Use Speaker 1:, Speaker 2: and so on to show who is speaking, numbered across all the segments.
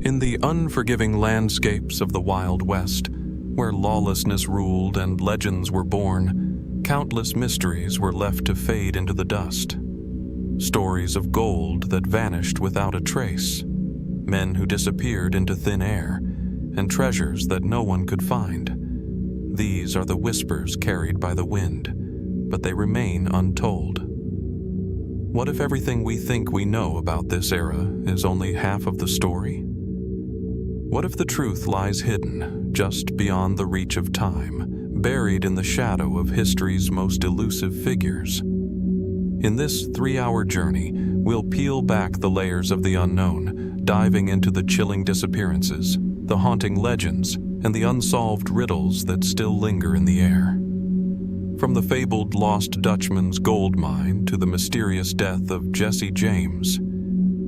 Speaker 1: In the unforgiving landscapes of the Wild West, where lawlessness ruled and legends were born, countless mysteries were left to fade into the dust. Stories of gold that vanished without a trace, men who disappeared into thin air, and treasures that no one could find. These are the whispers carried by the wind, but they remain untold. What if everything we think we know about this era is only half of the story? What if the truth lies hidden, just beyond the reach of time, buried in the shadow of history's most elusive figures? In this 3-hour journey, we'll peel back the layers of the unknown, diving into the chilling disappearances, the haunting legends, and the unsolved riddles that still linger in the air. From the fabled lost Dutchman's gold mine to the mysterious death of Jesse James,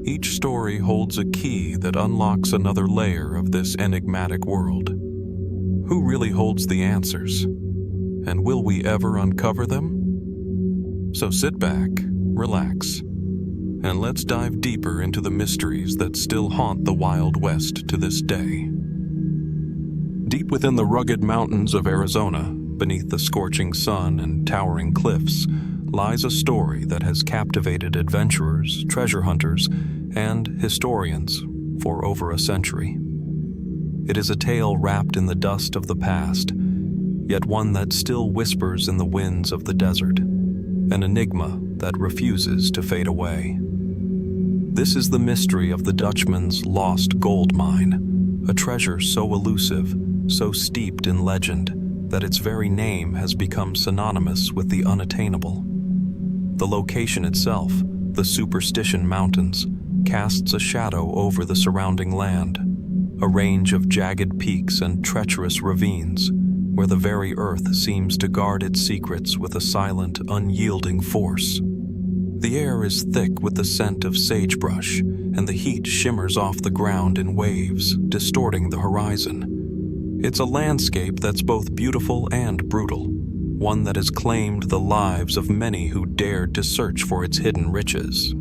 Speaker 1: each story holds a key that unlocks another layer of this enigmatic world. Who really holds the answers? And will we ever uncover them? So sit back, relax, and let's dive deeper into the mysteries that still haunt the Wild West to this day. Deep within the rugged mountains of Arizona, beneath the scorching sun and towering cliffs, lies a story that has captivated adventurers, treasure hunters, and historians for over a century. It is a tale wrapped in the dust of the past, yet one that still whispers in the winds of the desert, an enigma that refuses to fade away. This is the mystery of the Dutchman's lost gold mine, a treasure so elusive, so steeped in legend, that its very name has become synonymous with the unattainable. The location itself, the Superstition Mountains, casts a shadow over the surrounding land, a range of jagged peaks and treacherous ravines, where the very earth seems to guard its secrets with a silent, unyielding force. The air is thick with the scent of sagebrush, and the heat shimmers off the ground in waves, distorting the horizon. It's a landscape that's both beautiful and brutal, one that has claimed the lives of many who dared to search for its hidden riches.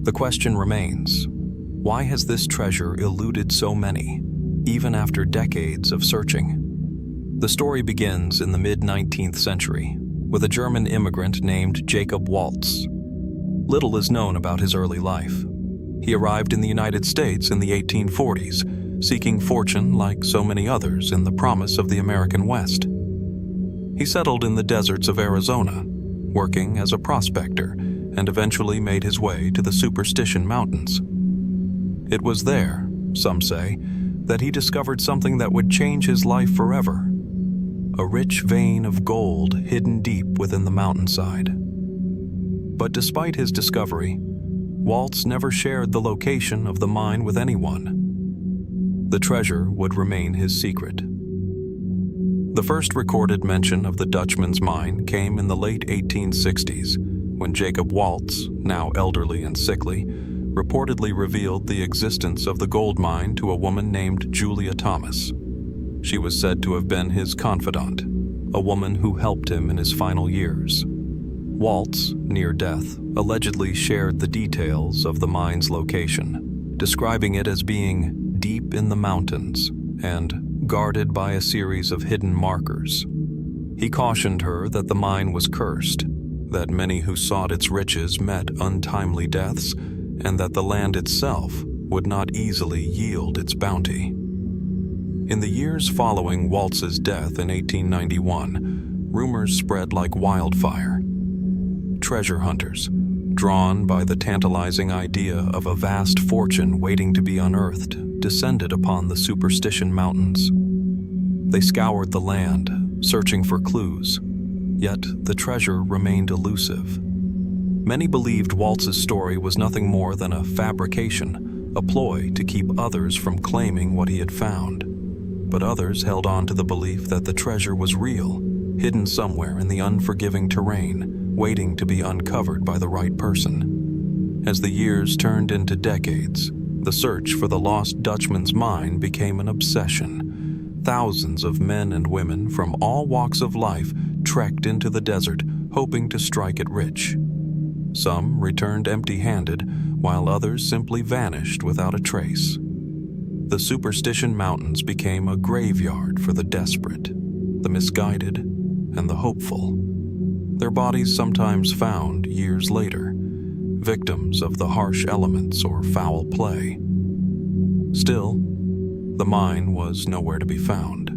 Speaker 1: The question remains, why has this treasure eluded so many, even after decades of searching? The story begins in the mid-19th century, with a German immigrant named Jacob Waltz. Little is known about his early life. He arrived in the United States in the 1840s, seeking fortune like so many others in the promise of the American West. He settled in the deserts of Arizona, working as a prospector, and eventually made his way to the Superstition Mountains. It was there, some say, that he discovered something that would change his life forever: a rich vein of gold hidden deep within the mountainside. But despite his discovery, Waltz never shared the location of the mine with anyone. The treasure would remain his secret. The first recorded mention of the Dutchman's mine came in the late 1860s, when Jacob Waltz, now elderly and sickly, reportedly revealed the existence of the gold mine to a woman named Julia Thomas. She was said to have been his confidant, a woman who helped him in his final years. Waltz, near death, allegedly shared the details of the mine's location, describing it as being deep in the mountains and guarded by a series of hidden markers. He cautioned her that the mine was cursed, that many who sought its riches met untimely deaths, and that the land itself would not easily yield its bounty. In the years following Waltz's death in 1891, rumors spread like wildfire. Treasure hunters, drawn by the tantalizing idea of a vast fortune waiting to be unearthed, descended upon the Superstition Mountains. They scoured the land, searching for clues, yet the treasure remained elusive. Many believed Waltz's story was nothing more than a fabrication, a ploy to keep others from claiming what he had found. But others held on to the belief that the treasure was real, hidden somewhere in the unforgiving terrain, waiting to be uncovered by the right person. As the years turned into decades, the search for the lost Dutchman's mine became an obsession. Thousands of men and women from all walks of life trekked into the desert, hoping to strike it rich. Some returned empty-handed, while others simply vanished without a trace. the Superstition Mountains became a graveyard for the desperate, the misguided, and the hopeful. Their bodies sometimes found years later, victims of the harsh elements or foul play. Still, the mine was nowhere to be found.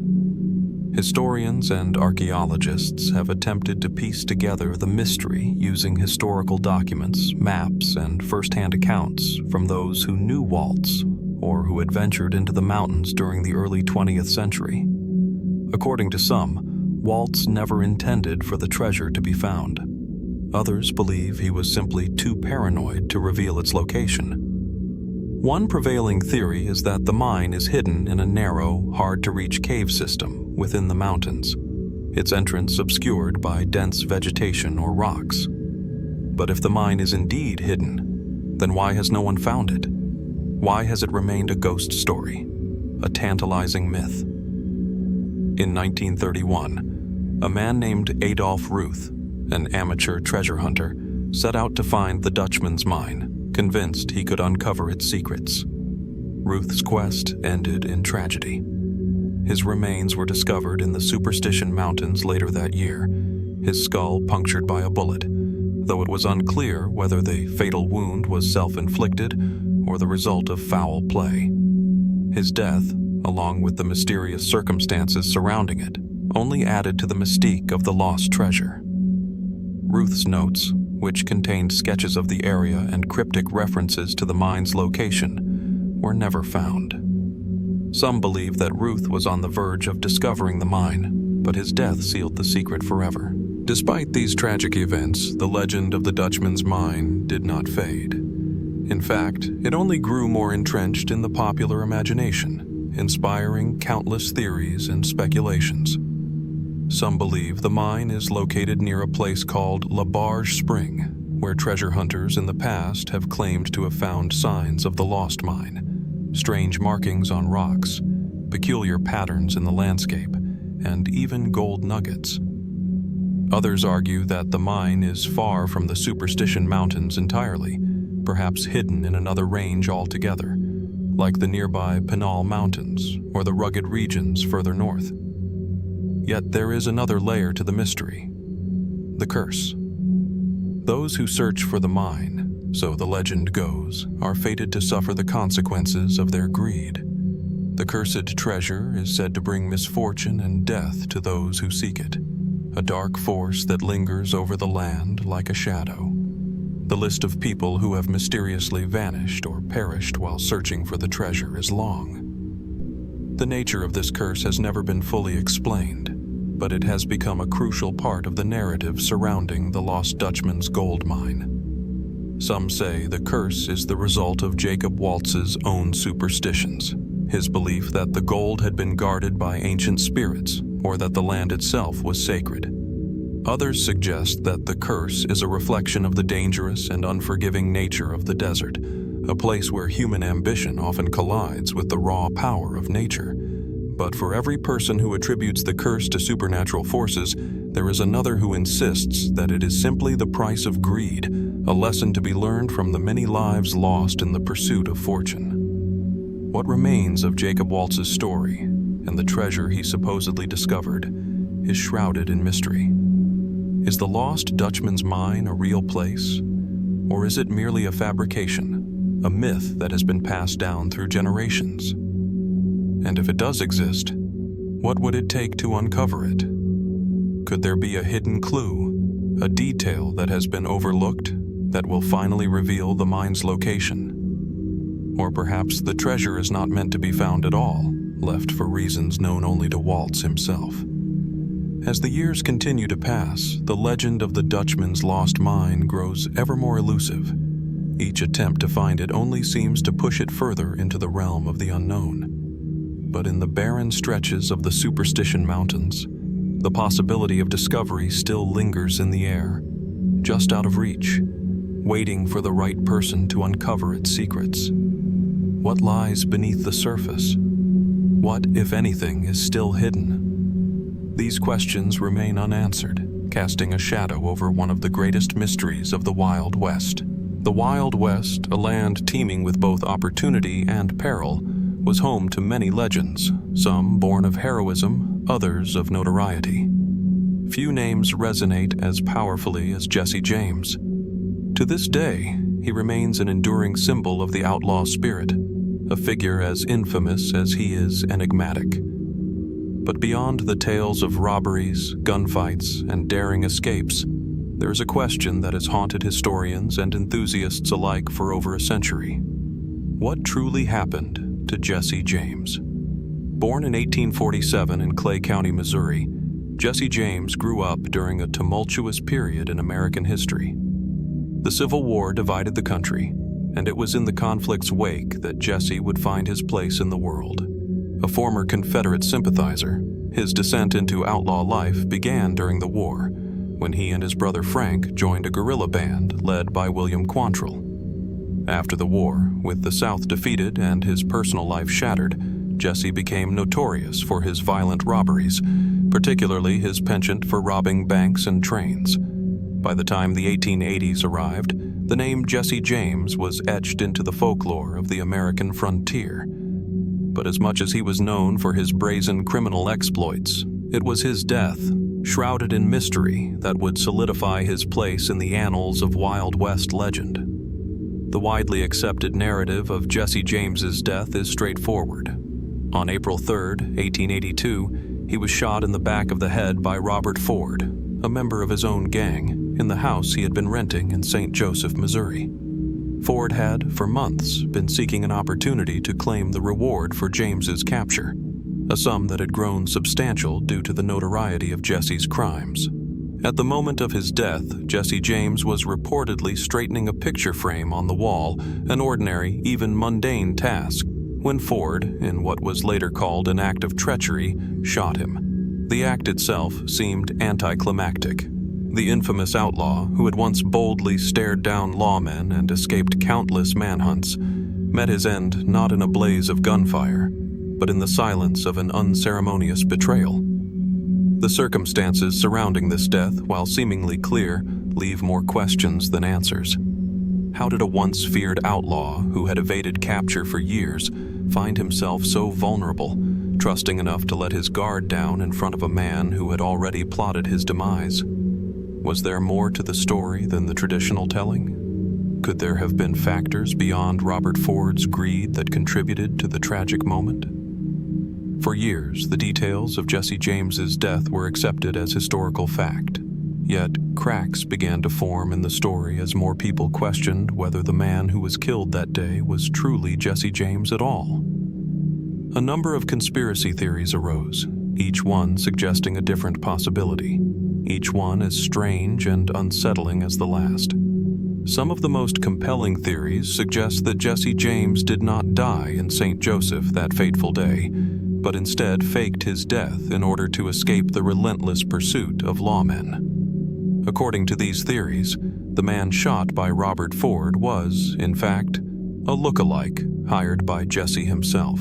Speaker 1: Historians and archaeologists have attempted to piece together the mystery using historical documents, maps, and first-hand accounts from those who knew Waltz or who had ventured into the mountains during the early 20th century. According to some, Waltz never intended for the treasure to be found. Others believe he was simply too paranoid to reveal its location. One prevailing theory is that the mine is hidden in a narrow, hard-to-reach cave system within the mountains, its entrance obscured by dense vegetation or rocks. But if the mine is indeed hidden, then why has no one found it? Why has it remained a ghost story, a tantalizing myth? In 1931, a man named Adolf Ruth, an amateur treasure hunter, set out to find the Dutchman's mine, convinced he could uncover its secrets. Ruth's quest ended in tragedy. His remains were discovered in the Superstition Mountains later that year, his skull punctured by a bullet, though it was unclear whether the fatal wound was self-inflicted or the result of foul play. His death, along with the mysterious circumstances surrounding it, only added to the mystique of the lost treasure. Ruth's notes, which contained sketches of the area and cryptic references to the mine's location, were never found. Some believe that Ruth was on the verge of discovering the mine, but his death sealed the secret forever. Despite these tragic events, the legend of the Dutchman's mine did not fade. In fact, it only grew more entrenched in the popular imagination, inspiring countless theories and speculations. Some believe the mine is located near a place called La Barge Spring, where treasure hunters in the past have claimed to have found signs of the lost mine, strange markings on rocks, peculiar patterns in the landscape, and even gold nuggets. Others argue that the mine is far from the Superstition Mountains entirely, perhaps hidden in another range altogether, like the nearby Pinal Mountains or the rugged regions further north. Yet there is another layer to the mystery: the curse. Those who search for the mine, so the legend goes, are fated to suffer the consequences of their greed. The cursed treasure is said to bring misfortune and death to those who seek it, a dark force that lingers over the land like a shadow. The list of people who have mysteriously vanished or perished while searching for the treasure is long. The nature of this curse has never been fully explained, but it has become a crucial part of the narrative surrounding the lost Dutchman's gold mine. Some say the curse is the result of Jacob Waltz's own superstitions, his belief that the gold had been guarded by ancient spirits or that the land itself was sacred. Others suggest that the curse is a reflection of the dangerous and unforgiving nature of the desert, a place where human ambition often collides with the raw power of nature. But for every person who attributes the curse to supernatural forces, there is another who insists that it is simply the price of greed, a lesson to be learned from the many lives lost in the pursuit of fortune. What remains of Jacob Waltz's story and the treasure he supposedly discovered is shrouded in mystery. Is the lost Dutchman's mine a real place, or is it merely a fabrication, a myth that has been passed down through generations? And if it does exist, what would it take to uncover it? Could there be a hidden clue, a detail that has been overlooked that will finally reveal the mine's location? Or perhaps the treasure is not meant to be found at all, left for reasons known only to Waltz himself. As the years continue to pass, the legend of the Dutchman's lost mine grows ever more elusive. Each attempt to find it only seems to push it further into the realm of the unknown. But in the barren stretches of the Superstition Mountains, the possibility of discovery still lingers in the air, just out of reach, waiting for the right person to uncover its secrets. What lies beneath the surface? What, if anything, is still hidden? These questions remain unanswered, casting a shadow over one of the greatest mysteries of the Wild West. The Wild West, a land teeming with both opportunity and peril, was home to many legends, some born of heroism, others of notoriety. Few names resonate as powerfully as Jesse James. To this day, he remains an enduring symbol of the outlaw spirit, a figure as infamous as he is enigmatic. But beyond the tales of robberies, gunfights, and daring escapes, there is a question that has haunted historians and enthusiasts alike for over a century. What truly happened to Jesse James? Born in 1847 in Clay County, Missouri, Jesse James grew up during a tumultuous period in American history. The Civil War divided the country, and it was in the conflict's wake that Jesse would find his place in the world. A former Confederate sympathizer, his descent into outlaw life began during the war, when he and his brother Frank joined a guerrilla band led by William Quantrill. After the war, with the South defeated and his personal life shattered, Jesse became notorious for his violent robberies, particularly his penchant for robbing banks and trains. By the time the 1880s arrived, the name Jesse James was etched into the folklore of the American frontier. But as much as he was known for his brazen criminal exploits, it was his death, shrouded in mystery, that would solidify his place in the annals of Wild West legend. The widely accepted narrative of Jesse James's death is straightforward. On April 3, 1882, he was shot in the back of the head by Robert Ford, a member of his own gang, in the house he had been renting in St. Joseph, Missouri. Ford had, for months, been seeking an opportunity to claim the reward for James's capture, a sum that had grown substantial due to the notoriety of Jesse's crimes. At the moment of his death, Jesse James was reportedly straightening a picture frame on the wall, an ordinary, even mundane task, when Ford, in what was later called an act of treachery, shot him. The act itself seemed anticlimactic. The infamous outlaw, who had once boldly stared down lawmen and escaped countless manhunts, met his end not in a blaze of gunfire, but in the silence of an unceremonious betrayal. The circumstances surrounding this death, while seemingly clear, leave more questions than answers. How did a once feared outlaw, who had evaded capture for years, find himself so vulnerable, trusting enough to let his guard down in front of a man who had already plotted his demise? Was there more to the story than the traditional telling? Could there have been factors beyond Robert Ford's greed that contributed to the tragic moment? For years, the details of Jesse James's death were accepted as historical fact. Yet, cracks began to form in the story as more people questioned whether the man who was killed that day was truly Jesse James at all. A number of conspiracy theories arose, each one suggesting a different possibility, each one as strange and unsettling as the last. Some of the most compelling theories suggest that Jesse James did not die in St. Joseph that fateful day, but instead faked his death in order to escape the relentless pursuit of lawmen. According to these theories, the man shot by Robert Ford was, in fact, a look-alike hired by Jesse himself.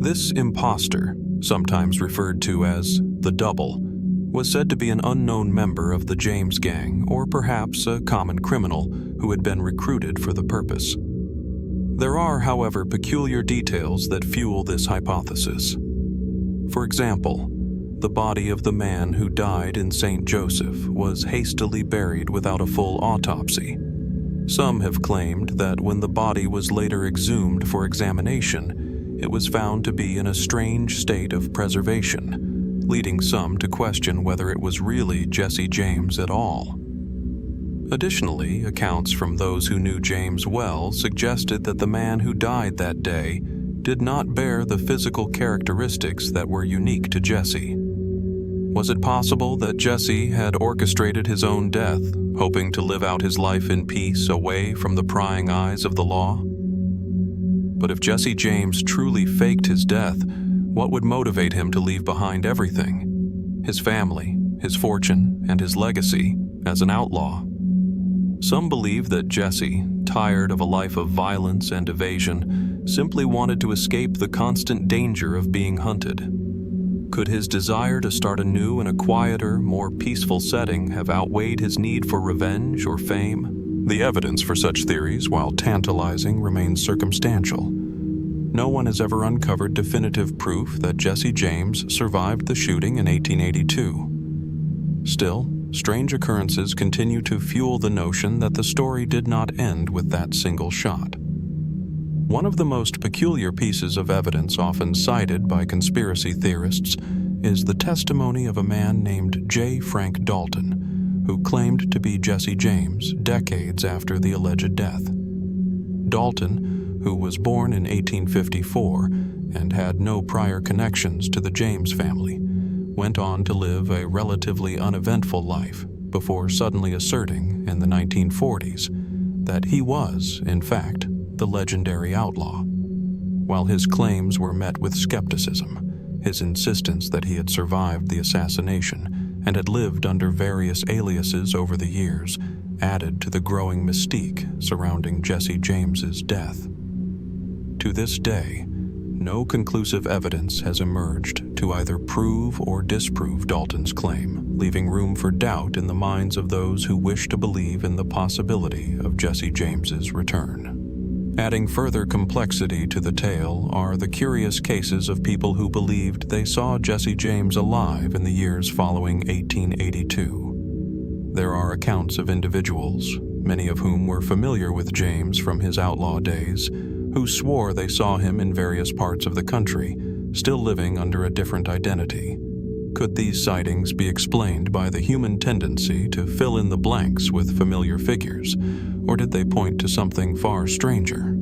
Speaker 1: This imposter, sometimes referred to as the Double, was said to be an unknown member of the James gang, or perhaps a common criminal who had been recruited for the purpose. There are, however, peculiar details that fuel this hypothesis. For example, the body of the man who died in St. Joseph was hastily buried without a full autopsy. Some have claimed that when the body was later exhumed for examination, it was found to be in a strange state of preservation, leading some to question whether it was really Jesse James at all. Additionally, accounts from those who knew James well suggested that the man who died that day did not bear the physical characteristics that were unique to Jesse. Was it possible that Jesse had orchestrated his own death, hoping to live out his life in peace away from the prying eyes of the law? But if Jesse James truly faked his death, what would motivate him to leave behind everything? His family, his fortune, and his legacy as an outlaw. Some believe that Jesse, tired of a life of violence and evasion, simply wanted to escape the constant danger of being hunted. Could his desire to start anew in a quieter, more peaceful setting have outweighed his need for revenge or fame? The evidence for such theories, while tantalizing, remains circumstantial. no one has ever uncovered definitive proof that Jesse James survived the shooting in 1882. Still, strange occurrences continue to fuel the notion that the story did not end with that single shot. One of the most peculiar pieces of evidence often cited by conspiracy theorists is the testimony of a man named J. Frank Dalton, who claimed to be Jesse James decades after the alleged death. Dalton, who was born in 1854 and had no prior connections to the James family, went on to live a relatively uneventful life before suddenly asserting in the 1940s that he was, in fact, the legendary Outlaw. While his claims were met with skepticism, his insistence that he had survived the assassination and had lived under various aliases over the years added to the growing mystique surrounding Jesse James's death. To this day, no conclusive evidence has emerged to either prove or disprove Dalton's claim, leaving room for doubt in the minds of those who wish to believe in the possibility of Jesse James's return. Adding further complexity to the tale are the curious cases of people who believed they saw Jesse James alive in the years following 1882. There are accounts of individuals, many of whom were familiar with James from his outlaw days, who swore they saw him in various parts of the country, still living under a different identity. Could these sightings be explained by the human tendency to fill in the blanks with familiar figures, or did they point to something far stranger?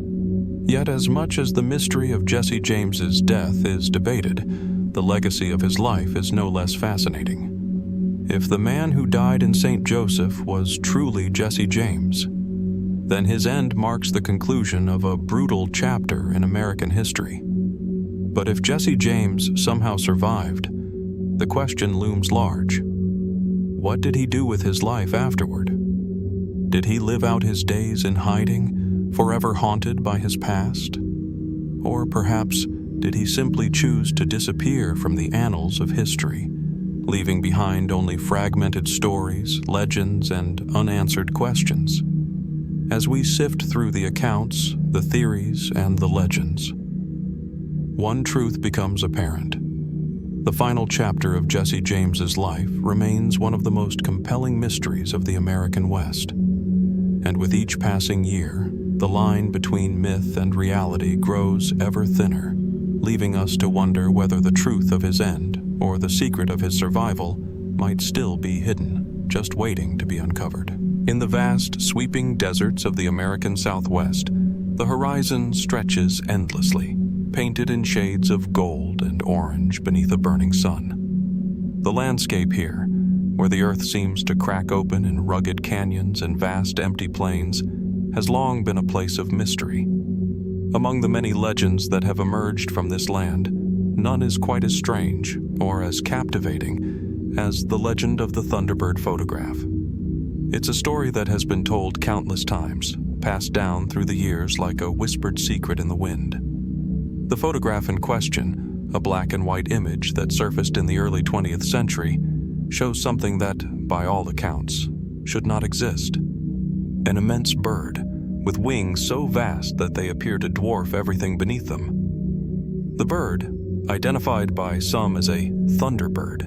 Speaker 1: Yet as much as the mystery of Jesse James's death is debated, the legacy of his life is no less fascinating. If the man who died in St. Joseph was truly Jesse James, then his end marks the conclusion of a brutal chapter in American history. But if Jesse James somehow survived, the question looms large. What did he do with his life afterward? Did he live out his days in hiding, forever haunted by his past? Or perhaps did he simply choose to disappear from the annals of history, leaving behind only fragmented stories, legends, and unanswered questions? As we sift through the accounts, the theories, and the legends, one truth becomes apparent. The final chapter of Jesse James's life remains one of the most compelling mysteries of the American West. And with each passing year, the line between myth and reality grows ever thinner, leaving us to wonder whether the truth of his end or the secret of his survival might still be hidden, just waiting to be uncovered. In the vast, sweeping deserts of the American Southwest, the horizon stretches endlessly, painted in shades of gold and orange beneath a burning sun. The landscape here, where the earth seems to crack open in rugged canyons and vast empty plains, has long been a place of mystery. Among the many legends that have emerged from this land, none is quite as strange or as captivating as the legend of the Thunderbird photograph. It's a story that has been told countless times, passed down through the years like a whispered secret in the wind. The photograph in question, a black and white image that surfaced in the early 20th century, shows something that, by all accounts, should not exist. An immense bird, with wings so vast that they appear to dwarf everything beneath them. The bird, identified by some as a Thunderbird,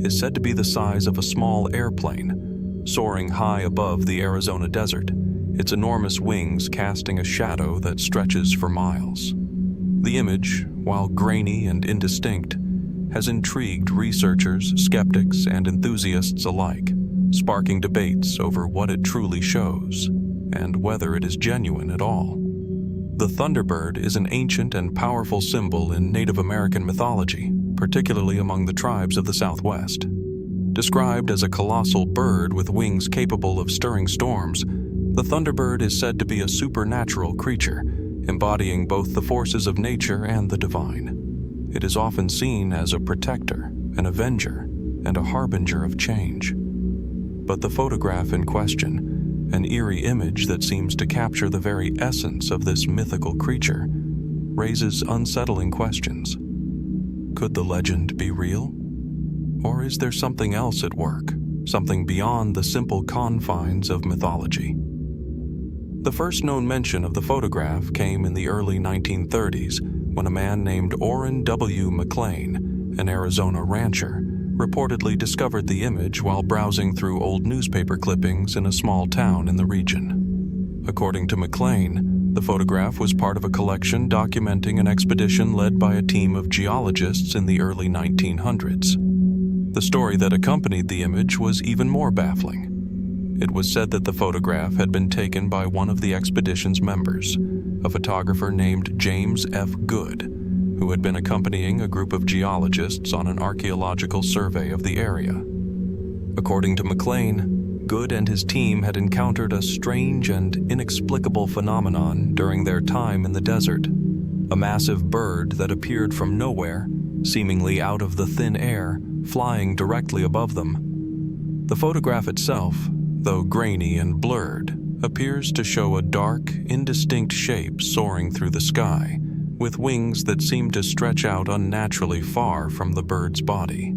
Speaker 1: is said to be the size of a small airplane, soaring high above the Arizona desert, its enormous wings casting a shadow that stretches for miles. The image, while grainy and indistinct, has intrigued researchers, skeptics, and enthusiasts alike, sparking debates over what it truly shows and whether it is genuine at all. The Thunderbird is an ancient and powerful symbol in Native American mythology, particularly among the tribes of the Southwest. Described as a colossal bird with wings capable of stirring storms, the Thunderbird is said to be a supernatural creature, embodying both the forces of nature and the divine. It is often seen as a protector, an avenger, and a harbinger of change. But the photograph in question, an eerie image that seems to capture the very essence of this mythical creature, raises unsettling questions. Could the legend be real? Or is there something else at work, something beyond the simple confines of mythology? The first known mention of the photograph came in the early 1930s when a man named Orrin W. McLean, an Arizona rancher, reportedly discovered the image while browsing through old newspaper clippings in a small town in the region. According to McLean, the photograph was part of a collection documenting an expedition led by a team of geologists in the early 1900s. The story that accompanied the image was even more baffling. It was said that the photograph had been taken by one of the expedition's members, a photographer named James F. Good, who had been accompanying a group of geologists on an archaeological survey of the area. According to McLean, Good and his team had encountered a strange and inexplicable phenomenon during their time in the desert, a massive bird that appeared from nowhere, seemingly out of the thin air, flying directly above them. The photograph itself, though grainy and blurred, appears to show a dark, indistinct shape soaring through the sky, with wings that seem to stretch out unnaturally far from the bird's body.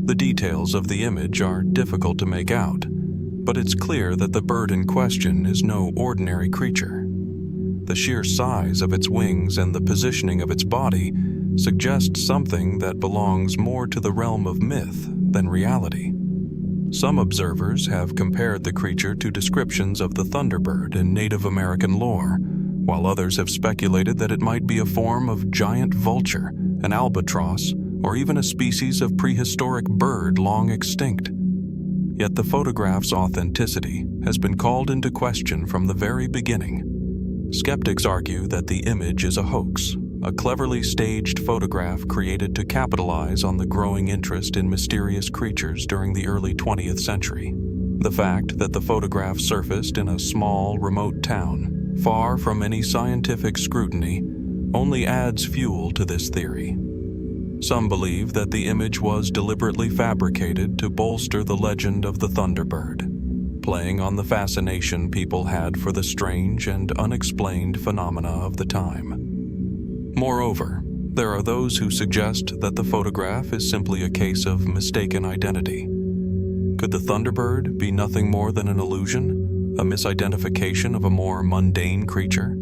Speaker 1: The details of the image are difficult to make out, but it's clear that the bird in question is no ordinary creature. The sheer size of its wings and the positioning of its body suggest something that belongs more to the realm of myth than reality. Some observers have compared the creature to descriptions of the Thunderbird in Native American lore, while others have speculated that it might be a form of giant vulture, an albatross, or even a species of prehistoric bird long extinct. Yet the photograph's authenticity has been called into question from the very beginning. Skeptics argue that the image is a hoax, a cleverly staged photograph created to capitalize on the growing interest in mysterious creatures during the early 20th century. The fact that the photograph surfaced in a small, remote town, far from any scientific scrutiny, only adds fuel to this theory. Some believe that the image was deliberately fabricated to bolster the legend of the Thunderbird, playing on the fascination people had for the strange and unexplained phenomena of the time. Moreover, there are those who suggest that the photograph is simply a case of mistaken identity. Could the Thunderbird be nothing more than an illusion, a misidentification of a more mundane creature?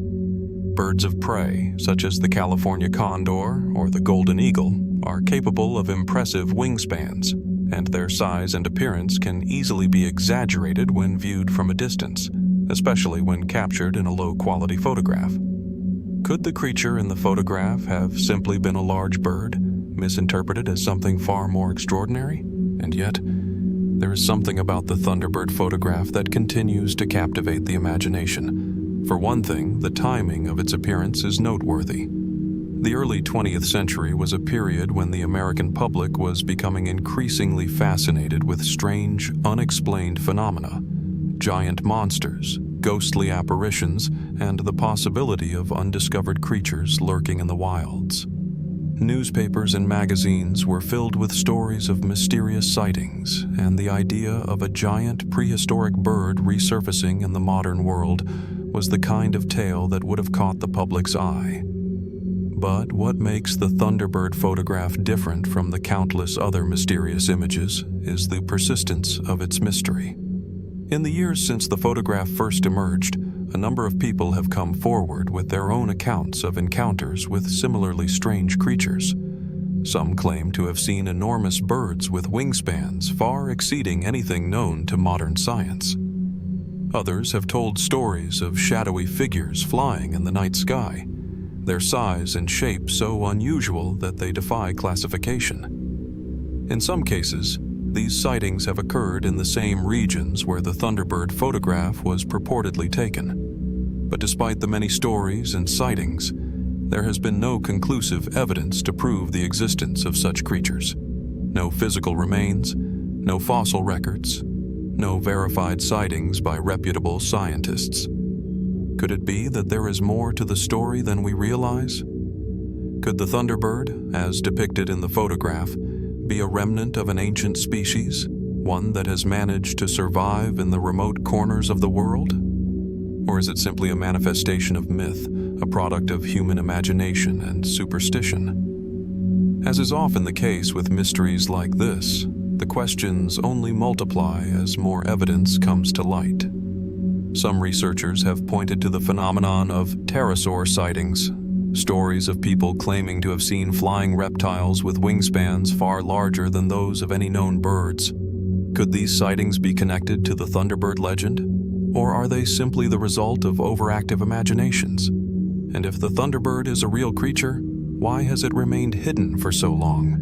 Speaker 1: Birds of prey, such as the California condor or the golden eagle, are capable of impressive wingspans, and their size and appearance can easily be exaggerated when viewed from a distance, especially when captured in a low-quality photograph. Could the creature in the photograph have simply been a large bird, misinterpreted as something far more extraordinary? And yet, there is something about the Thunderbird photograph that continues to captivate the imagination. For one thing, the timing of its appearance is noteworthy. The early 20th century was a period when the American public was becoming increasingly fascinated with strange, unexplained phenomena, giant monsters, ghostly apparitions, and the possibility of undiscovered creatures lurking in the wilds. Newspapers and magazines were filled with stories of mysterious sightings, and the idea of a giant prehistoric bird resurfacing in the modern world was the kind of tale that would have caught the public's eye. But what makes the Thunderbird photograph different from the countless other mysterious images is the persistence of its mystery. In the years since the photograph first emerged, a number of people have come forward with their own accounts of encounters with similarly strange creatures. Some claim to have seen enormous birds with wingspans far exceeding anything known to modern science. Others have told stories of shadowy figures flying in the night sky, their size and shape so unusual that they defy classification. In some cases, these sightings have occurred in the same regions where the Thunderbird photograph was purportedly taken. But despite the many stories and sightings, there has been no conclusive evidence to prove the existence of such creatures. No physical remains, no fossil records, no verified sightings by reputable scientists. Could it be that there is more to the story than we realize? Could the Thunderbird, as depicted in the photograph, be a remnant of an ancient species, one that has managed to survive in the remote corners of the world? Or is it simply a manifestation of myth, a product of human imagination and superstition? As is often the case with mysteries like this, the questions only multiply as more evidence comes to light. Some researchers have pointed to the phenomenon of pterosaur sightings, Stories of people claiming to have seen flying reptiles with wingspans far larger than those of any known birds. Could these sightings be connected to the Thunderbird legend? Or are they simply the result of overactive imaginations? And if the Thunderbird is a real creature, why has it remained hidden for so long?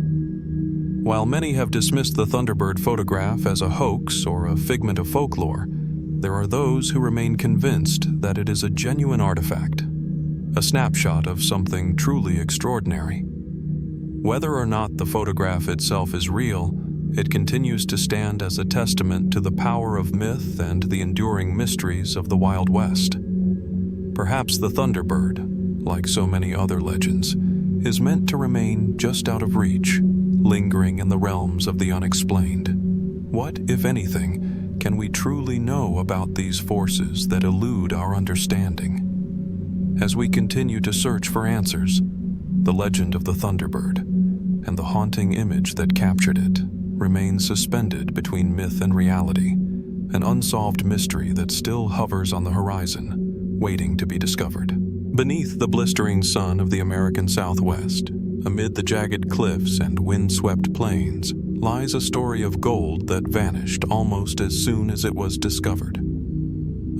Speaker 1: While many have dismissed the Thunderbird photograph as a hoax or a figment of folklore, there are those who remain convinced that it is a genuine artifact, a snapshot of something truly extraordinary. Whether or not the photograph itself is real, it continues to stand as a testament to the power of myth and the enduring mysteries of the Wild West. Perhaps the Thunderbird, like so many other legends, is meant to remain just out of reach, lingering in the realms of the unexplained. What, if anything, can we truly know about these forces that elude our understanding? As we continue to search for answers, the legend of the Thunderbird and the haunting image that captured it remains suspended between myth and reality, an unsolved mystery that still hovers on the horizon, waiting to be discovered. Beneath the blistering sun of the American Southwest, amid the jagged cliffs and wind-swept plains, lies a story of gold that vanished almost as soon as it was discovered.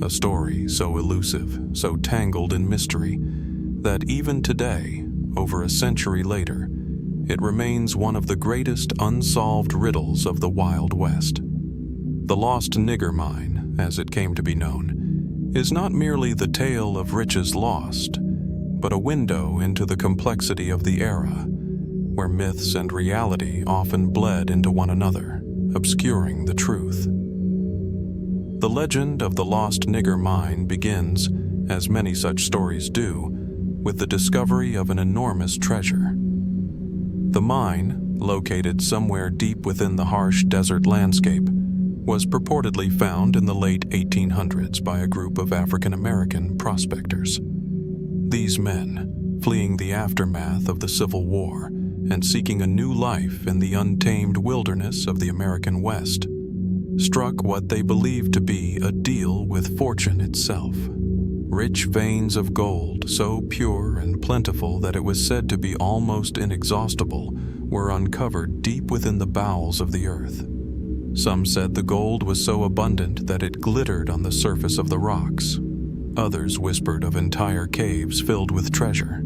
Speaker 1: A story so elusive, so tangled in mystery, that even today, over a century later, it remains one of the greatest unsolved riddles of the Wild West. The lost Nigger mine, as it came to be known, is not merely the tale of riches lost, but a window into the complexity of the era, where myths and reality often bled into one another, obscuring the truth. The legend of the lost Nigger mine begins, as many such stories do, with the discovery of an enormous treasure. The mine, located somewhere deep within the harsh desert landscape, was purportedly found in the late 1800s by a group of African-American prospectors. These men, fleeing the aftermath of the Civil War and seeking a new life in the untamed wilderness of the American West, struck what they believed to be a deal with fortune itself. Rich veins of gold, so pure and plentiful that it was said to be almost inexhaustible, were uncovered deep within the bowels of the earth. Some said the gold was so abundant that it glittered on the surface of the rocks. Others whispered of entire caves filled with treasure.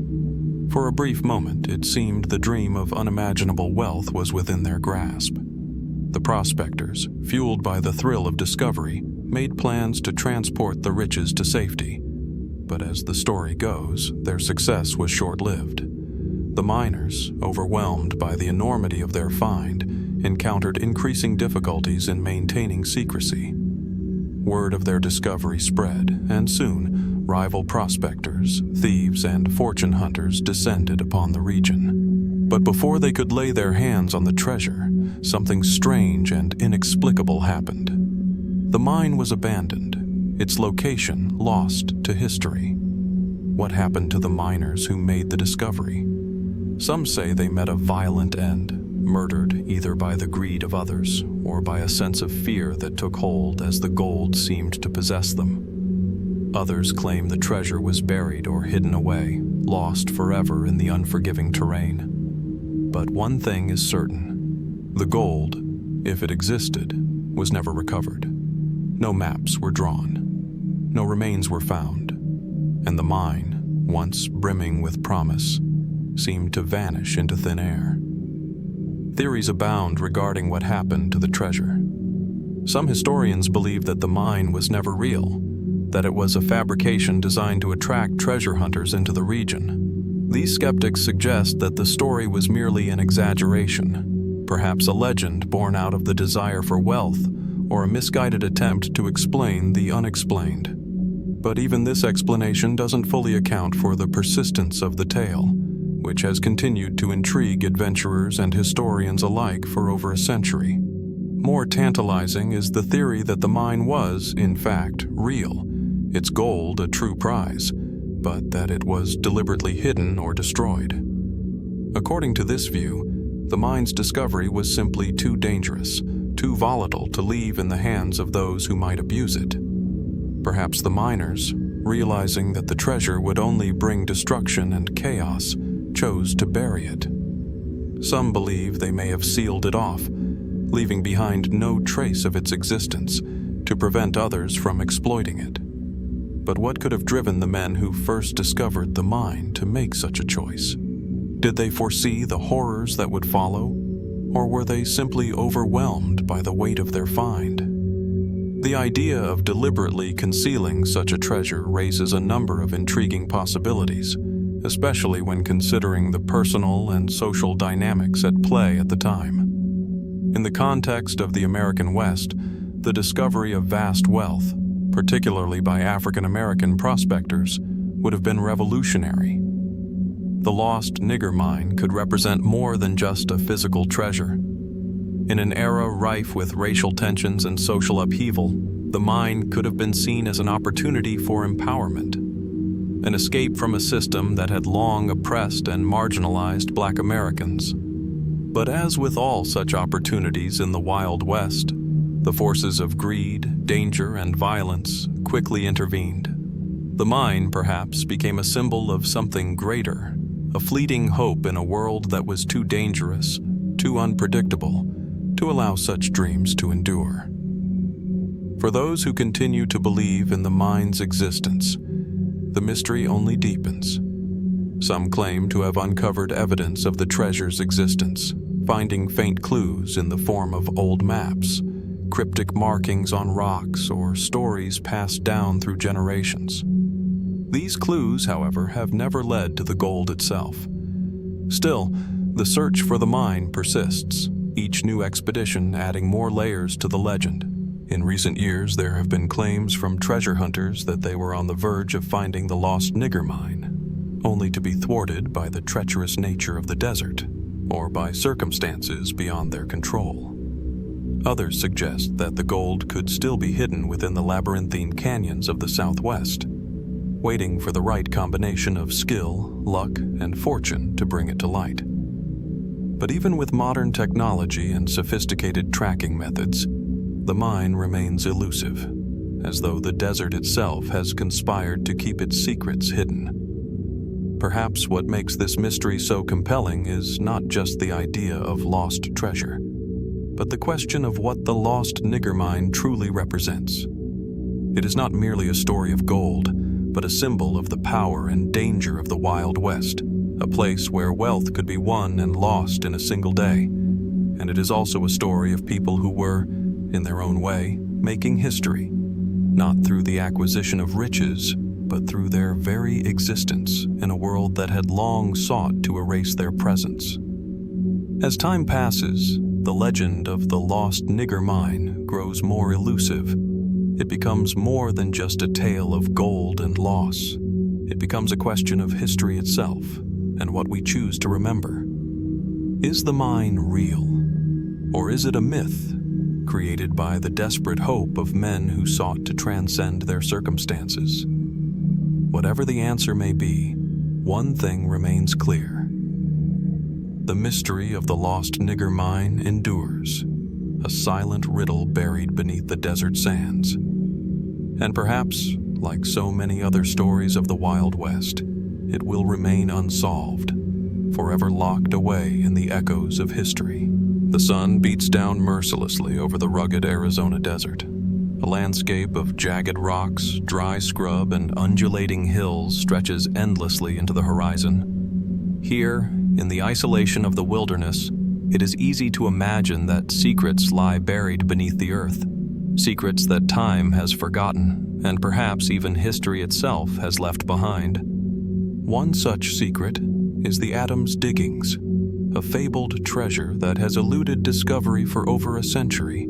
Speaker 1: For a brief moment, it seemed the dream of unimaginable wealth was within their grasp. The prospectors, fueled by the thrill of discovery, made plans to transport the riches to safety. But as the story goes, their success was short-lived. The miners, overwhelmed by the enormity of their find, encountered increasing difficulties in maintaining secrecy. Word of their discovery spread, and soon, rival prospectors, thieves, and fortune hunters descended upon the region. But before they could lay their hands on the treasure, something strange and inexplicable happened. The mine was abandoned, its location lost to history. What happened to the miners who made the discovery? Some say they met a violent end, murdered either by the greed of others or by a sense of fear that took hold as the gold seemed to possess them. Others claim the treasure was buried or hidden away, lost forever in the unforgiving terrain. But one thing is certain: the gold, if it existed, was never recovered. No maps were drawn, no remains were found, and the mine, once brimming with promise, seemed to vanish into thin air. Theories abound regarding what happened to the treasure. Some historians believe that the mine was never real, that it was a fabrication designed to attract treasure hunters into the region. These skeptics suggest that the story was merely an exaggeration, perhaps a legend born out of the desire for wealth or a misguided attempt to explain the unexplained. But even this explanation doesn't fully account for the persistence of the tale, which has continued to intrigue adventurers and historians alike for over a century. More tantalizing is the theory that the mine was, in fact, real, its gold a true prize, but that it was deliberately hidden or destroyed. According to this view, the mine's discovery was simply too dangerous, too volatile to leave in the hands of those who might abuse it. Perhaps the miners, realizing that the treasure would only bring destruction and chaos, chose to bury it. Some believe they may have sealed it off, leaving behind no trace of its existence to prevent others from exploiting it. But what could have driven the men who first discovered the mine to make such a choice? Did they foresee the horrors that would follow, or were they simply overwhelmed by the weight of their find? The idea of deliberately concealing such a treasure raises a number of intriguing possibilities, especially when considering the personal and social dynamics at play at the time. In the context of the American West, the discovery of vast wealth, particularly by African American prospectors, would have been revolutionary. The lost Nigger mine could represent more than just a physical treasure. In an era rife with racial tensions and social upheaval, the mine could have been seen as an opportunity for empowerment, an escape from a system that had long oppressed and marginalized Black Americans. But as with all such opportunities in the Wild West, the forces of greed, danger, and violence quickly intervened. The mine, perhaps, became a symbol of something greater, a fleeting hope in a world that was too dangerous, too unpredictable, to allow such dreams to endure. For those who continue to believe in the mine's existence, the mystery only deepens. Some claim to have uncovered evidence of the treasure's existence, finding faint clues in the form of old maps, cryptic markings on rocks, or stories passed down through generations. These clues, however, have never led to the gold itself. Still, the search for the mine persists, each new expedition adding more layers to the legend. In recent years, there have been claims from treasure hunters that they were on the verge of finding the lost Nigger mine, only to be thwarted by the treacherous nature of the desert, or by circumstances beyond their control. Others suggest that the gold could still be hidden within the labyrinthine canyons of the Southwest, waiting for the right combination of skill, luck, and fortune to bring it to light. But even with modern technology and sophisticated tracking methods, the mine remains elusive, as though the desert itself has conspired to keep its secrets hidden. Perhaps what makes this mystery so compelling is not just the idea of lost treasure, but the question of what the lost Nigger mine truly represents. It is not merely a story of gold, but a symbol of the power and danger of the Wild West, a place where wealth could be won and lost in a single day. And it is also a story of people who were, in their own way, making history, not through the acquisition of riches, but through their very existence in a world that had long sought to erase their presence. As time passes, the legend of the lost Nigger mine grows more elusive. It becomes more than just a tale of gold and loss. It becomes a question of history itself and what we choose to remember. Is the mine real? Or is it a myth created by the desperate hope of men who sought to transcend their circumstances? Whatever the answer may be, one thing remains clear. The mystery of the lost Nigger mine endures, a silent riddle buried beneath the desert sands. And perhaps, like so many other stories of the Wild West, it will remain unsolved, forever locked away in the echoes of history. The sun beats down mercilessly over the rugged Arizona desert. A landscape of jagged rocks, dry scrub, and undulating hills stretches endlessly into the horizon. Here, in the isolation of the wilderness, it is easy to imagine that secrets lie buried beneath the earth, secrets that time has forgotten, and perhaps even history itself has left behind. One such secret is the Adams diggings, a fabled treasure that has eluded discovery for over a century.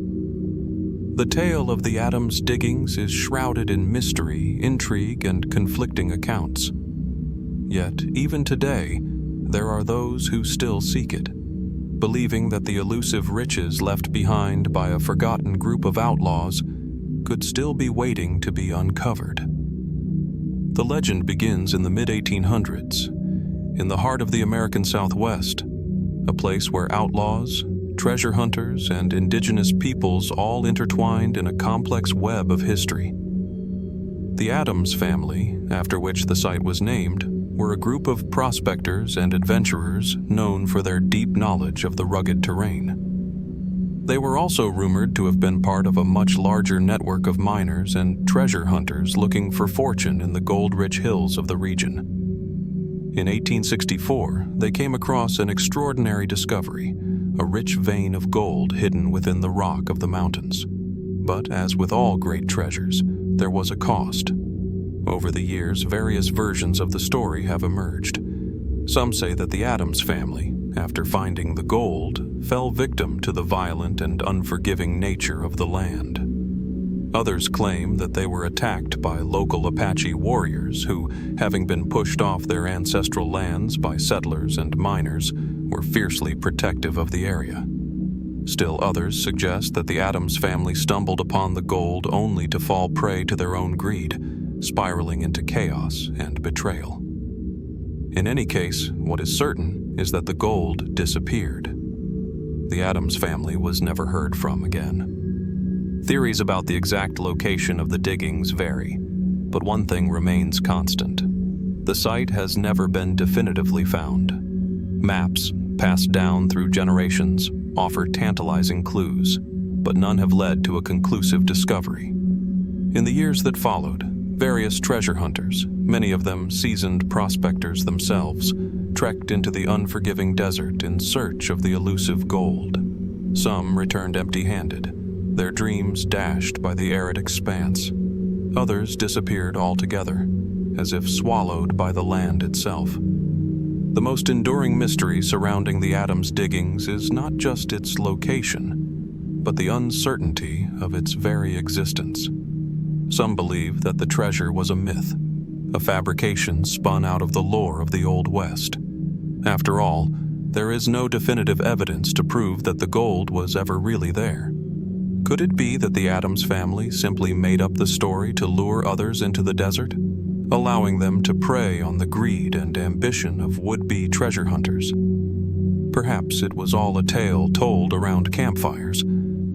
Speaker 1: The tale of the Adams diggings is shrouded in mystery, intrigue, and conflicting accounts. Yet, even today, there are those who still seek it, believing that the elusive riches left behind by a forgotten group of outlaws could still be waiting to be uncovered. The legend begins in the mid-1800s, in the heart of the American Southwest, a place where outlaws, treasure hunters, and indigenous peoples all intertwined in a complex web of history. The Adams family, after which the site was named, were a group of prospectors and adventurers known for their deep knowledge of the rugged terrain. They were also rumored to have been part of a much larger network of miners and treasure hunters looking for fortune in the gold-rich hills of the region. In 1864, they came across an extraordinary discovery, a rich vein of gold hidden within the rock of the mountains. But as with all great treasures, there was a cost. Over the years, various versions of the story have emerged. Some say that the Adams family, after finding the gold, fell victim to the violent and unforgiving nature of the land. Others claim that they were attacked by local Apache warriors who, having been pushed off their ancestral lands by settlers and miners, were fiercely protective of the area. Still others suggest that the Adams family stumbled upon the gold only to fall prey to their own greed, spiraling into chaos and betrayal. In any case, what is certain is that the gold disappeared. The Adams family was never heard from again. Theories about the exact location of the diggings vary, but one thing remains constant. The site has never been definitively found. Maps, passed down through generations, offer tantalizing clues, but none have led to a conclusive discovery. In the years that followed, various treasure hunters, many of them seasoned prospectors themselves, trekked into the unforgiving desert in search of the elusive gold. Some returned empty-handed, their dreams dashed by the arid expanse. Others disappeared altogether, as if swallowed by the land itself. The most enduring mystery surrounding the Adams diggings is not just its location, but the uncertainty of its very existence. Some believe that the treasure was a myth, a fabrication spun out of the lore of the Old West. After all, there is no definitive evidence to prove that the gold was ever really there. Could it be that the Adams family simply made up the story to lure others into the desert, allowing them to prey on the greed and ambition of would-be treasure hunters? Perhaps it was all a tale told around campfires,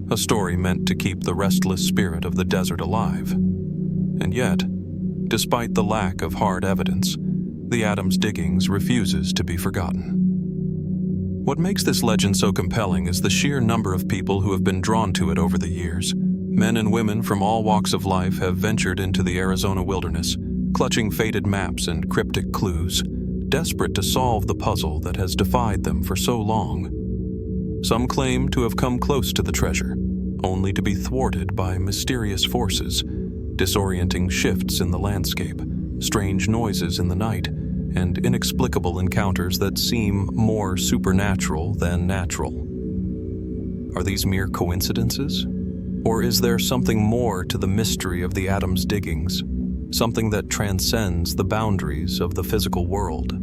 Speaker 1: a story meant to keep the restless spirit of the desert alive. And yet, despite the lack of hard evidence, the Adams diggings refuses to be forgotten. What makes this legend so compelling is the sheer number of people who have been drawn to it over the years. Men and women from all walks of life have ventured into the Arizona wilderness, clutching faded maps and cryptic clues, desperate to solve the puzzle that has defied them for so long. Some claim to have come close to the treasure, only to be thwarted by mysterious forces, disorienting shifts in the landscape, strange noises in the night, and inexplicable encounters that seem more supernatural than natural. Are these mere coincidences? Or is there something more to the mystery of the Adams diggings, something that transcends the boundaries of the physical world?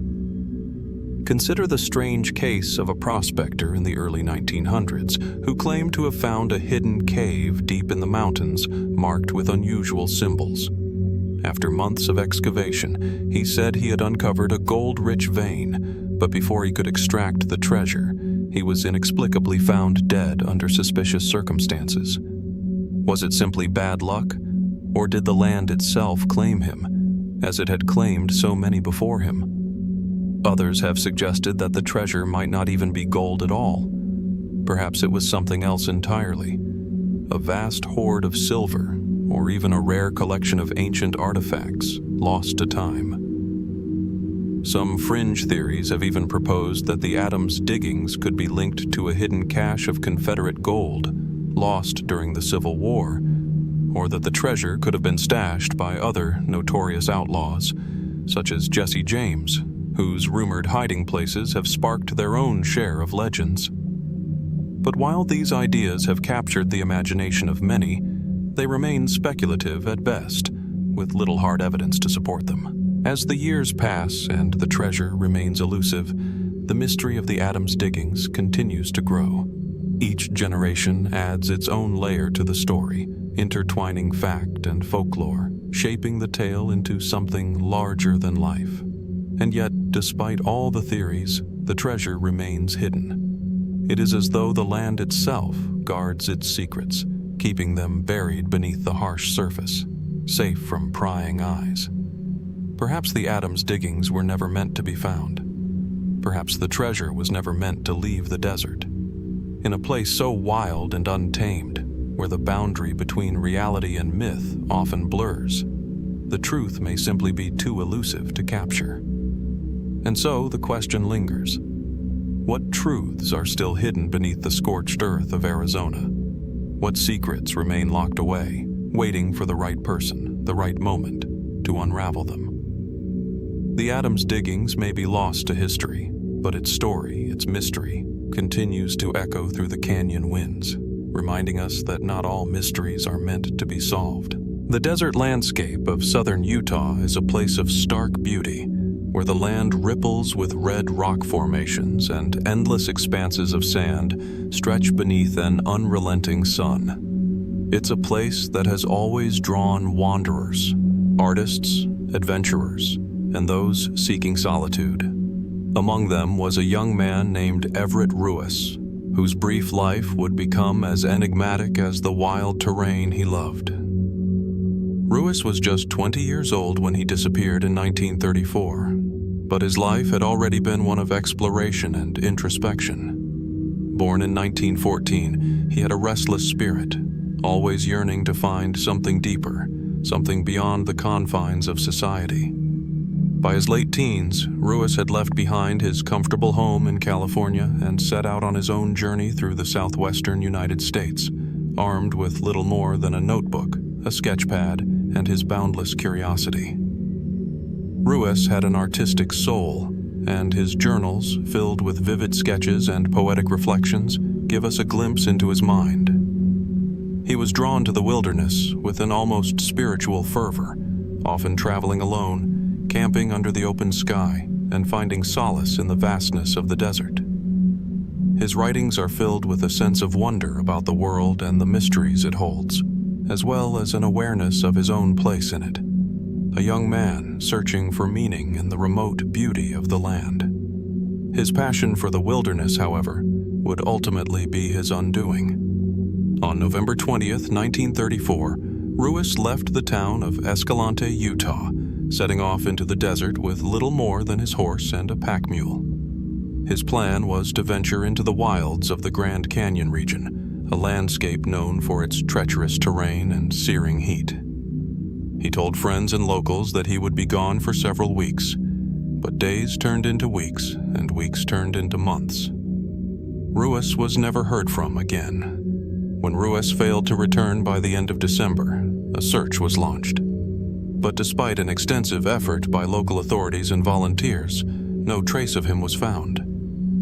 Speaker 1: Consider the strange case of a prospector in the early 1900s who claimed to have found a hidden cave deep in the mountains marked with unusual symbols. After months of excavation, he said he had uncovered a gold-rich vein, but before he could extract the treasure, he was inexplicably found dead under suspicious circumstances. Was it simply bad luck, or did the land itself claim him, as it had claimed so many before him? Others have suggested that the treasure might not even be gold at all. Perhaps it was something else entirely, a vast hoard of silver, or even a rare collection of ancient artifacts lost to time. Some fringe theories have even proposed that the Adams diggings could be linked to a hidden cache of Confederate gold lost during the Civil War, or that the treasure could have been stashed by other notorious outlaws, such as Jesse James, whose rumored hiding places have sparked their own share of legends. But while these ideas have captured the imagination of many, they remain speculative at best, with little hard evidence to support them. As the years pass and the treasure remains elusive, the mystery of the Adams diggings continues to grow. Each generation adds its own layer to the story, intertwining fact and folklore, shaping the tale into something larger than life. And yet, despite all the theories, the treasure remains hidden. It is as though the land itself guards its secrets, keeping them buried beneath the harsh surface. safe from prying eyes. Perhaps the Adams diggings were never meant to be found. Perhaps the treasure was never meant to leave the desert. In a place so wild and untamed, where the boundary between reality and myth often blurs, the truth may simply be too elusive to capture. And so the question lingers. What truths are still hidden beneath the scorched earth of Arizona? What secrets remain locked away, waiting for the right person, the right moment, to unravel them? The Adams diggings may be lost to history, but its story, its mystery, continues to echo through the canyon winds, reminding us that not all mysteries are meant to be solved. The desert landscape of southern Utah is a place of stark beauty, where the land ripples with red rock formations and endless expanses of sand stretch beneath an unrelenting sun. It's a place that has always drawn wanderers, artists, adventurers, and those seeking solitude. Among them was a young man named Everett Ruess, whose brief life would become as enigmatic as the wild terrain he loved. Ruess was just 20 years old when he disappeared in 1934, but his life had already been one of exploration and introspection. Born in 1914, he had a restless spirit, always yearning to find something deeper, something beyond the confines of society. By his late teens, Ruess had left behind his comfortable home in California and set out on his own journey through the southwestern United States, armed with little more than a notebook, a sketchpad, and his boundless curiosity. Ruess had an artistic soul, and his journals, filled with vivid sketches and poetic reflections, give us a glimpse into his mind. He was drawn to the wilderness with an almost spiritual fervor, often traveling alone, camping under the open sky, and finding solace in the vastness of the desert. His writings are filled with a sense of wonder about the world and the mysteries it holds, as well as an awareness of his own place in it. A young man searching for meaning in the remote beauty of the land. His passion for the wilderness, however, would ultimately be his undoing. On November 20th, 1934, Ruess left the town of Escalante, Utah, setting off into the desert with little more than his horse and a pack mule. His plan was to venture into the wilds of the Grand Canyon region, a landscape known for its treacherous terrain and searing heat. He told friends and locals that he would be gone for several weeks, but days turned into weeks, and weeks turned into months. Ruess was never heard from again. When Ruess failed to return by the end of December, a search was launched. But despite an extensive effort by local authorities and volunteers, no trace of him was found.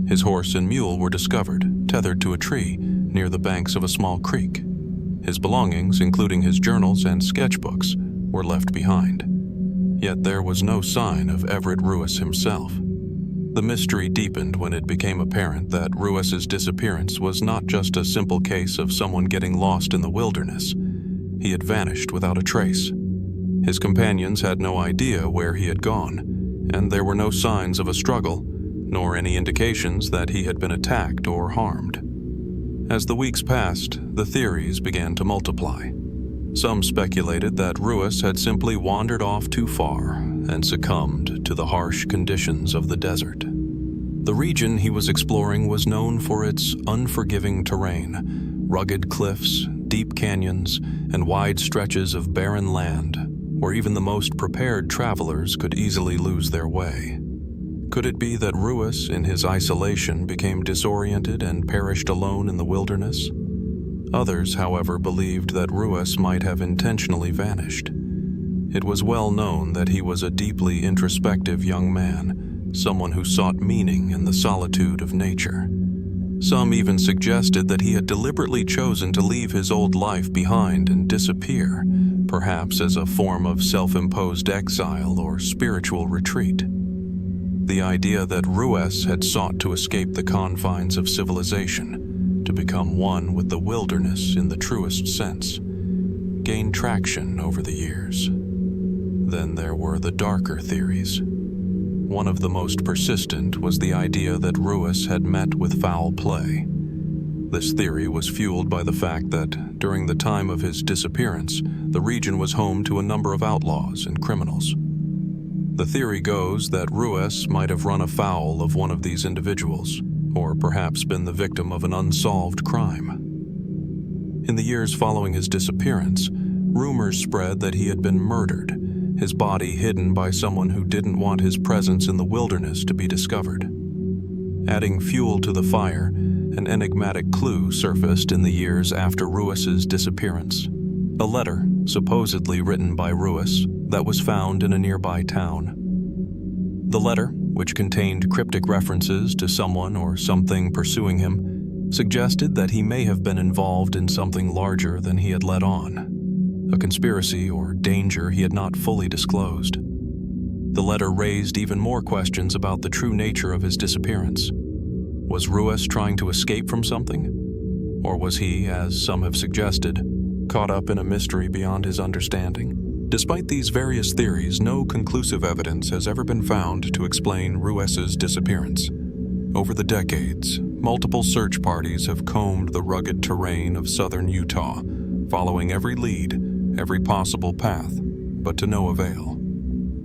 Speaker 1: His horse and mule were discovered, tethered to a tree near the banks of a small creek. His belongings, including his journals and sketchbooks, were left behind. Yet there was no sign of Everett Ruess himself. The mystery deepened when it became apparent that Ruess's disappearance was not just a simple case of someone getting lost in the wilderness. He had vanished without a trace. His companions had no idea where he had gone, and there were no signs of a struggle, nor any indications that he had been attacked or harmed. As the weeks passed, the theories began to multiply. Some speculated that Ruess had simply wandered off too far and succumbed to the harsh conditions of the desert. The region he was exploring was known for its unforgiving terrain, rugged cliffs, deep canyons, and wide stretches of barren land, where even the most prepared travelers could easily lose their way. Could it be that Ruess, in his isolation, became disoriented and perished alone in the wilderness? Others, however, believed that Ruess might have intentionally vanished. It was well known that he was a deeply introspective young man, someone who sought meaning in the solitude of nature. Some even suggested that he had deliberately chosen to leave his old life behind and disappear, perhaps as a form of self-imposed exile or spiritual retreat. The idea that Ruess had sought to escape the confines of civilization, to become one with the wilderness in the truest sense, gained traction over the years. Then there were the darker theories. One of the most persistent was the idea that Ruess had met with foul play. This theory was fueled by the fact that, during the time of his disappearance, the region was home to a number of outlaws and criminals. The theory goes that Ruess might have run afoul of one of these individuals, or perhaps been the victim of an unsolved crime. In the years following his disappearance, rumors spread that he had been murdered, his body hidden by someone who didn't want his presence in the wilderness to be discovered. Adding fuel to the fire, an enigmatic clue surfaced in the years after Ruess's disappearance. A letter, supposedly written by Ruess, that was found in a nearby town. The letter, which contained cryptic references to someone or something pursuing him, suggested that he may have been involved in something larger than he had let on, a conspiracy or danger he had not fully disclosed. The letter raised even more questions about the true nature of his disappearance. Was Ruess trying to escape from something? Or was he, as some have suggested, caught up in a mystery beyond his understanding? Despite these various theories, no conclusive evidence has ever been found to explain Ruess's disappearance. Over the decades, multiple search parties have combed the rugged terrain of southern Utah, following every lead, every possible path, but to no avail.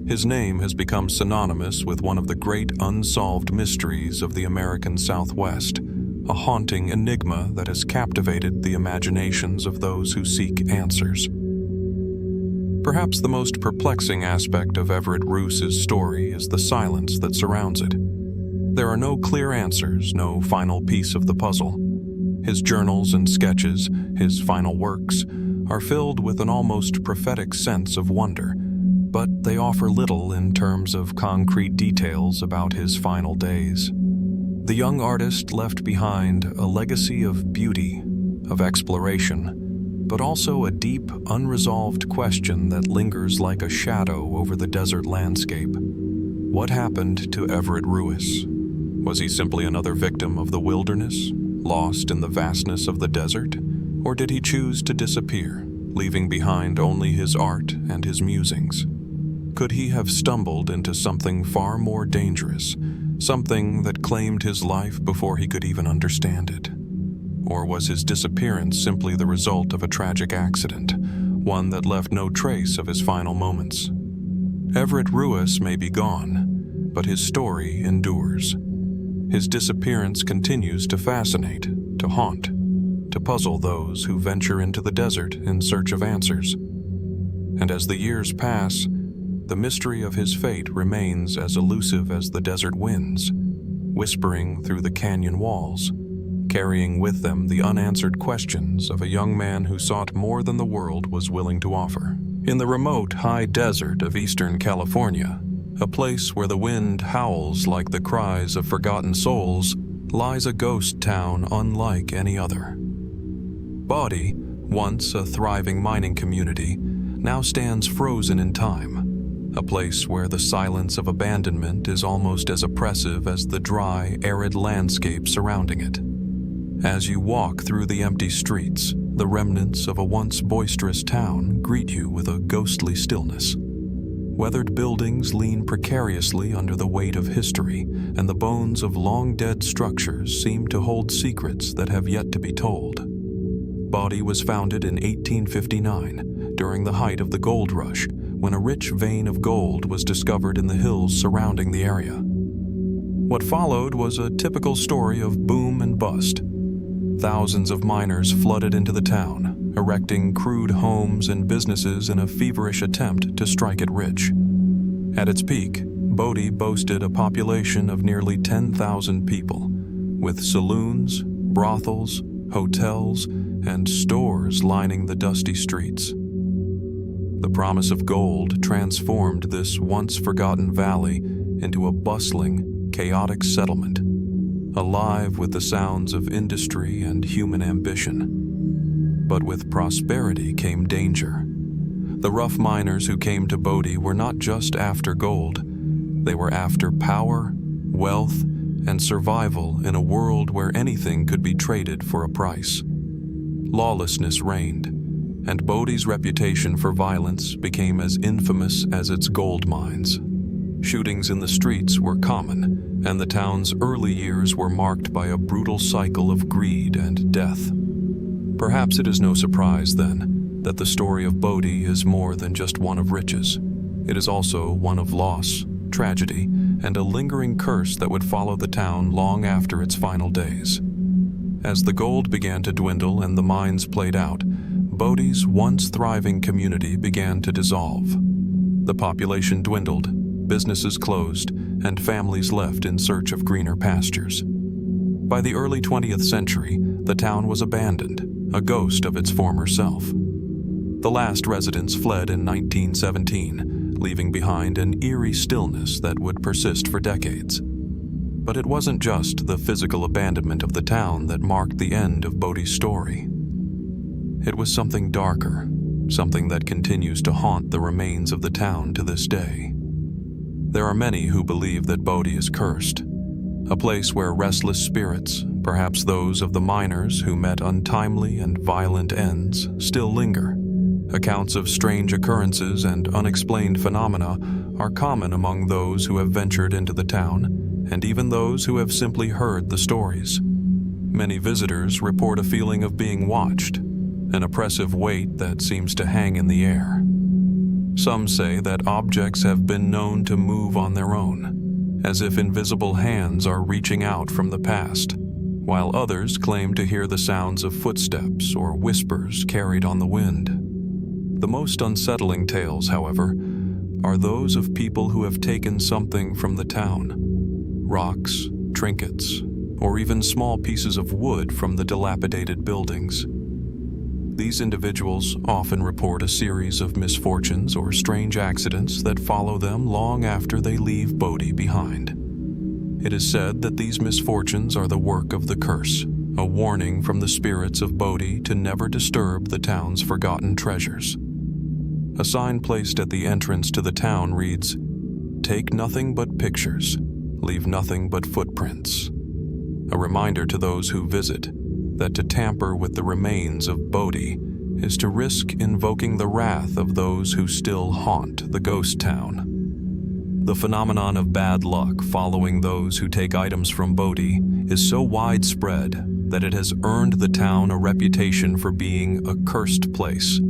Speaker 1: His name has become synonymous with one of the great unsolved mysteries of the American Southwest, a haunting enigma that has captivated the imaginations of those who seek answers. Perhaps the most perplexing aspect of Everett Ruess's story is the silence that surrounds it. There are no clear answers, no final piece of the puzzle. His journals and sketches, his final works, are filled with an almost prophetic sense of wonder, but they offer little in terms of concrete details about his final days. The young artist left behind a legacy of beauty, of exploration, but also a deep, unresolved question that lingers like a shadow over the desert landscape. What happened to Everett Ruess? Was he simply another victim of the wilderness, lost in the vastness of the desert? Or did he choose to disappear, leaving behind only his art and his musings? Could he have stumbled into something far more dangerous, something that claimed his life before he could even understand it? Or was his disappearance simply the result of a tragic accident, one that left no trace of his final moments? Everett Ruess may be gone, but his story endures. His disappearance continues to fascinate, to haunt, to puzzle those who venture into the desert in search of answers. And as the years pass, the mystery of his fate remains as elusive as the desert winds, whispering through the canyon walls, carrying with them the unanswered questions of a young man who sought more than the world was willing to offer. In the remote high desert of eastern California, a place where the wind howls like the cries of forgotten souls, lies a ghost town unlike any other. Bodie, once a thriving mining community, now stands frozen in time, a place where the silence of abandonment is almost as oppressive as the dry, arid landscape surrounding it. As you walk through the empty streets, the remnants of a once boisterous town greet you with a ghostly stillness. Weathered buildings lean precariously under the weight of history, and the bones of long-dead structures seem to hold secrets that have yet to be told. Bodie was founded in 1859, during the height of the gold rush, when a rich vein of gold was discovered in the hills surrounding the area. What followed was a typical story of boom and bust. Thousands of miners flooded into the town, erecting crude homes and businesses in a feverish attempt to strike it rich. At its peak, Bodie boasted a population of nearly 10,000 people, with saloons, brothels, hotels, and stores lining the dusty streets. The promise of gold transformed this once-forgotten valley into a bustling, chaotic settlement, alive with the sounds of industry and human ambition. But with prosperity came danger. The rough miners who came to Bodie were not just after gold. They were after power, wealth, and survival in a world where anything could be traded for a price. Lawlessness reigned, and Bodie's reputation for violence became as infamous as its gold mines. Shootings in the streets were common, and the town's early years were marked by a brutal cycle of greed and death. Perhaps it is no surprise, then, that the story of Bodie is more than just one of riches. It is also one of loss, tragedy, and a lingering curse that would follow the town long after its final days. As the gold began to dwindle and the mines played out, Bodie's once thriving community began to dissolve. The population dwindled, businesses closed, and families left in search of greener pastures. By the early 20th century, the town was abandoned, a ghost of its former self. The last residents fled in 1917, leaving behind an eerie stillness that would persist for decades. But it wasn't just the physical abandonment of the town that marked the end of Bodie's story. It was something darker, something that continues to haunt the remains of the town to this day. There are many who believe that Bodie is cursed, a place where restless spirits, perhaps those of the miners who met untimely and violent ends, still linger. Accounts of strange occurrences and unexplained phenomena are common among those who have ventured into the town, and even those who have simply heard the stories. Many visitors report a feeling of being watched, an oppressive weight that seems to hang in the air. Some say that objects have been known to move on their own, as if invisible hands are reaching out from the past, while others claim to hear the sounds of footsteps or whispers carried on the wind. The most unsettling tales, however, are those of people who have taken something from the town: rocks, trinkets, or even small pieces of wood from the dilapidated buildings. These individuals often report a series of misfortunes or strange accidents that follow them long after they leave Bodie behind. It is said that these misfortunes are the work of the curse, a warning from the spirits of Bodie to never disturb the town's forgotten treasures. A sign placed at the entrance to the town reads, "Take nothing but pictures, leave nothing but footprints." A reminder to those who visit that to tamper with the remains of Bodie is to risk invoking the wrath of those who still haunt the ghost town. The phenomenon of bad luck following those who take items from Bodie is so widespread that it has earned the town a reputation for being a cursed place,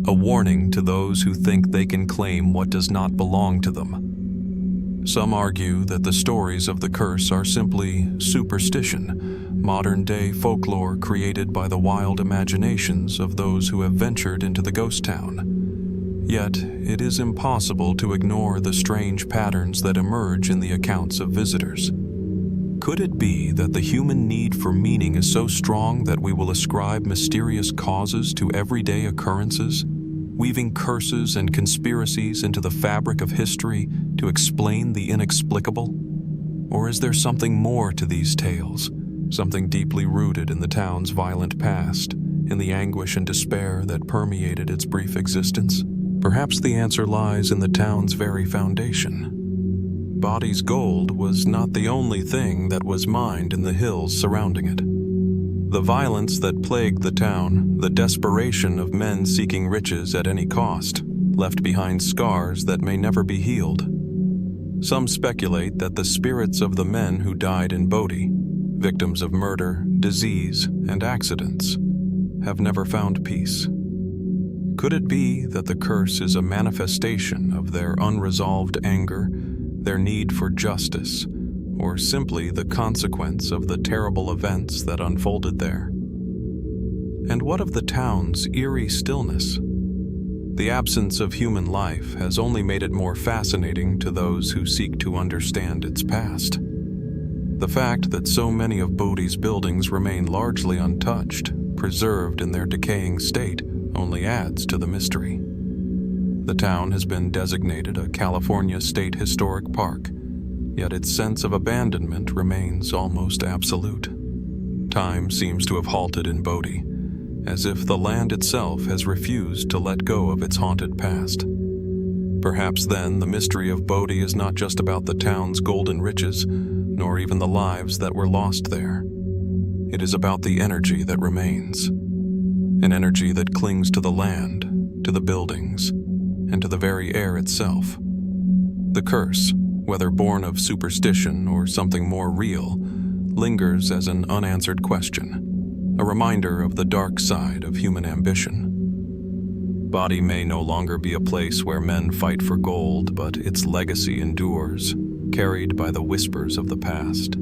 Speaker 1: a warning to those who think they can claim what does not belong to them. Some argue that the stories of the curse are simply superstition, modern-day folklore created by the wild imaginations of those who have ventured into the ghost town. Yet, it is impossible to ignore the strange patterns that emerge in the accounts of visitors. Could it be that the human need for meaning is so strong that we will ascribe mysterious causes to everyday occurrences, weaving curses and conspiracies into the fabric of history to explain the inexplicable? Or is there something more to these tales, something deeply rooted in the town's violent past, in the anguish and despair that permeated its brief existence? Perhaps the answer lies in the town's very foundation. Bodie's gold was not the only thing that was mined in the hills surrounding it. The violence that plagued the town, the desperation of men seeking riches at any cost, left behind scars that may never be healed. Some speculate that the spirits of the men who died in Bodie, victims of murder, disease, and accidents, have never found peace. Could it be that the curse is a manifestation of their unresolved anger, their need for justice, or simply the consequence of the terrible events that unfolded there? And what of the town's eerie stillness? The absence of human life has only made it more fascinating to those who seek to understand its past. The fact that so many of Bodie's buildings remain largely untouched, preserved in their decaying state, only adds to the mystery. The town has been designated a California State Historic Park, yet its sense of abandonment remains almost absolute. Time seems to have halted in Bodie, as if the land itself has refused to let go of its haunted past. Perhaps then the mystery of Bodie is not just about the town's golden riches, nor even the lives that were lost there. It is about the energy that remains, an energy that clings to the land, to the buildings, and to the very air itself. The curse, whether born of superstition or something more real, lingers as an unanswered question, a reminder of the dark side of human ambition. Bodie may no longer be a place where men fight for gold, but its legacy endures, carried by the whispers of the past.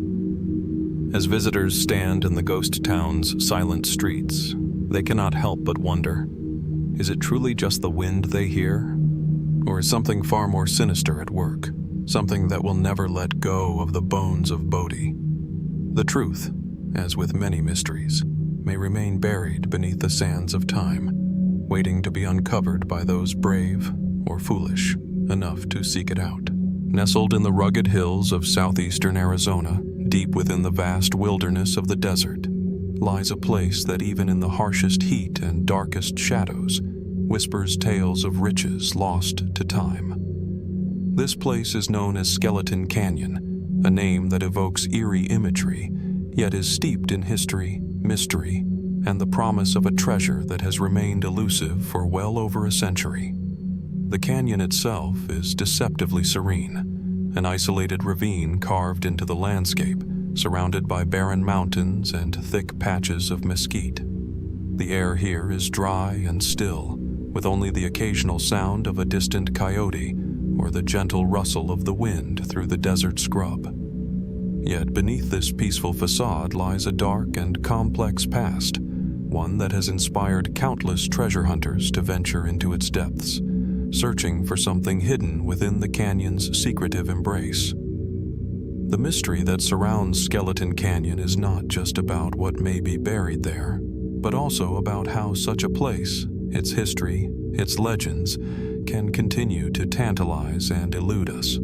Speaker 1: As visitors stand in the ghost town's silent streets, they cannot help but wonder, is it truly just the wind they hear? Or is something far more sinister at work, something that will never let go of the bones of Bodie? The truth, as with many mysteries, may remain buried beneath the sands of time, waiting to be uncovered by those brave or foolish enough to seek it out. Nestled in the rugged hills of southeastern Arizona, deep within the vast wilderness of the desert, lies a place that even in the harshest heat and darkest shadows whispers tales of riches lost to time. This place is known as Skeleton Canyon, a name that evokes eerie imagery, yet is steeped in history, mystery, and the promise of a treasure that has remained elusive for well over a century. The canyon itself is deceptively serene, an isolated ravine carved into the landscape, surrounded by barren mountains and thick patches of mesquite. The air here is dry and still, with only the occasional sound of a distant coyote or the gentle rustle of the wind through the desert scrub. Yet beneath this peaceful facade lies a dark and complex past, one that has inspired countless treasure hunters to venture into its depths, searching for something hidden within the canyon's secretive embrace. The mystery that surrounds Skeleton Canyon is not just about what may be buried there, but also about how such a place, its history, its legends, can continue to tantalize and elude us.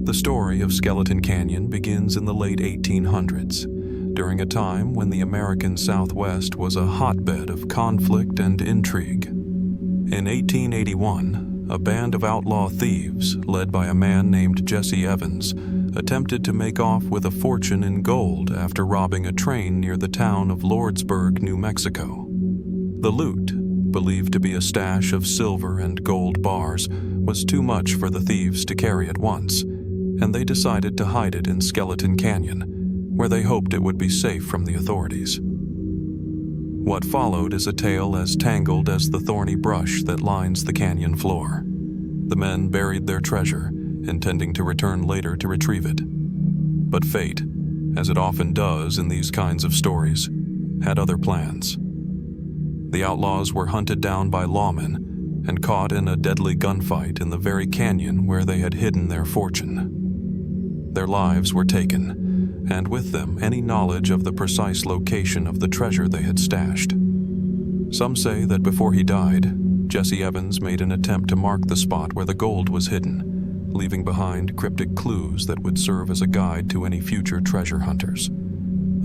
Speaker 1: The story of Skeleton Canyon begins in the late 1800s, during a time when the American Southwest was a hotbed of conflict and intrigue. In 1881, a band of outlaw thieves, led by a man named Jesse Evans, attempted to make off with a fortune in gold after robbing a train near the town of Lordsburg, New Mexico. The loot, believed to be a stash of silver and gold bars, was too much for the thieves to carry at once, and they decided to hide it in Skeleton Canyon, where they hoped it would be safe from the authorities. What followed is a tale as tangled as the thorny brush that lines the canyon floor. The men buried their treasure, intending to return later to retrieve it. But fate, as it often does in these kinds of stories, had other plans. The outlaws were hunted down by lawmen and caught in a deadly gunfight in the very canyon where they had hidden their fortune. Their lives were taken, and with them any knowledge of the precise location of the treasure they had stashed. Some say that before he died, Jesse Evans made an attempt to mark the spot where the gold was hidden, leaving behind cryptic clues that would serve as a guide to any future treasure hunters.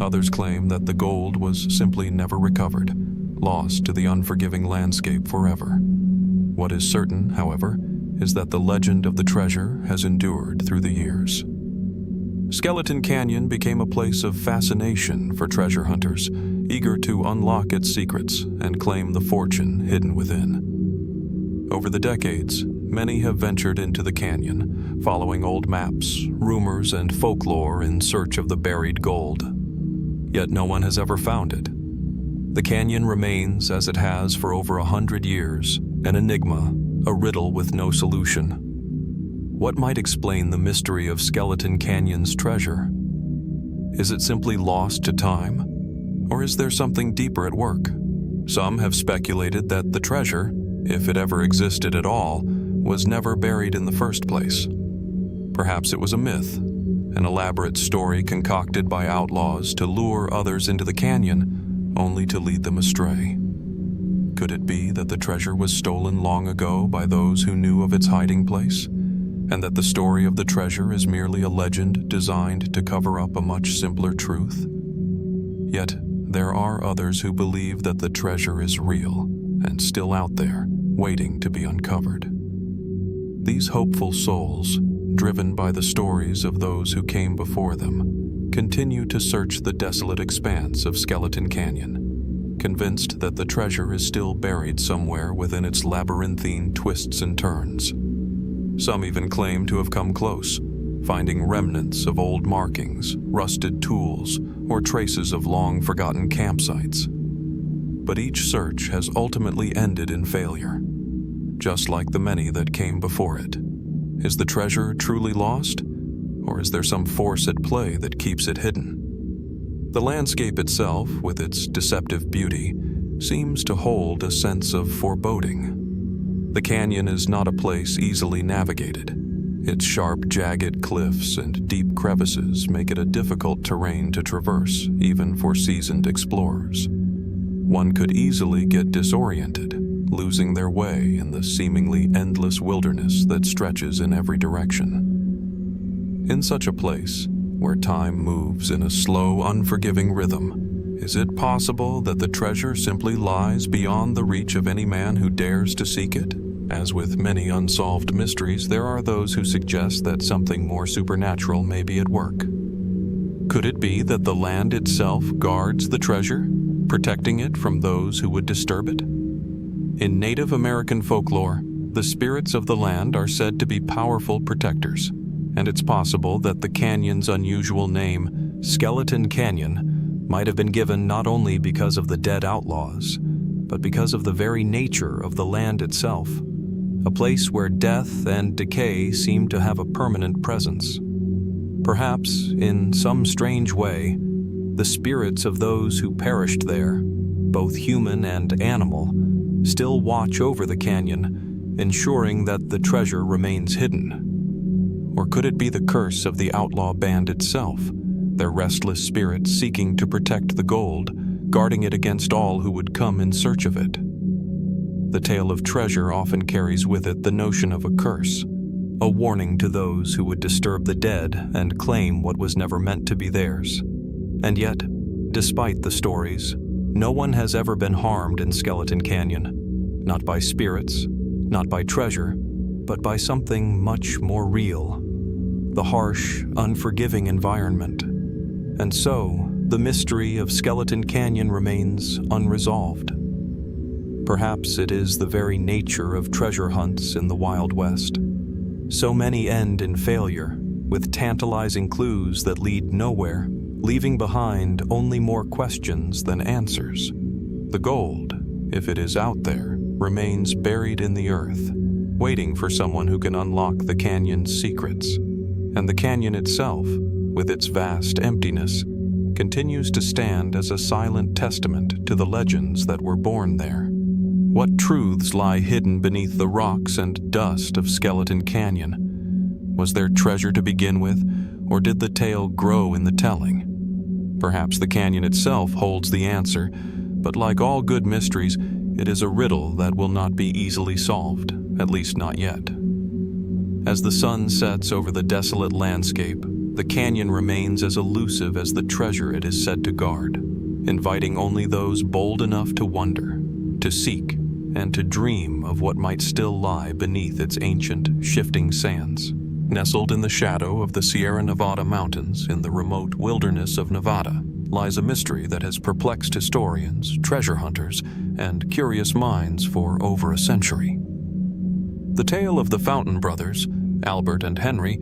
Speaker 1: Others claim that the gold was simply never recovered, lost to the unforgiving landscape forever. What is certain, however, is that the legend of the treasure has endured through the years. Skeleton Canyon became a place of fascination for treasure hunters, eager to unlock its secrets and claim the fortune hidden within. Over the decades, many have ventured into the canyon, following old maps, rumors, and folklore in search of the buried gold. Yet no one has ever found it. The canyon remains, as it has for over 100 years, an enigma, a riddle with no solution. What might explain the mystery of Skeleton Canyon's treasure? Is it simply lost to time? Or is there something deeper at work? Some have speculated that the treasure, if it ever existed at all, was never buried in the first place. Perhaps it was a myth, an elaborate story concocted by outlaws to lure others into the canyon, only to lead them astray. Could it be that the treasure was stolen long ago by those who knew of its hiding place, and that the story of the treasure is merely a legend designed to cover up a much simpler truth? Yet, there are others who believe that the treasure is real and still out there, waiting to be uncovered. These hopeful souls, driven by the stories of those who came before them, continue to search the desolate expanse of Skeleton Canyon, convinced that the treasure is still buried somewhere within its labyrinthine twists and turns. Some even claim to have come close, finding remnants of old markings, rusted tools, or traces of long-forgotten campsites. But each search has ultimately ended in failure, just like the many that came before it. Is the treasure truly lost, or is there some force at play that keeps it hidden? The landscape itself, with its deceptive beauty, seems to hold a sense of foreboding. The canyon is not a place easily navigated. Its sharp, jagged cliffs and deep crevices make it a difficult terrain to traverse, even for seasoned explorers. One could easily get disoriented, losing their way in the seemingly endless wilderness that stretches in every direction. In such a place, where time moves in a slow, unforgiving rhythm, is it possible that the treasure simply lies beyond the reach of any man who dares to seek it? As with many unsolved mysteries, there are those who suggest that something more supernatural may be at work. Could it be that the land itself guards the treasure, protecting it from those who would disturb it? In Native American folklore, the spirits of the land are said to be powerful protectors, and it's possible that the canyon's unusual name, Skeleton Canyon, might have been given not only because of the dead outlaws, but because of the very nature of the land itself, a place where death and decay seem to have a permanent presence. Perhaps, in some strange way, the spirits of those who perished there, both human and animal, still watch over the canyon, ensuring that the treasure remains hidden. Or could it be the curse of the outlaw band itself, their restless spirits seeking to protect the gold, guarding it against all who would come in search of it? The tale of treasure often carries with it the notion of a curse, a warning to those who would disturb the dead and claim what was never meant to be theirs. And yet, despite the stories, no one has ever been harmed in Skeleton Canyon, not by spirits, not by treasure, but by something much more real, the harsh, unforgiving environment. And so, the mystery of Skeleton Canyon remains unresolved. Perhaps it is the very nature of treasure hunts in the Wild West. So many end in failure, with tantalizing clues that lead nowhere, leaving behind only more questions than answers. The gold, if it is out there, remains buried in the earth, waiting for someone who can unlock the canyon's secrets. And the canyon itself, with its vast emptiness, continues to stand as a silent testament to the legends that were born there. What truths lie hidden beneath the rocks and dust of Skeleton Canyon? Was there treasure to begin with, or did the tale grow in the telling? Perhaps the canyon itself holds the answer, but like all good mysteries, it is a riddle that will not be easily solved, at least not yet. As the sun sets over the desolate landscape, the canyon remains as elusive as the treasure it is said to guard, inviting only those bold enough to wonder, to seek, and to dream of what might still lie beneath its ancient, shifting sands. Nestled in the shadow of the Sierra Nevada mountains in the remote wilderness of Nevada lies a mystery that has perplexed historians, treasure hunters, and curious minds for over a century. The tale of the Fountain brothers, Albert and Henry,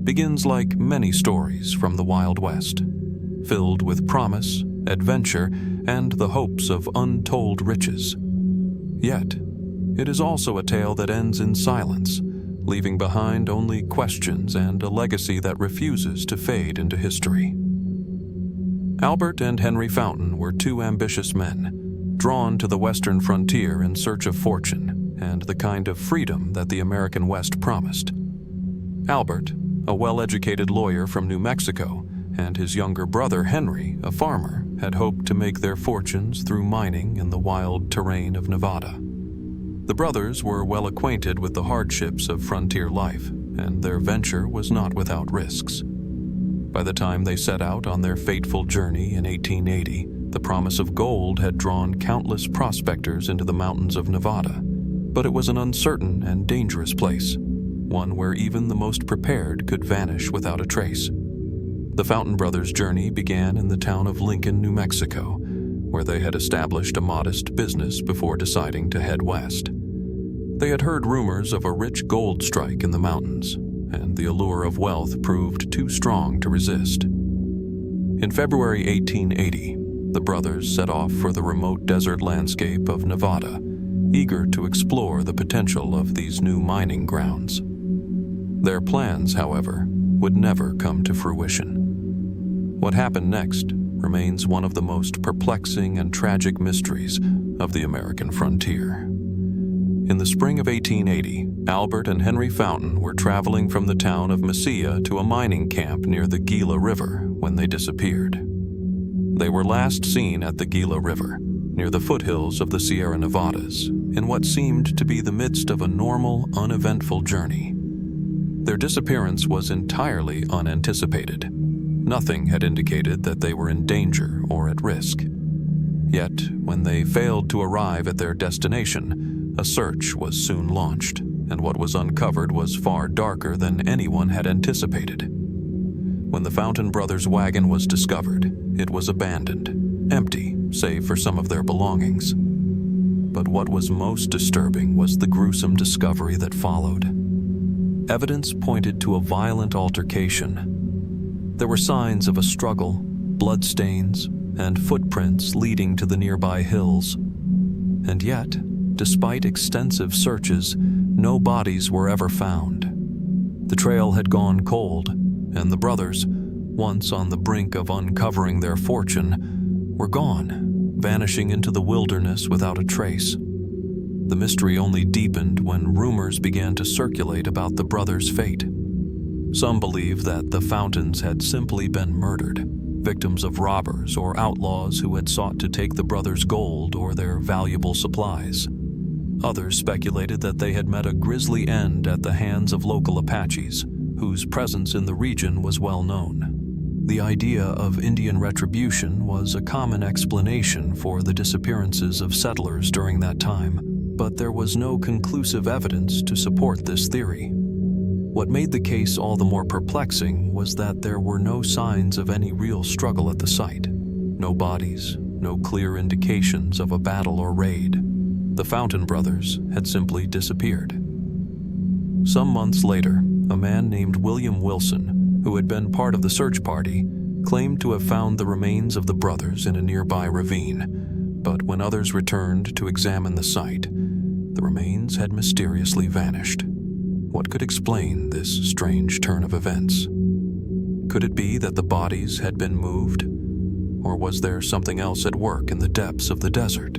Speaker 1: begins like many stories from the Wild West, filled with promise, adventure, and the hopes of untold riches. Yet, it is also a tale that ends in silence, leaving behind only questions and a legacy that refuses to fade into history. Albert and Henry Fountain were two ambitious men, drawn to the western frontier in search of fortune and the kind of freedom that the American West promised. Albert, a well-educated lawyer from New Mexico, and his younger brother Henry, a farmer, had hoped to make their fortunes through mining in the wild terrain of Nevada. The brothers were well acquainted with the hardships of frontier life, and their venture was not without risks. By the time they set out on their fateful journey in 1880, the promise of gold had drawn countless prospectors into the mountains of Nevada, but it was an uncertain and dangerous place, one where even the most prepared could vanish without a trace. The Fountain brothers' journey began in the town of Lincoln, New Mexico, where they had established a modest business before deciding to head west. They had heard rumors of a rich gold strike in the mountains, and the allure of wealth proved too strong to resist. In February 1880, the brothers set off for the remote desert landscape of Nevada, eager to explore the potential of these new mining grounds. Their plans, however, would never come to fruition. What happened next remains one of the most perplexing and tragic mysteries of the American frontier. In the spring of 1880, Albert and Henry Fountain were traveling from the town of Mesilla to a mining camp near the Gila River when they disappeared. They were last seen at the Gila River, near the foothills of the Sierra Nevadas, in what seemed to be the midst of a normal, uneventful journey. Their disappearance was entirely unanticipated. Nothing had indicated that they were in danger or at risk. Yet, when they failed to arrive at their destination, a search was soon launched, and what was uncovered was far darker than anyone had anticipated. When the Fountain brothers' wagon was discovered, it was abandoned, empty save for some of their belongings. But what was most disturbing was the gruesome discovery that followed. Evidence pointed to a violent altercation. There were signs of a struggle, bloodstains, and footprints leading to the nearby hills. And yet, despite extensive searches, no bodies were ever found. The trail had gone cold, and the brothers, once on the brink of uncovering their fortune, were gone, vanishing into the wilderness without a trace. The mystery only deepened when rumors began to circulate about the brothers' fate. Some believed that the Fountains had simply been murdered, victims of robbers or outlaws who had sought to take the brothers' gold or their valuable supplies. Others speculated that they had met a grisly end at the hands of local Apaches, whose presence in the region was well known. The idea of Indian retribution was a common explanation for the disappearances of settlers during that time, but there was no conclusive evidence to support this theory. What made the case all the more perplexing was that there were no signs of any real struggle at the site. No bodies, no clear indications of a battle or raid. The Fountain brothers had simply disappeared. Some months later, a man named William Wilson, who had been part of the search party, claimed to have found the remains of the brothers in a nearby ravine, but when others returned to examine the site, the remains had mysteriously vanished. What could explain this strange turn of events? Could it be that the bodies had been moved? Or was there something else at work in the depths of the desert?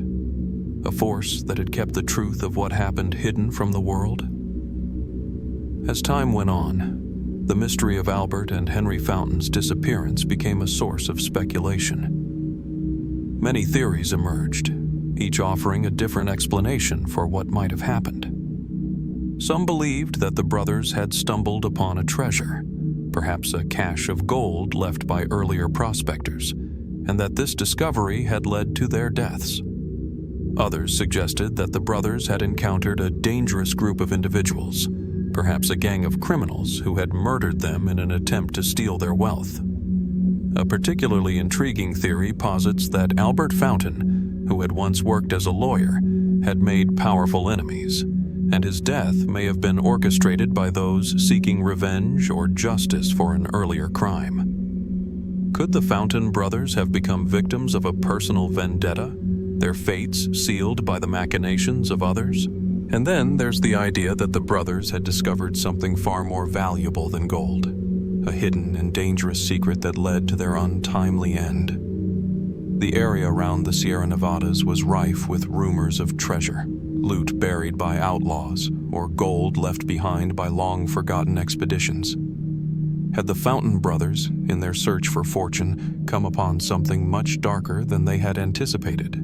Speaker 1: A force that had kept the truth of what happened hidden from the world? As time went on, the mystery of Albert and Henry Fountain's disappearance became a source of speculation. Many theories emerged, each offering a different explanation for what might have happened. Some believed that the brothers had stumbled upon a treasure, perhaps a cache of gold left by earlier prospectors, and that this discovery had led to their deaths. Others suggested that the brothers had encountered a dangerous group of individuals, perhaps a gang of criminals who had murdered them in an attempt to steal their wealth. A particularly intriguing theory posits that Albert Fountain, who had once worked as a lawyer, had made powerful enemies, and his death may have been orchestrated by those seeking revenge or justice for an earlier crime. Could the Fountain brothers have become victims of a personal vendetta, their fates sealed by the machinations of others? And then there's the idea that the brothers had discovered something far more valuable than gold, a hidden and dangerous secret that led to their untimely end. The area around the Sierra Nevadas was rife with rumors of treasure, loot buried by outlaws, or gold left behind by long-forgotten expeditions. Had the Fountain brothers, in their search for fortune, come upon something much darker than they had anticipated?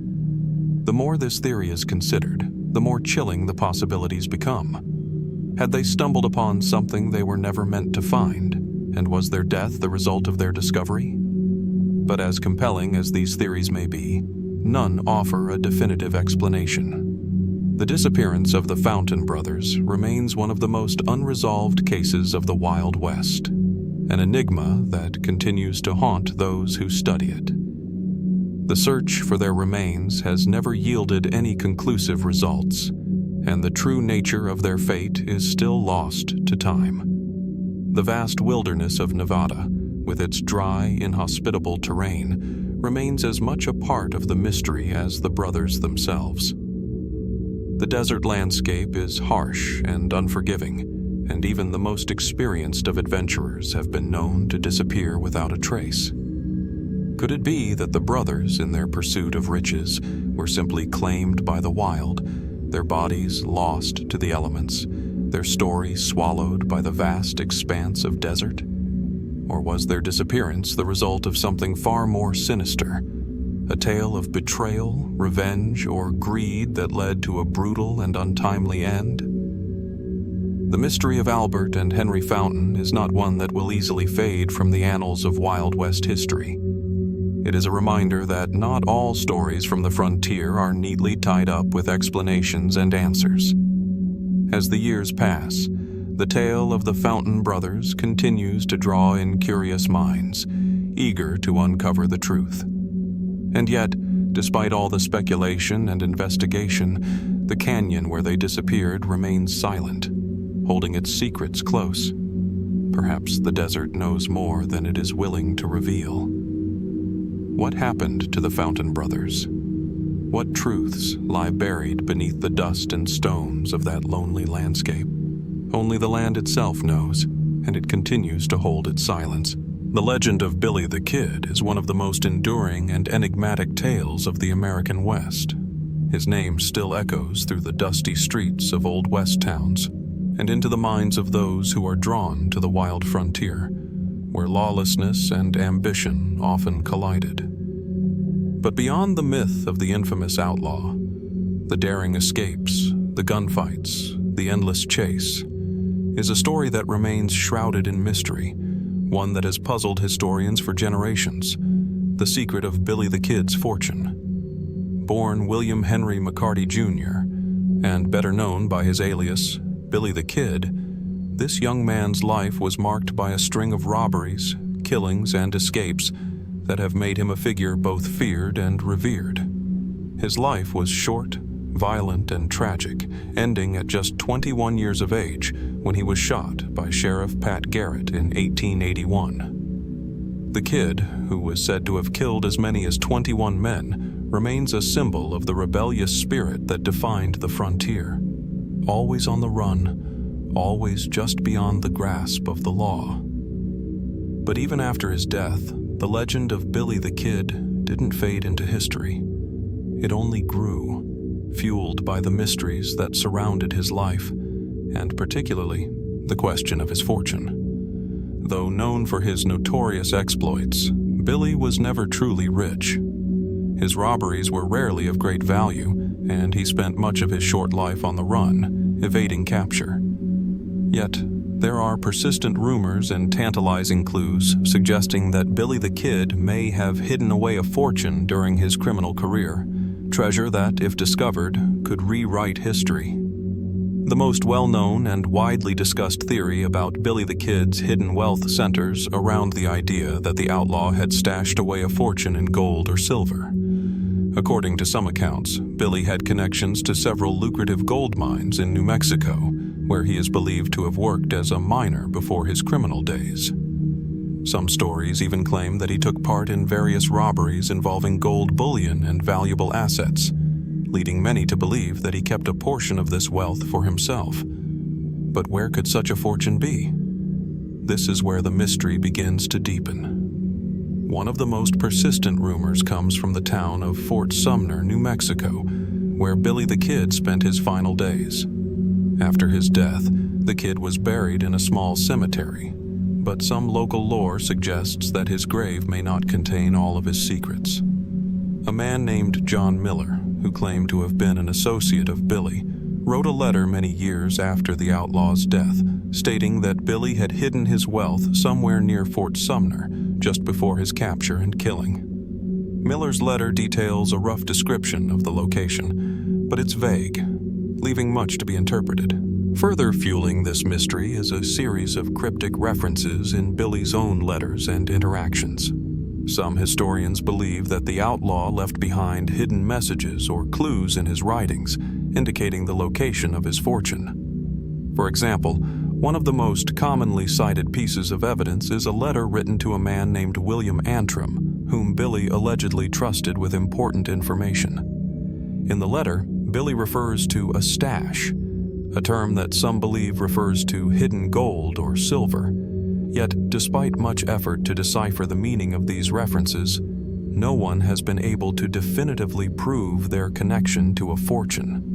Speaker 1: The more this theory is considered, the more chilling the possibilities become. Had they stumbled upon something they were never meant to find, and was their death the result of their discovery? But as compelling as these theories may be, none offer a definitive explanation. The disappearance of the Fountain brothers remains one of the most unresolved cases of the Wild West, an enigma that continues to haunt those who study it. The search for their remains has never yielded any conclusive results, and the true nature of their fate is still lost to time. The vast wilderness of Nevada, with its dry, inhospitable terrain, remains as much a part of the mystery as the brothers themselves. The desert landscape is harsh and unforgiving, and even the most experienced of adventurers have been known to disappear without a trace. Could it be that the brothers, in their pursuit of riches, were simply claimed by the wild, their bodies lost to the elements, their stories swallowed by the vast expanse of desert? Or was their disappearance the result of something far more sinister, a tale of betrayal, revenge, or greed that led to a brutal and untimely end? The mystery of Albert and Henry Fountain is not one that will easily fade from the annals of Wild West history. It is a reminder that not all stories from the frontier are neatly tied up with explanations and answers. As the years pass, the tale of the Fountain brothers continues to draw in curious minds, eager to uncover the truth. And yet, despite all the speculation and investigation, the canyon where they disappeared remains silent, holding its secrets close. Perhaps the desert knows more than it is willing to reveal. What happened to the Fountain brothers? What truths lie buried beneath the dust and stones of that lonely landscape? Only the land itself knows, and it continues to hold its silence. The legend of Billy the Kid is one of the most enduring and enigmatic tales of the American West. His name still echoes through the dusty streets of Old West towns and into the minds of those who are drawn to the wild frontier, where lawlessness and ambition often collided. But beyond the myth of the infamous outlaw, the daring escapes, the gunfights, the endless chase, is a story that remains shrouded in mystery, one that has puzzled historians for generations: the secret of Billy the Kid's fortune. Born William Henry McCurdy Jr., and better known by his alias, Billy the Kid, this young man's life was marked by a string of robberies, killings, and escapes that have made him a figure both feared and revered. His life was short, violent, and tragic, ending at just 21 years of age when he was shot by Sheriff Pat Garrett in 1881. The Kid, who was said to have killed as many as 21 men, remains a symbol of the rebellious spirit that defined the frontier. Always on the run, always just beyond the grasp of the law. But even after his death, the legend of Billy the Kid didn't fade into history. It only grew, fueled by the mysteries that surrounded his life, and particularly the question of his fortune. Though known for his notorious exploits, Billy was never truly rich. His robberies were rarely of great value, and he spent much of his short life on the run, evading capture. Yet, there are persistent rumors and tantalizing clues suggesting that Billy the Kid may have hidden away a fortune during his criminal career, treasure that, if discovered, could rewrite history. The most well-known and widely discussed theory about Billy the Kid's hidden wealth centers around the idea that the outlaw had stashed away a fortune in gold or silver. According to some accounts, Billy had connections to several lucrative gold mines in New Mexico, where he is believed to have worked as a miner before his criminal days. Some stories even claim that he took part in various robberies involving gold bullion and valuable assets, leading many to believe that he kept a portion of this wealth for himself. But where could such a fortune be? This is where the mystery begins to deepen. One of the most persistent rumors comes from the town of Fort Sumner, New Mexico, where Billy the Kid spent his final days. After his death, the Kid was buried in a small cemetery, but some local lore suggests that his grave may not contain all of his secrets. A man named John Miller, who claimed to have been an associate of Billy, wrote a letter many years after the outlaw's death, stating that Billy had hidden his wealth somewhere near Fort Sumner just before his capture and killing. Miller's letter details a rough description of the location, but it's vague, leaving much to be interpreted. Further fueling this mystery is a series of cryptic references in Billy's own letters and interactions. Some historians believe that the outlaw left behind hidden messages or clues in his writings, indicating the location of his fortune. For example, One of the most commonly cited pieces of evidence is a letter written to a man named William Antrim, whom Billy allegedly trusted with important information. In the letter, Billy refers to a stash, a term that some believe refers to hidden gold or silver. Yet, despite much effort to decipher the meaning of these references, no one has been able to definitively prove their connection to a fortune.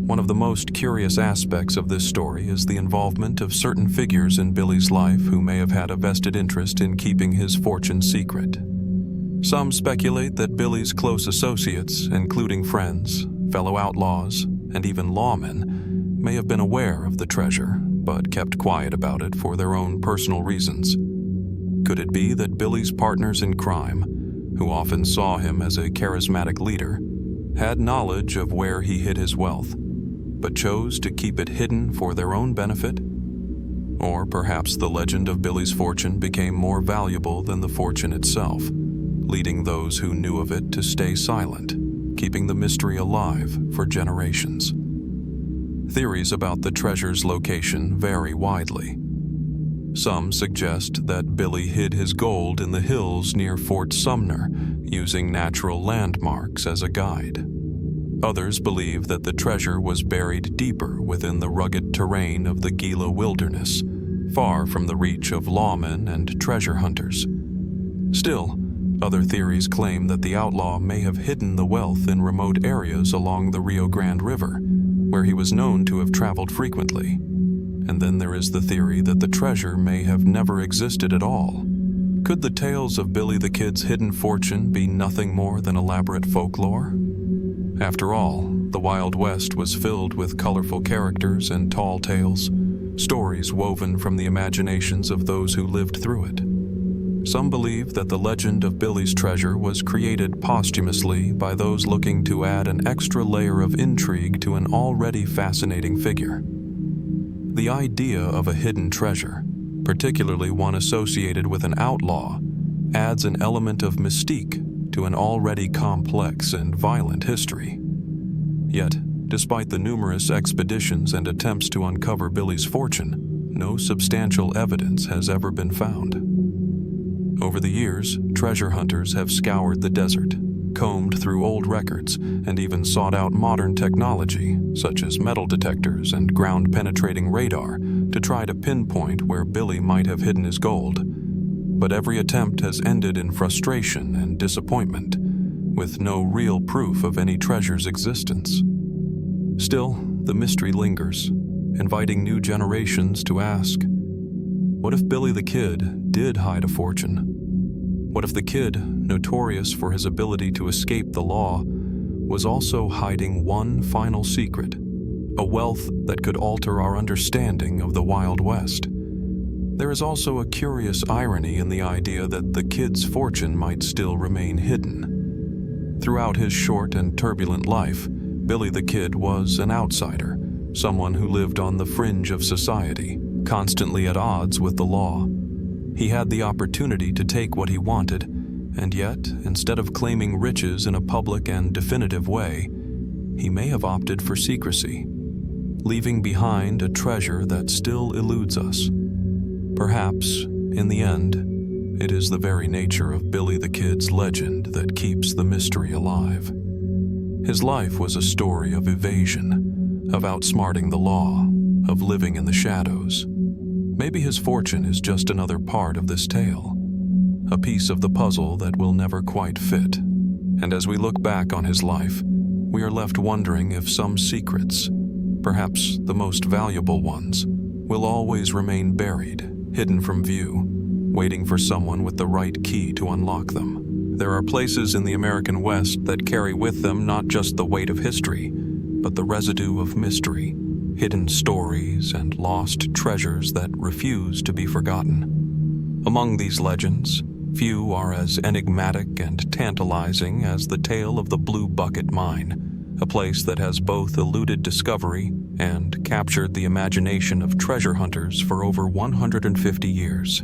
Speaker 1: One of the most curious aspects of this story is the involvement of certain figures in Billy's life who may have had a vested interest in keeping his fortune secret. Some speculate that Billy's close associates, including friends, fellow outlaws, and even lawmen, may have been aware of the treasure, but kept quiet about it for their own personal reasons. Could it be that Billy's partners in crime, who often saw him as a charismatic leader, had knowledge of where he hid his wealth, but chose to keep it hidden for their own benefit? Or perhaps the legend of Billy's fortune became more valuable than the fortune itself, leading those who knew of it to stay silent, keeping the mystery alive for generations. Theories about the treasure's location vary widely. Some suggest that Billy hid his gold in the hills near Fort Sumner, using natural landmarks as a guide. Others believe that the treasure was buried deeper within the rugged terrain of the Gila wilderness, far from the reach of lawmen and treasure hunters. Still, other theories claim that the outlaw may have hidden the wealth in remote areas along the Rio Grande River, where he was known to have traveled frequently. And then there is the theory that the treasure may have never existed at all. Could the tales of Billy the Kid's hidden fortune be nothing more than elaborate folklore? After all, the Wild West was filled with colorful characters and tall tales, stories woven from the imaginations of those who lived through it. Some believe that the legend of Billy's treasure was created posthumously by those looking to add an extra layer of intrigue to an already fascinating figure. The idea of a hidden treasure, particularly one associated with an outlaw, adds an element of mystique to an already complex and violent history. Yet, despite the numerous expeditions and attempts to uncover Billy's fortune, no substantial evidence has ever been found. Over the years, treasure hunters have scoured the desert, combed through old records, and even sought out modern technology, such as metal detectors and ground-penetrating radar, to try to pinpoint where Billy might have hidden his gold. But every attempt has ended in frustration and disappointment, with no real proof of any treasure's existence. Still, the mystery lingers, inviting new generations to ask, what if Billy the Kid did hide a fortune? What if the kid, notorious for his ability to escape the law, was also hiding one final secret, a wealth that could alter our understanding of the Wild West? There is also a curious irony in the idea that the kid's fortune might still remain hidden. Throughout his short and turbulent life, Billy the Kid was an outsider, someone who lived on the fringe of society, constantly at odds with the law. He had the opportunity to take what he wanted, and yet, instead of claiming riches in a public and definitive way, he may have opted for secrecy, leaving behind a treasure that still eludes us. Perhaps, in the end, it is the very nature of Billy the Kid's legend that keeps the mystery alive. His life was a story of evasion, of outsmarting the law, of living in the shadows. Maybe his fortune is just another part of this tale, a piece of the puzzle that will never quite fit. And as we look back on his life, we are left wondering if some secrets, perhaps the most valuable ones, will always remain buried, hidden from view, waiting for someone with the right key to unlock them. There are places in the American West that carry with them not just the weight of history, but the residue of mystery, hidden stories, and lost treasures that refuse to be forgotten. Among these legends, few are as enigmatic and tantalizing as the tale of the Blue Bucket Mine, a place that has both eluded discovery and captured the imagination of treasure hunters for over 150 years.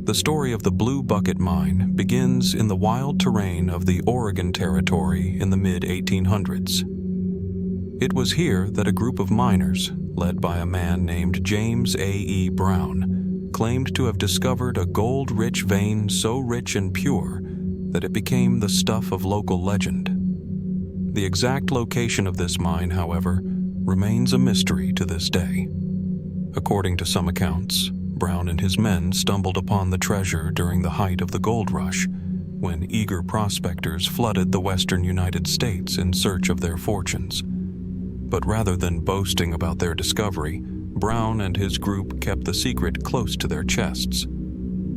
Speaker 1: The story of the Blue Bucket Mine begins in the wild terrain of the Oregon Territory in the mid-1800s. It was here that a group of miners, led by a man named James A.E. Brown, claimed to have discovered a gold-rich vein so rich and pure that it became the stuff of local legend. The exact location of this mine, however, remains a mystery to this day. According to some accounts, Brown and his men stumbled upon the treasure during the height of the gold rush, when eager prospectors flooded the western United States in search of their fortunes. But rather than boasting about their discovery, Brown and his group kept the secret close to their chests.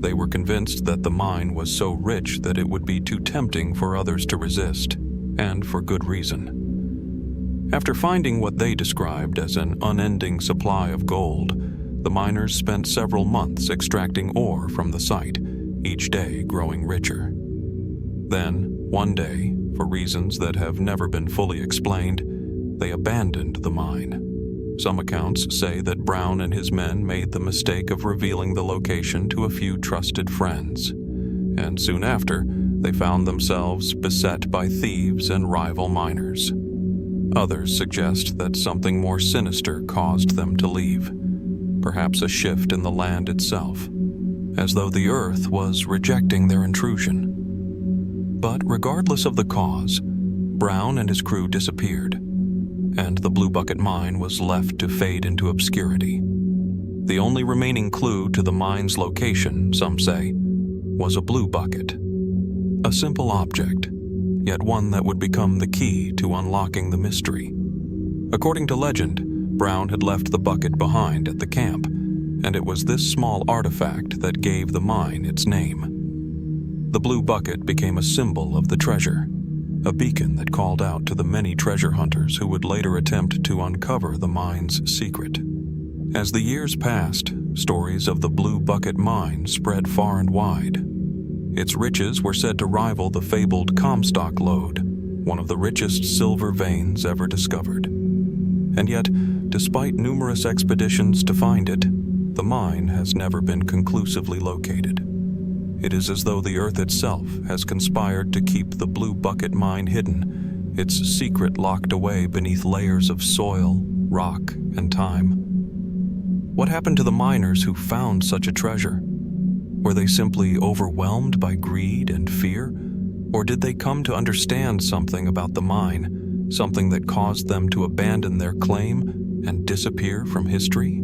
Speaker 1: They were convinced that the mine was so rich that it would be too tempting for others to resist, and for good reason. After finding what they described as an unending supply of gold, the miners spent several months extracting ore from the site, each day growing richer. Then, one day, for reasons that have never been fully explained, they abandoned the mine. Some accounts say that Brown and his men made the mistake of revealing the location to a few trusted friends, and soon after, they found themselves beset by thieves and rival miners. Others suggest that something more sinister caused them to leave, perhaps a shift in the land itself, as though the earth was rejecting their intrusion. But regardless of the cause, Brown and his crew disappeared, and the Blue Bucket Mine was left to fade into obscurity. The only remaining clue to the mine's location, some say, was a blue bucket. A simple object, yet one that would become the key to unlocking the mystery. According to legend, Brown had left the bucket behind at the camp, and it was this small artifact that gave the mine its name. The blue bucket became a symbol of the treasure, a beacon that called out to the many treasure hunters who would later attempt to uncover the mine's secret. As the years passed, stories of the Blue Bucket Mine spread far and wide. Its riches were said to rival the fabled Comstock lode, one of the richest silver veins ever discovered. And yet, despite numerous expeditions to find it, the mine has never been conclusively located. It is as though the earth itself has conspired to keep the Blue Bucket Mine hidden, its secret locked away beneath layers of soil, rock, and time. What happened to the miners who found such a treasure? Were they simply overwhelmed by greed and fear? Or did they come to understand something about the mine, something that caused them to abandon their claim and disappear from history?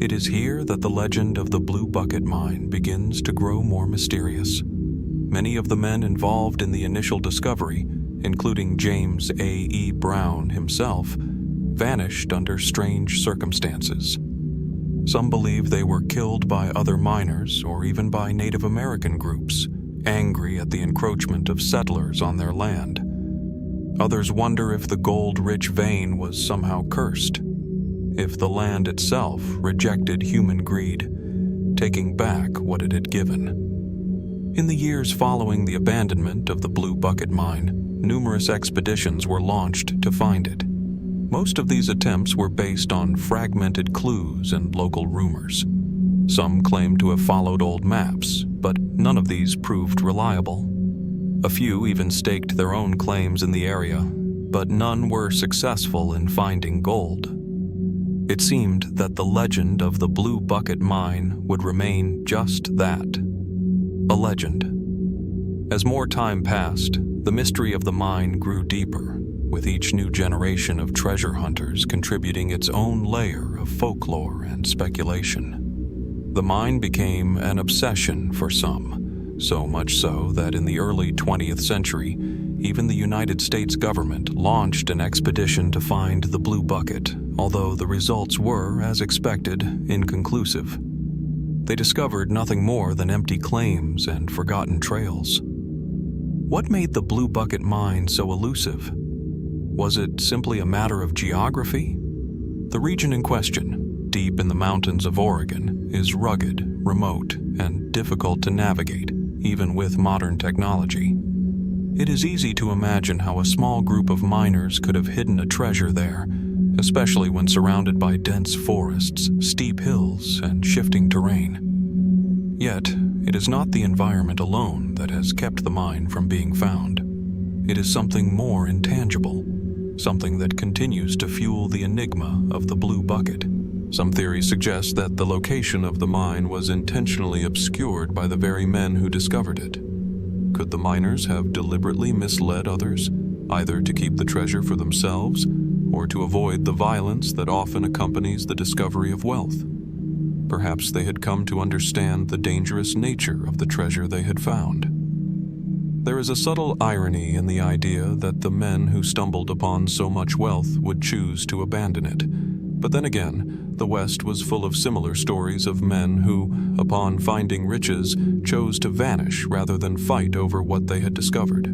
Speaker 1: It is here that the legend of the Blue Bucket Mine begins to grow more mysterious. Many of the men involved in the initial discovery, including James A.E. Brown himself, vanished under strange circumstances. Some believe they were killed by other miners or even by Native American groups, angry at the encroachment of settlers on their land. Others wonder if the gold-rich vein was somehow cursed, if the land itself rejected human greed, taking back what it had given. In the years following the abandonment of the Blue Bucket Mine, numerous expeditions were launched to find it. Most of these attempts were based on fragmented clues and local rumors. Some claimed to have followed old maps, but none of these proved reliable. A few even staked their own claims in the area, but none were successful in finding gold. It seemed that the legend of the Blue Bucket Mine would remain just that, a legend. As more time passed, the mystery of the mine grew deeper, with each new generation of treasure hunters contributing its own layer of folklore and speculation. The mine became an obsession for some, so much so that in the early 20th century, even the United States government launched an expedition to find the Blue Bucket, although the results were, as expected, inconclusive. They discovered nothing more than empty claims and forgotten trails. What made the Blue Bucket Mine so elusive? Was it simply a matter of geography? The region in question, deep in the mountains of Oregon, is rugged, remote, and difficult to navigate, even with modern technology. It is easy to imagine how a small group of miners could have hidden a treasure there, especially when surrounded by dense forests, steep hills, and shifting terrain. Yet, it is not the environment alone that has kept the mine from being found. It is something more intangible, something that continues to fuel the enigma of the blue bucket. Some theories suggest that the location of the mine was intentionally obscured by the very men who discovered it. Could the miners have deliberately misled others, either to keep the treasure for themselves or to avoid the violence that often accompanies the discovery of wealth? Perhaps they had come to understand the dangerous nature of the treasure they had found. There is a subtle irony in the idea that the men who stumbled upon so much wealth would choose to abandon it. But then again, the West was full of similar stories of men who, upon finding riches, chose to vanish rather than fight over what they had discovered.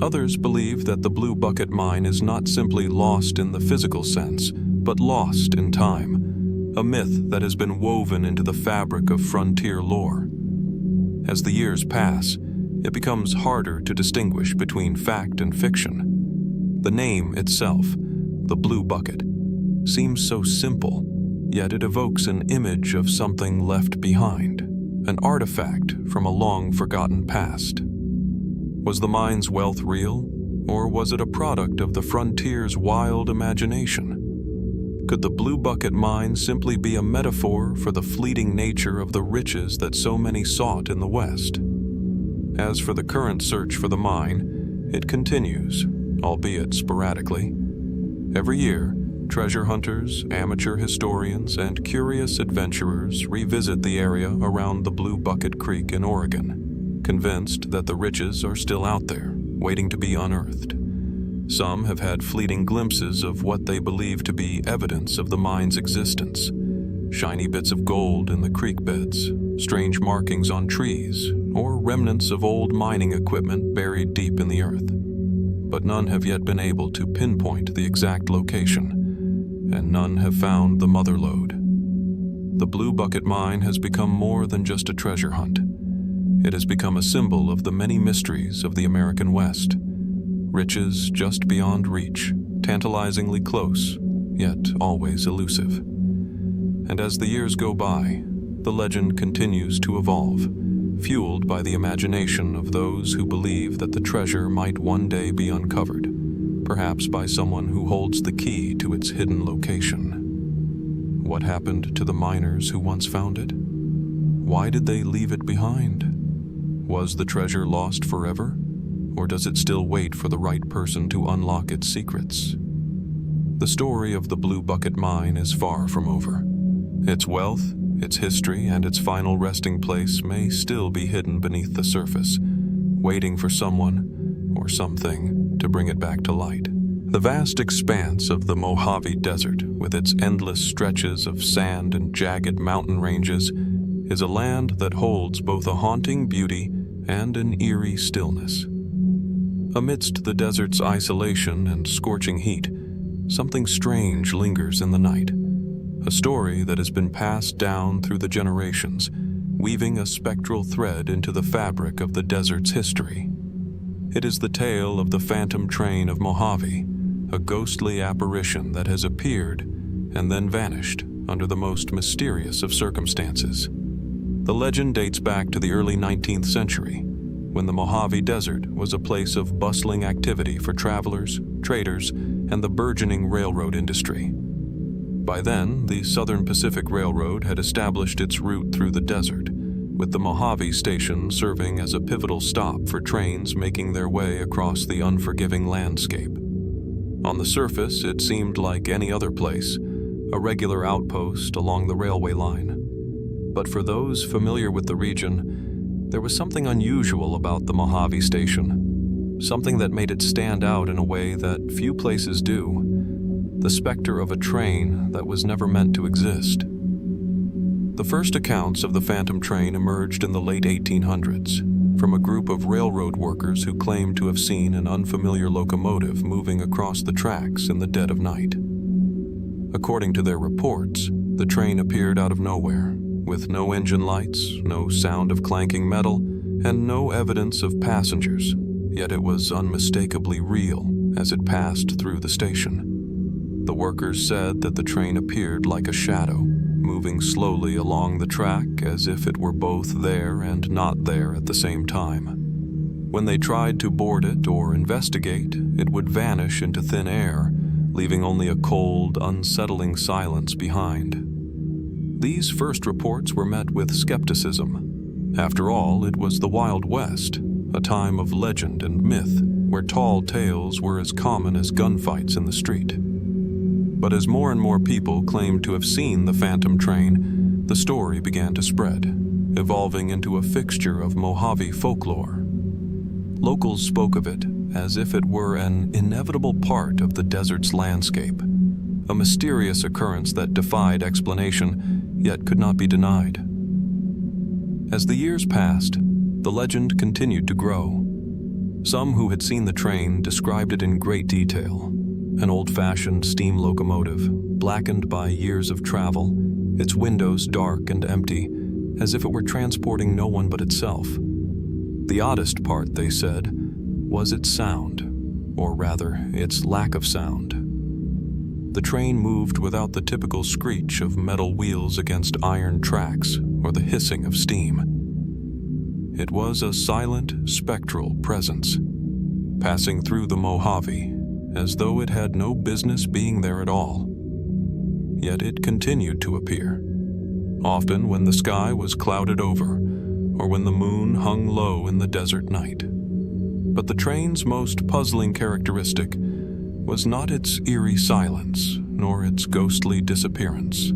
Speaker 1: Others believe that the Blue Bucket Mine is not simply lost in the physical sense, but lost in time, a myth that has been woven into the fabric of frontier lore. As the years pass, it becomes harder to distinguish between fact and fiction. The name itself, the Blue Bucket, seems so simple, yet it evokes an image of something left behind, an artifact from a long-forgotten past. Was the mine's wealth real, or was it a product of the frontier's wild imagination? Could the Blue Bucket Mine simply be a metaphor for the fleeting nature of the riches that so many sought in the West? As for the current search for the mine, it continues, albeit sporadically. Every year, treasure hunters, amateur historians, and curious adventurers revisit the area around the Blue Bucket Creek in Oregon, convinced that the riches are still out there, waiting to be unearthed. Some have had fleeting glimpses of what they believe to be evidence of the mine's existence: shiny bits of gold in the creek beds, strange markings on trees, or remnants of old mining equipment buried deep in the earth. But none have yet been able to pinpoint the exact location, and none have found the mother lode. The Blue Bucket Mine has become more than just a treasure hunt. It has become a symbol of the many mysteries of the American West. Riches just beyond reach, tantalizingly close, yet always elusive. And as the years go by, the legend continues to evolve, fueled by the imagination of those who believe that the treasure might one day be uncovered, perhaps by someone who holds the key to its hidden location. What happened to the miners who once found it? Why did they leave it behind? Was the treasure lost forever, or does it still wait for the right person to unlock its secrets? The story of the Blue Bucket Mine is far from over. Its wealth, its history, and its final resting place may still be hidden beneath the surface, waiting for someone or something to bring it back to light. The vast expanse of the Mojave Desert, with its endless stretches of sand and jagged mountain ranges, is a land that holds both a haunting beauty and an eerie stillness. Amidst the desert's isolation and scorching heat, something strange lingers in the night. A story that has been passed down through the generations, weaving a spectral thread into the fabric of the desert's history. It is the tale of the phantom train of Mojave, a ghostly apparition that has appeared and then vanished under the most mysterious of circumstances. The legend dates back to the early 19th century, when the Mojave Desert was a place of bustling activity for travelers, traders, and the burgeoning railroad industry. By then, the Southern Pacific Railroad had established its route through the desert, with the Mojave Station serving as a pivotal stop for trains making their way across the unforgiving landscape. On the surface, it seemed like any other place, a regular outpost along the railway line. But for those familiar with the region, there was something unusual about the Mojave Station, something that made it stand out in a way that few places do: the specter of a train that was never meant to exist. The first accounts of the phantom train emerged in the late 1800s from a group of railroad workers who claimed to have seen an unfamiliar locomotive moving across the tracks in the dead of night. According to their reports, the train appeared out of nowhere, with no engine lights, no sound of clanking metal, and no evidence of passengers, yet it was unmistakably real as it passed through the station. The workers said that the train appeared like a shadow, moving slowly along the track as if it were both there and not there at the same time. When they tried to board it or investigate, it would vanish into thin air, leaving only a cold, unsettling silence behind. These first reports were met with skepticism. After all, it was the Wild West, a time of legend and myth, where tall tales were as common as gunfights in the street. But as more and more people claimed to have seen the phantom train, the story began to spread, evolving into a fixture of Mojave folklore. Locals spoke of it as if it were an inevitable part of the desert's landscape, a mysterious occurrence that defied explanation, yet could not be denied. As the years passed, the legend continued to grow. Some who had seen the train described it in great detail. An old-fashioned steam locomotive, blackened by years of travel, its windows dark and empty, as if it were transporting no one but itself. The oddest part, they said, was its sound, or rather, its lack of sound. The train moved without the typical screech of metal wheels against iron tracks or the hissing of steam. It was a silent, spectral presence, passing through the Mojave, as though it had no business being there at all. Yet it continued to appear, often when the sky was clouded over, or when the moon hung low in the desert night. But the train's most puzzling characteristic was not its eerie silence, nor its ghostly disappearance.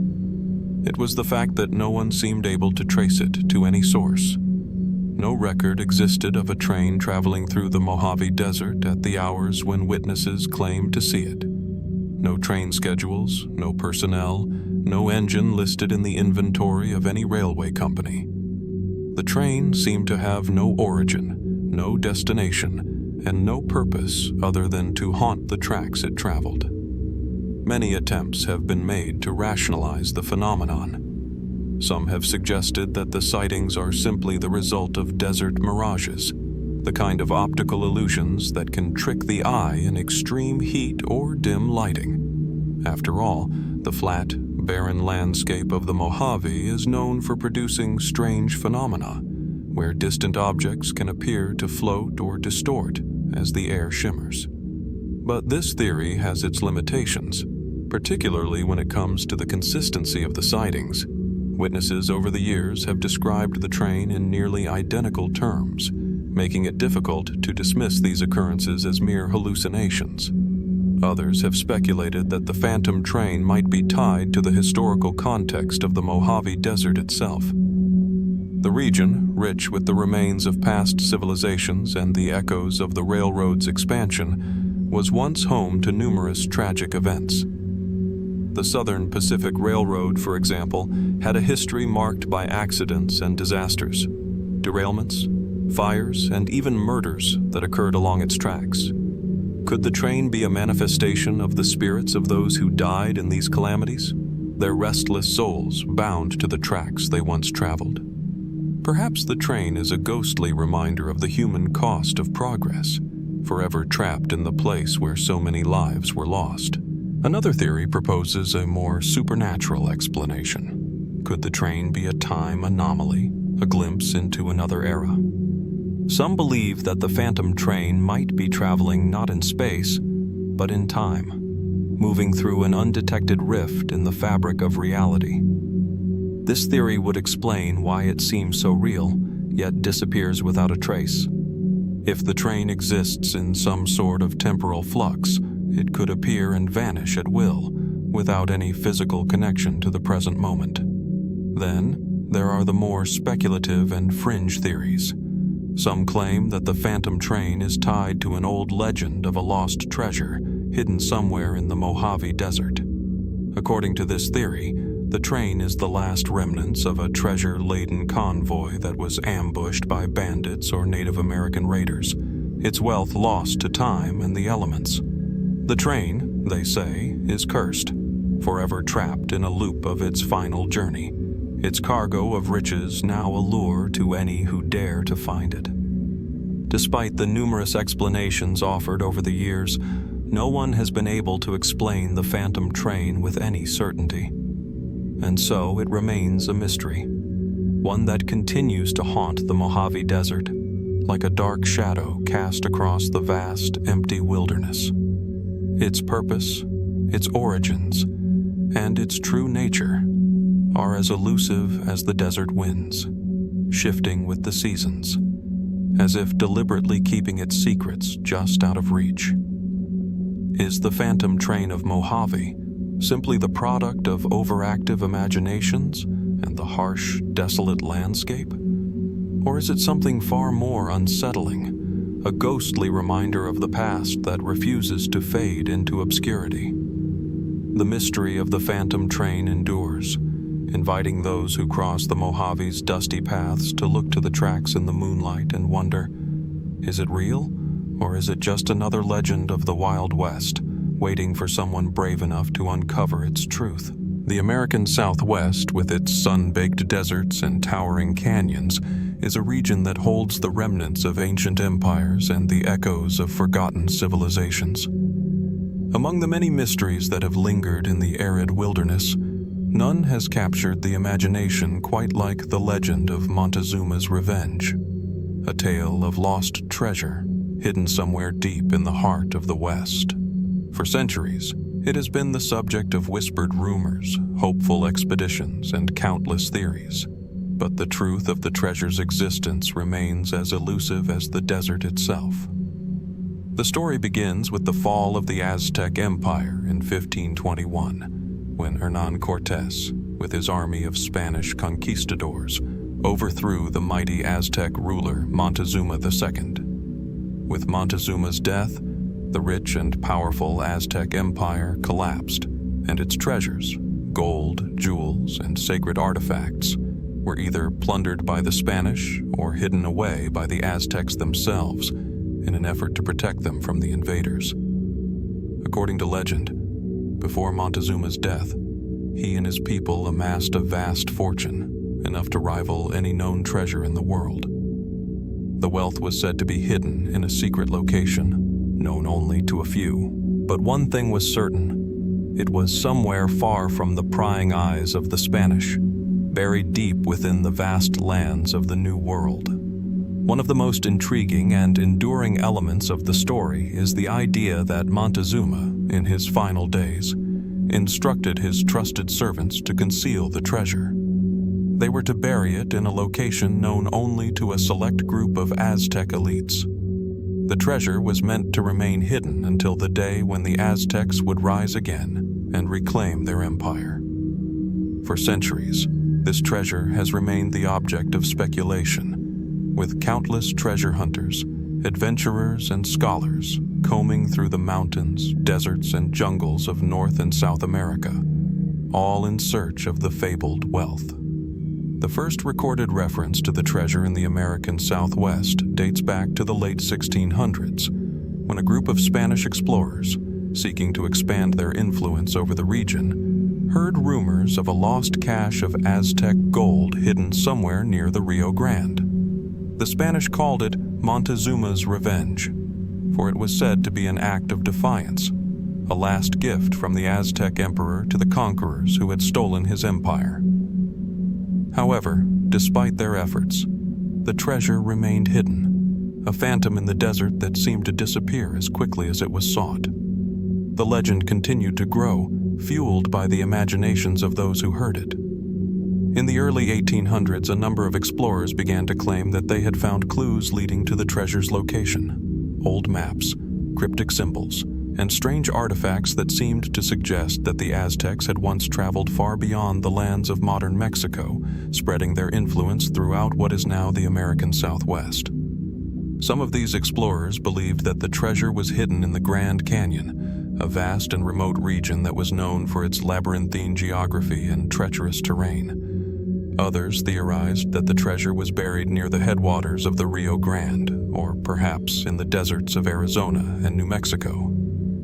Speaker 1: It was the fact that no one seemed able to trace it to any source. No record existed of a train traveling through the Mojave Desert at the hours when witnesses claimed to see it. No train schedules, no personnel, no engine listed in the inventory of any railway company. The train seemed to have no origin, no destination, and no purpose other than to haunt the tracks it traveled. Many attempts have been made to rationalize the phenomenon. Some have suggested that the sightings are simply the result of desert mirages, the kind of optical illusions that can trick the eye in extreme heat or dim lighting. After all, the flat, barren landscape of the Mojave is known for producing strange phenomena, where distant objects can appear to float or distort as the air shimmers. But this theory has its limitations, particularly when it comes to the consistency of the sightings. Witnesses over the years have described the train in nearly identical terms, making it difficult to dismiss these occurrences as mere hallucinations. Others have speculated that the phantom train might be tied to the historical context of the Mojave Desert itself. The region, rich with the remains of past civilizations and the echoes of the railroad's expansion, was once home to numerous tragic events. The Southern Pacific Railroad, for example, had a history marked by accidents and disasters, derailments, fires, and even murders that occurred along its tracks. Could the train be a manifestation of the spirits of those who died in these calamities, their restless souls bound to the tracks they once traveled? Perhaps the train is a ghostly reminder of the human cost of progress, forever trapped in the place where so many lives were lost. Another theory proposes a more supernatural explanation. Could the train be a time anomaly, a glimpse into another era? Some believe that the phantom train might be traveling not in space, but in time, moving through an undetected rift in the fabric of reality. This theory would explain why it seems so real, yet disappears without a trace. If the train exists in some sort of temporal flux, it could appear and vanish at will, without any physical connection to the present moment. Then, there are the more speculative and fringe theories. Some claim that the phantom train is tied to an old legend of a lost treasure hidden somewhere in the Mojave Desert. According to this theory, the train is the last remnants of a treasure-laden convoy that was ambushed by bandits or Native American raiders, its wealth lost to time and the elements. The train, they say, is cursed, forever trapped in a loop of its final journey, its cargo of riches now a lure to any who dare to find it. Despite the numerous explanations offered over the years, no one has been able to explain the phantom train with any certainty. And so it remains a mystery, one that continues to haunt the Mojave Desert, like a dark shadow cast across the vast, empty wilderness. Its purpose, its origins, and its true nature are as elusive as the desert winds, shifting with the seasons, as if deliberately keeping its secrets just out of reach. Is the phantom train of Mojave simply the product of overactive imaginations and the harsh, desolate landscape? Or is it something far more unsettling, a ghostly reminder of the past that refuses to fade into obscurity? The mystery of the phantom train endures, inviting those who cross the Mojave's dusty paths to look to the tracks in the moonlight and wonder, is it real, or is it just another legend of the Wild West, waiting for someone brave enough to uncover its truth? The American Southwest, with its sun-baked deserts and towering canyons, is a region that holds the remnants of ancient empires and the echoes of forgotten civilizations. Among the many mysteries that have lingered in the arid wilderness, none has captured the imagination quite like the legend of Montezuma's revenge, a tale of lost treasure hidden somewhere deep in the heart of the West. For centuries, it has been the subject of whispered rumors, hopeful expeditions, and countless theories. But the truth of the treasure's existence remains as elusive as the desert itself. The story begins with the fall of the Aztec Empire in 1521, when Hernán Cortés, with his army of Spanish conquistadors, overthrew the mighty Aztec ruler Montezuma II. With Montezuma's death, the rich and powerful Aztec Empire collapsed, and its treasures, gold, jewels, and sacred artifacts, were either plundered by the Spanish or hidden away by the Aztecs themselves in an effort to protect them from the invaders. According to legend, before Montezuma's death, he and his people amassed a vast fortune, enough to rival any known treasure in the world. The wealth was said to be hidden in a secret location, known only to a few. But one thing was certain: it was somewhere far from the prying eyes of the Spanish, buried deep within the vast lands of the New World. One of the most intriguing and enduring elements of the story is the idea that Montezuma, in his final days, instructed his trusted servants to conceal the treasure. They were to bury it in a location known only to a select group of Aztec elites. The treasure was meant to remain hidden until the day when the Aztecs would rise again and reclaim their empire. For centuries, this treasure has remained the object of speculation, with countless treasure hunters, adventurers, and scholars combing through the mountains, deserts, and jungles of North and South America, all in search of the fabled wealth. The first recorded reference to the treasure in the American Southwest dates back to the late 1600s, when a group of Spanish explorers, seeking to expand their influence over the region, heard rumors of a lost cache of Aztec gold hidden somewhere near the Rio Grande. The Spanish called it Montezuma's revenge, for it was said to be an act of defiance, a last gift from the Aztec emperor to the conquerors who had stolen his empire. However, despite their efforts, the treasure remained hidden, a phantom in the desert that seemed to disappear as quickly as it was sought. The legend continued to grow, fueled by the imaginations of those who heard it. In the early 1800s, a number of explorers began to claim that they had found clues leading to the treasure's location: old maps, cryptic symbols, and strange artifacts that seemed to suggest that the Aztecs had once traveled far beyond the lands of modern Mexico, spreading their influence throughout what is now the American Southwest. Some of these explorers believed that the treasure was hidden in the Grand Canyon, a vast and remote region that was known for its labyrinthine geography and treacherous terrain. Others theorized that the treasure was buried near the headwaters of the Rio Grande, or perhaps in the deserts of Arizona and New Mexico.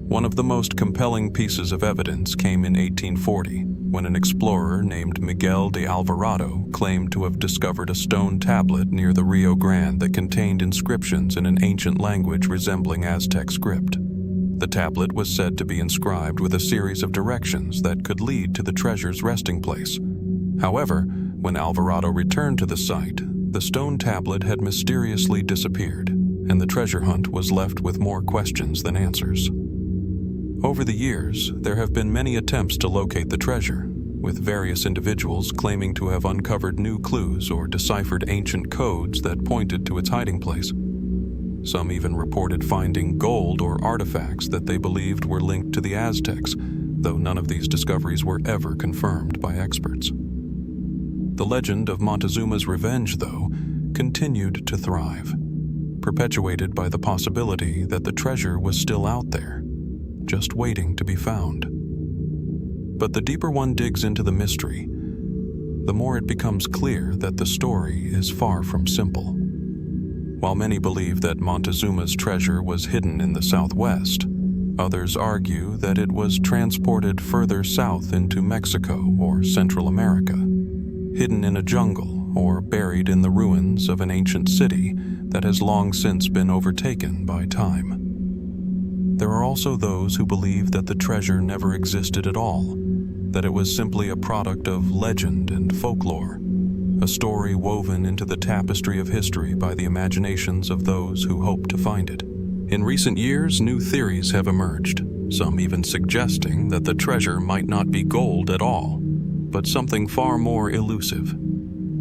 Speaker 1: One of the most compelling pieces of evidence came in 1840, when an explorer named Miguel de Alvarado claimed to have discovered a stone tablet near the Rio Grande that contained inscriptions in an ancient language resembling Aztec script. The tablet was said to be inscribed with a series of directions that could lead to the treasure's resting place. However, when Alvarado returned to the site, the stone tablet had mysteriously disappeared, and the treasure hunt was left with more questions than answers. Over the years, there have been many attempts to locate the treasure, with various individuals claiming to have uncovered new clues or deciphered ancient codes that pointed to its hiding place. Some even reported finding gold or artifacts that they believed were linked to the Aztecs, though none of these discoveries were ever confirmed by experts. The legend of Montezuma's revenge, though, continued to thrive, perpetuated by the possibility that the treasure was still out there, just waiting to be found. But the deeper one digs into the mystery, the more it becomes clear that the story is far from simple. While many believe that Montezuma's treasure was hidden in the Southwest, others argue that it was transported further south into Mexico or Central America, hidden in a jungle or buried in the ruins of an ancient city that has long since been overtaken by time. There are also those who believe that the treasure never existed at all, that it was simply a product of legend and folklore, a story woven into the tapestry of history by the imaginations of those who hope to find it. In recent years, new theories have emerged, some even suggesting that the treasure might not be gold at all, but something far more elusive.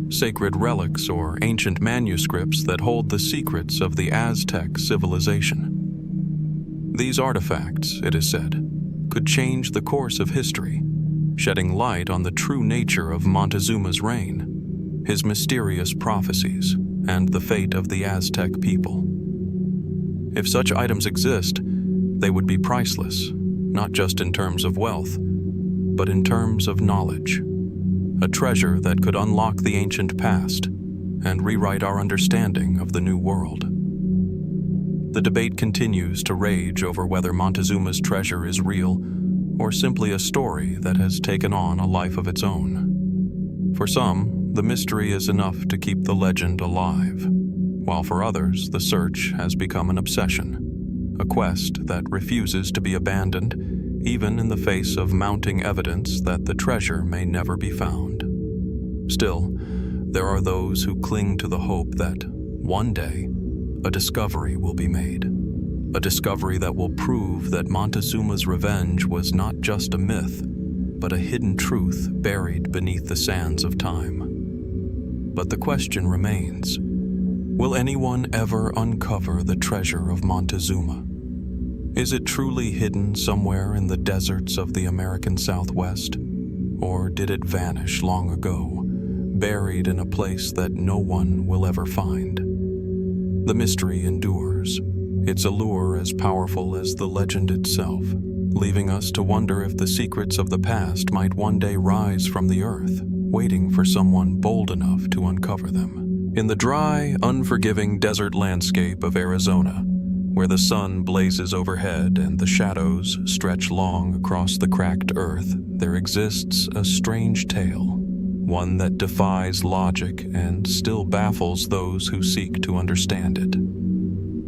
Speaker 1: Sacred relics or ancient manuscripts that hold the secrets of the Aztec civilization. These artifacts, it is said, could change the course of history, shedding light on the true nature of Montezuma's reign, his mysterious prophecies, and the fate of the Aztec people. If such items exist, they would be priceless, not just in terms of wealth, but in terms of knowledge, a treasure that could unlock the ancient past and rewrite our understanding of the new world. The debate continues to rage over whether Montezuma's treasure is real or simply a story that has taken on a life of its own. For some, the mystery is enough to keep the legend alive, while for others, the search has become an obsession, a quest that refuses to be abandoned even in the face of mounting evidence that the treasure may never be found. Still, there are those who cling to the hope that, one day, a discovery will be made. A discovery that will prove that Montezuma's revenge was not just a myth, but a hidden truth buried beneath the sands of time. But the question remains, will anyone ever uncover the treasure of Montezuma? Is it truly hidden somewhere in the deserts of the American Southwest? Or did it vanish long ago, buried in a place that no one will ever find? The mystery endures, its allure as powerful as the legend itself, leaving us to wonder if the secrets of the past might one day rise from the earth, waiting for someone bold enough to uncover them. In the dry, unforgiving desert landscape of Arizona, where the sun blazes overhead and the shadows stretch long across the cracked earth, there exists a strange tale, one that defies logic and still baffles those who seek to understand it.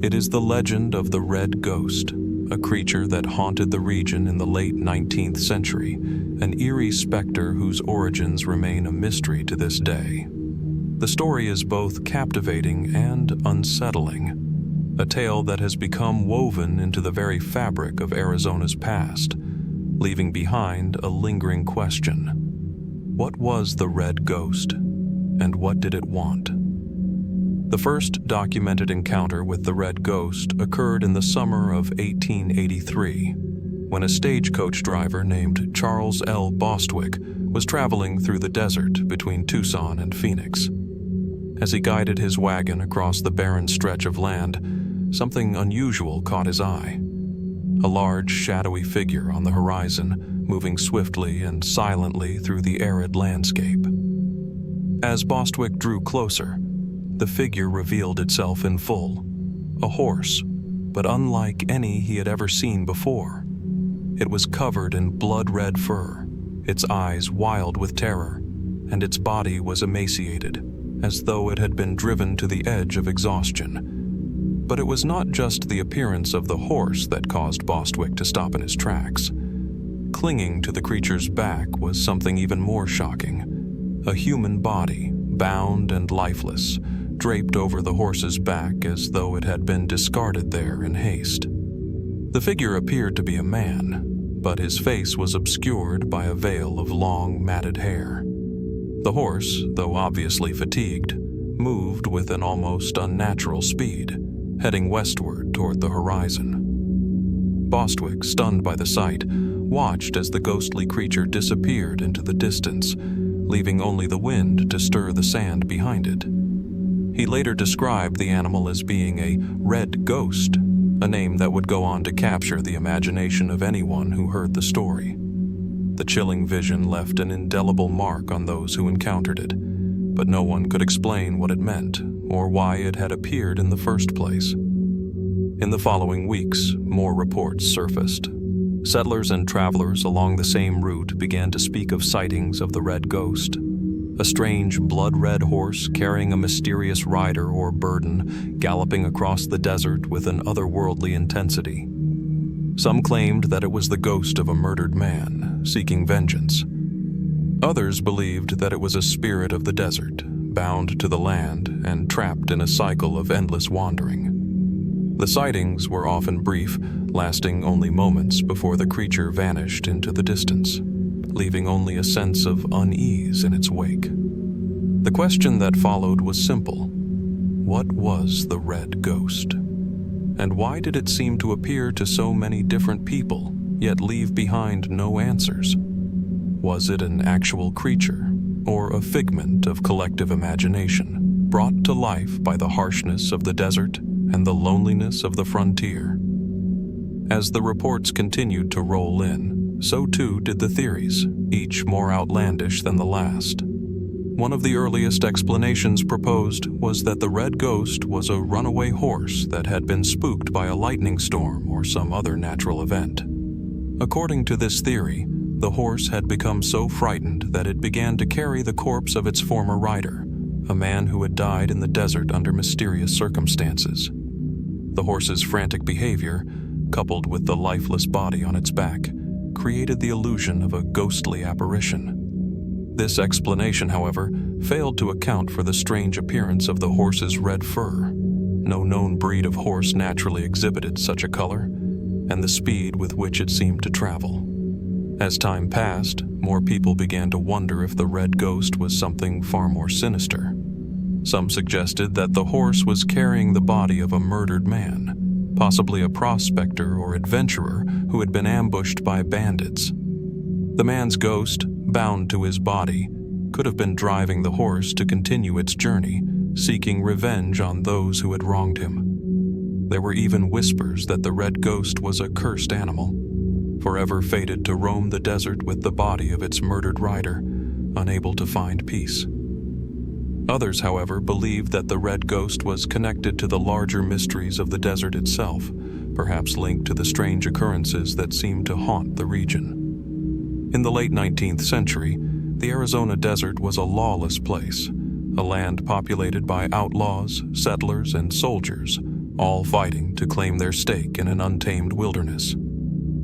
Speaker 1: It is the legend of the Red Ghost, a creature that haunted the region in the late 19th century, an eerie specter whose origins remain a mystery to this day. The story is both captivating and unsettling, a tale that has become woven into the very fabric of Arizona's past, leaving behind a lingering question. What was the Red Ghost, and what did it want? The first documented encounter with the Red Ghost occurred in the summer of 1883, when a stagecoach driver named Charles L. Bostwick was traveling through the desert between Tucson and Phoenix. As he guided his wagon across the barren stretch of land, something unusual caught his eye. A large, shadowy figure on the horizon, moving swiftly and silently through the arid landscape. As Bostwick drew closer, the figure revealed itself in full. A horse, but unlike any he had ever seen before. It was covered in blood-red fur, its eyes wild with terror, and its body was emaciated, as though it had been driven to the edge of exhaustion. But it was not just the appearance of the horse that caused Bostwick to stop in his tracks. Clinging to the creature's back was something even more shocking. A human body, bound and lifeless, draped over the horse's back as though it had been discarded there in haste. The figure appeared to be a man, but his face was obscured by a veil of long, matted hair. The horse, though obviously fatigued, moved with an almost unnatural speed, heading westward toward the horizon. Bostwick, stunned by the sight, watched as the ghostly creature disappeared into the distance, leaving only the wind to stir the sand behind it. He later described the animal as being a red ghost, a name that would go on to capture the imagination of anyone who heard the story. The chilling vision left an indelible mark on those who encountered it, but no one could explain what it meant or why it had appeared in the first place. In the following weeks, more reports surfaced. Settlers and travelers along the same route began to speak of sightings of the red ghost, a strange blood-red horse carrying a mysterious rider or burden galloping across the desert with an otherworldly intensity. Some claimed that it was the ghost of a murdered man seeking vengeance. Others believed that it was a spirit of the desert, bound to the land and trapped in a cycle of endless wandering. The sightings were often brief, lasting only moments before the creature vanished into the distance, leaving only a sense of unease in its wake. The question that followed was simple. What was the red ghost? And why did it seem to appear to so many different people, yet leave behind no answers? Was it an actual creature, or a figment of collective imagination, brought to life by the harshness of the desert and the loneliness of the frontier? As the reports continued to roll in, so too did the theories, each more outlandish than the last. One of the earliest explanations proposed was that the red ghost was a runaway horse that had been spooked by a lightning storm or some other natural event. According to this theory, the horse had become so frightened that it began to carry the corpse of its former rider, a man who had died in the desert under mysterious circumstances. The horse's frantic behavior, coupled with the lifeless body on its back, created the illusion of a ghostly apparition. This explanation, however, failed to account for the strange appearance of the horse's red fur. No known breed of horse naturally exhibited such a color, and the speed with which it seemed to travel. As time passed, more people began to wonder if the red ghost was something far more sinister. Some suggested that the horse was carrying the body of a murdered man, possibly a prospector or adventurer who had been ambushed by bandits. The man's ghost, bound to his body, could have been driving the horse to continue its journey, seeking revenge on those who had wronged him. There were even whispers that the red ghost was a cursed animal, forever fated to roam the desert with the body of its murdered rider, unable to find peace. Others, however, believed that the red ghost was connected to the larger mysteries of the desert itself, perhaps linked to the strange occurrences that seemed to haunt the region. In the late 19th century, the Arizona desert was a lawless place, a land populated by outlaws, settlers, and soldiers, all fighting to claim their stake in an untamed wilderness.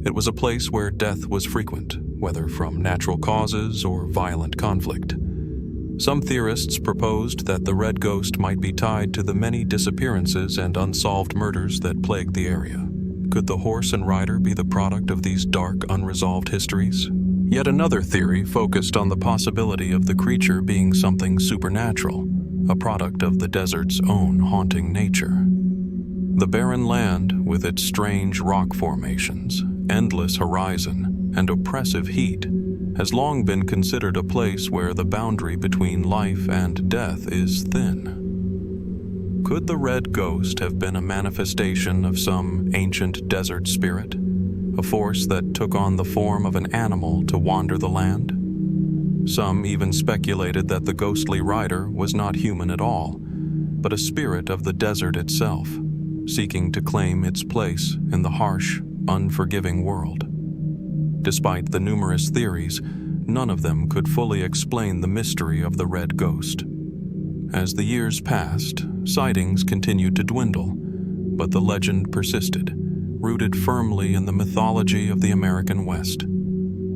Speaker 1: It was a place where death was frequent, whether from natural causes or violent conflict. Some theorists proposed that the red ghost might be tied to the many disappearances and unsolved murders that plagued the area. Could the horse and rider be the product of these dark, unresolved histories? Yet another theory focused on the possibility of the creature being something supernatural, a product of the desert's own haunting nature. The barren land, with its strange rock formations, endless horizon, and oppressive heat, has long been considered a place where the boundary between life and death is thin. Could the red ghost have been a manifestation of some ancient desert spirit, a force that took on the form of an animal to wander the land? Some even speculated that the ghostly rider was not human at all, but a spirit of the desert itself, seeking to claim its place in the harsh, unforgiving world. Despite the numerous theories, none of them could fully explain the mystery of the red ghost. As the years passed, sightings continued to dwindle, but the legend persisted, rooted firmly in the mythology of the American West.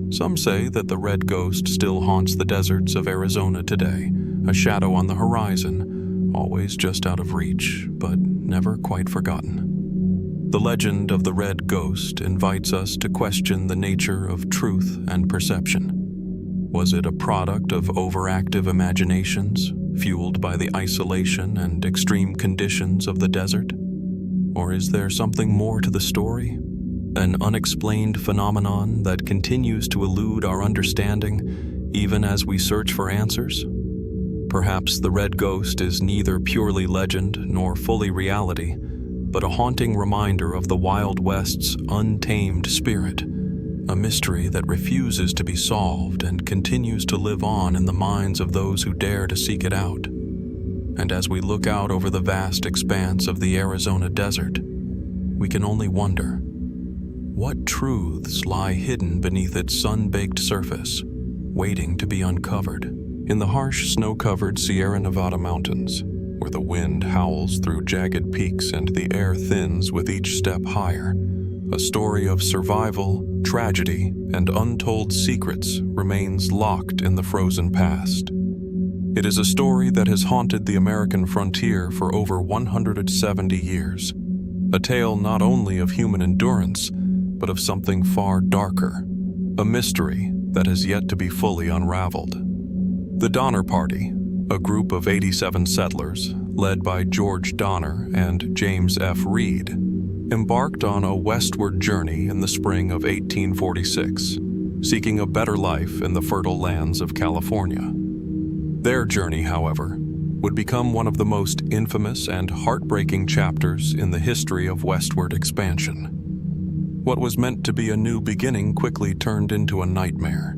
Speaker 1: Some say that the red ghost still haunts the deserts of Arizona today, a shadow on the horizon, always just out of reach, but never quite forgotten. The legend of the Red Ghost invites us to question the nature of truth and perception. Was it a product of overactive imaginations, fueled by the isolation and extreme conditions of the desert? Or is there something more to the story? An unexplained phenomenon that continues to elude our understanding even as we search for answers? Perhaps the Red Ghost is neither purely legend nor fully reality, but a haunting reminder of the Wild West's untamed spirit, a mystery that refuses to be solved and continues to live on in the minds of those who dare to seek it out. And as we look out over the vast expanse of the Arizona desert, we can only wonder, what truths lie hidden beneath its sun-baked surface, waiting to be uncovered? In the harsh, snow-covered Sierra Nevada mountains, where the wind howls through jagged peaks and the air thins with each step higher, a story of survival, tragedy, and untold secrets remains locked in the frozen past. It is a story that has haunted the American frontier for over 170 years, a tale not only of human endurance, but of something far darker, a mystery that has yet to be fully unraveled. The Donner Party, a group of 87 settlers, led by George Donner and James F. Reed, embarked on a westward journey in the spring of 1846, seeking a better life in the fertile lands of California. Their journey, however, would become one of the most infamous and heartbreaking chapters in the history of westward expansion. What was meant to be a new beginning quickly turned into a nightmare.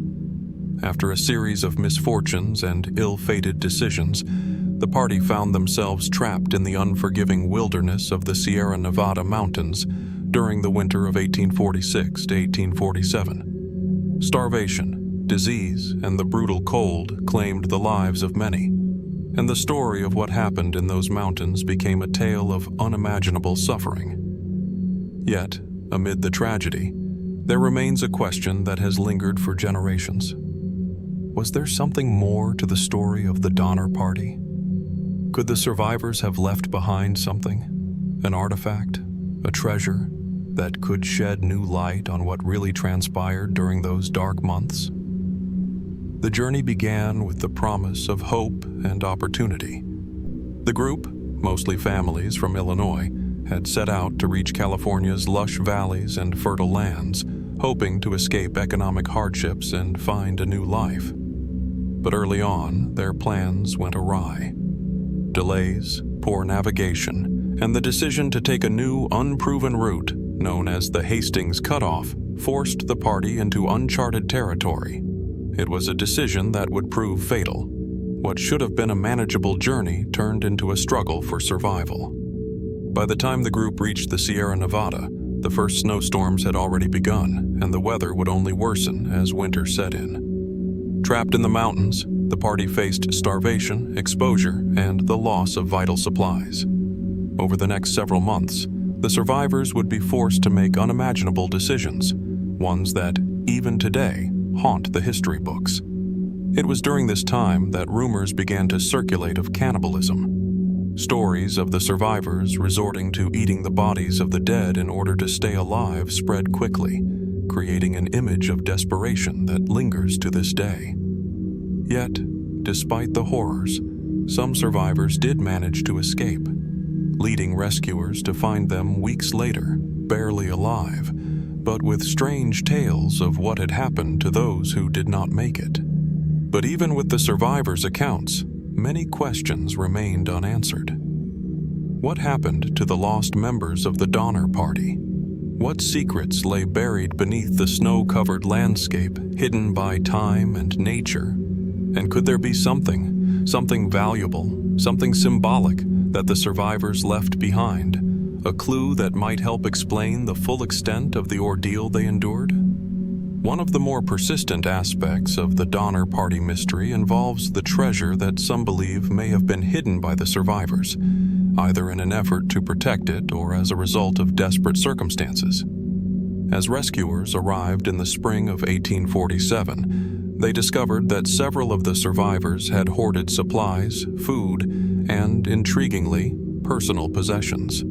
Speaker 1: After a series of misfortunes and ill-fated decisions, the party found themselves trapped in the unforgiving wilderness of the Sierra Nevada mountains during the winter of 1846 to 1847. Starvation, disease, and the brutal cold claimed the lives of many, and the story of what happened in those mountains became a tale of unimaginable suffering. Yet, amid the tragedy, there remains a question that has lingered for generations. Was there something more to the story of the Donner Party? Could the survivors have left behind something, an artifact, a treasure, that could shed new light on what really transpired during those dark months? The journey began with the promise of hope and opportunity. The group, mostly families from Illinois, had set out to reach California's lush valleys and fertile lands, hoping to escape economic hardships and find a new life. But early on, their plans went awry. Delays, poor navigation, and the decision to take a new, unproven route, known as the Hastings Cutoff, forced the party into uncharted territory. It was a decision that would prove fatal. What should have been a manageable journey turned into a struggle for survival. By the time the group reached the Sierra Nevada, the first snowstorms had already begun, and the weather would only worsen as winter set in. Trapped in the mountains, the party faced starvation, exposure, and the loss of vital supplies. Over the next several months, the survivors would be forced to make unimaginable decisions, ones that, even today, haunt the history books. It was during this time that rumors began to circulate of cannibalism. Stories of the survivors resorting to eating the bodies of the dead in order to stay alive spread quickly, creating an image of desperation that lingers to this day. Yet, despite the horrors, some survivors did manage to escape, leading rescuers to find them weeks later, barely alive, but with strange tales of what had happened to those who did not make it. But even with the survivors' accounts, many questions remained unanswered. What happened to the lost members of the Donner Party? What secrets lay buried beneath the snow-covered landscape, hidden by time and nature? And could there be something valuable, something symbolic that the survivors left behind, a clue that might help explain the full extent of the ordeal they endured? One of the more persistent aspects of the Donner Party mystery involves the treasure that some believe may have been hidden by the survivors, either in an effort to protect it or as a result of desperate circumstances. As rescuers arrived in the spring of 1847, they discovered that several of the survivors had hoarded supplies, food, and, intriguingly, personal possessions.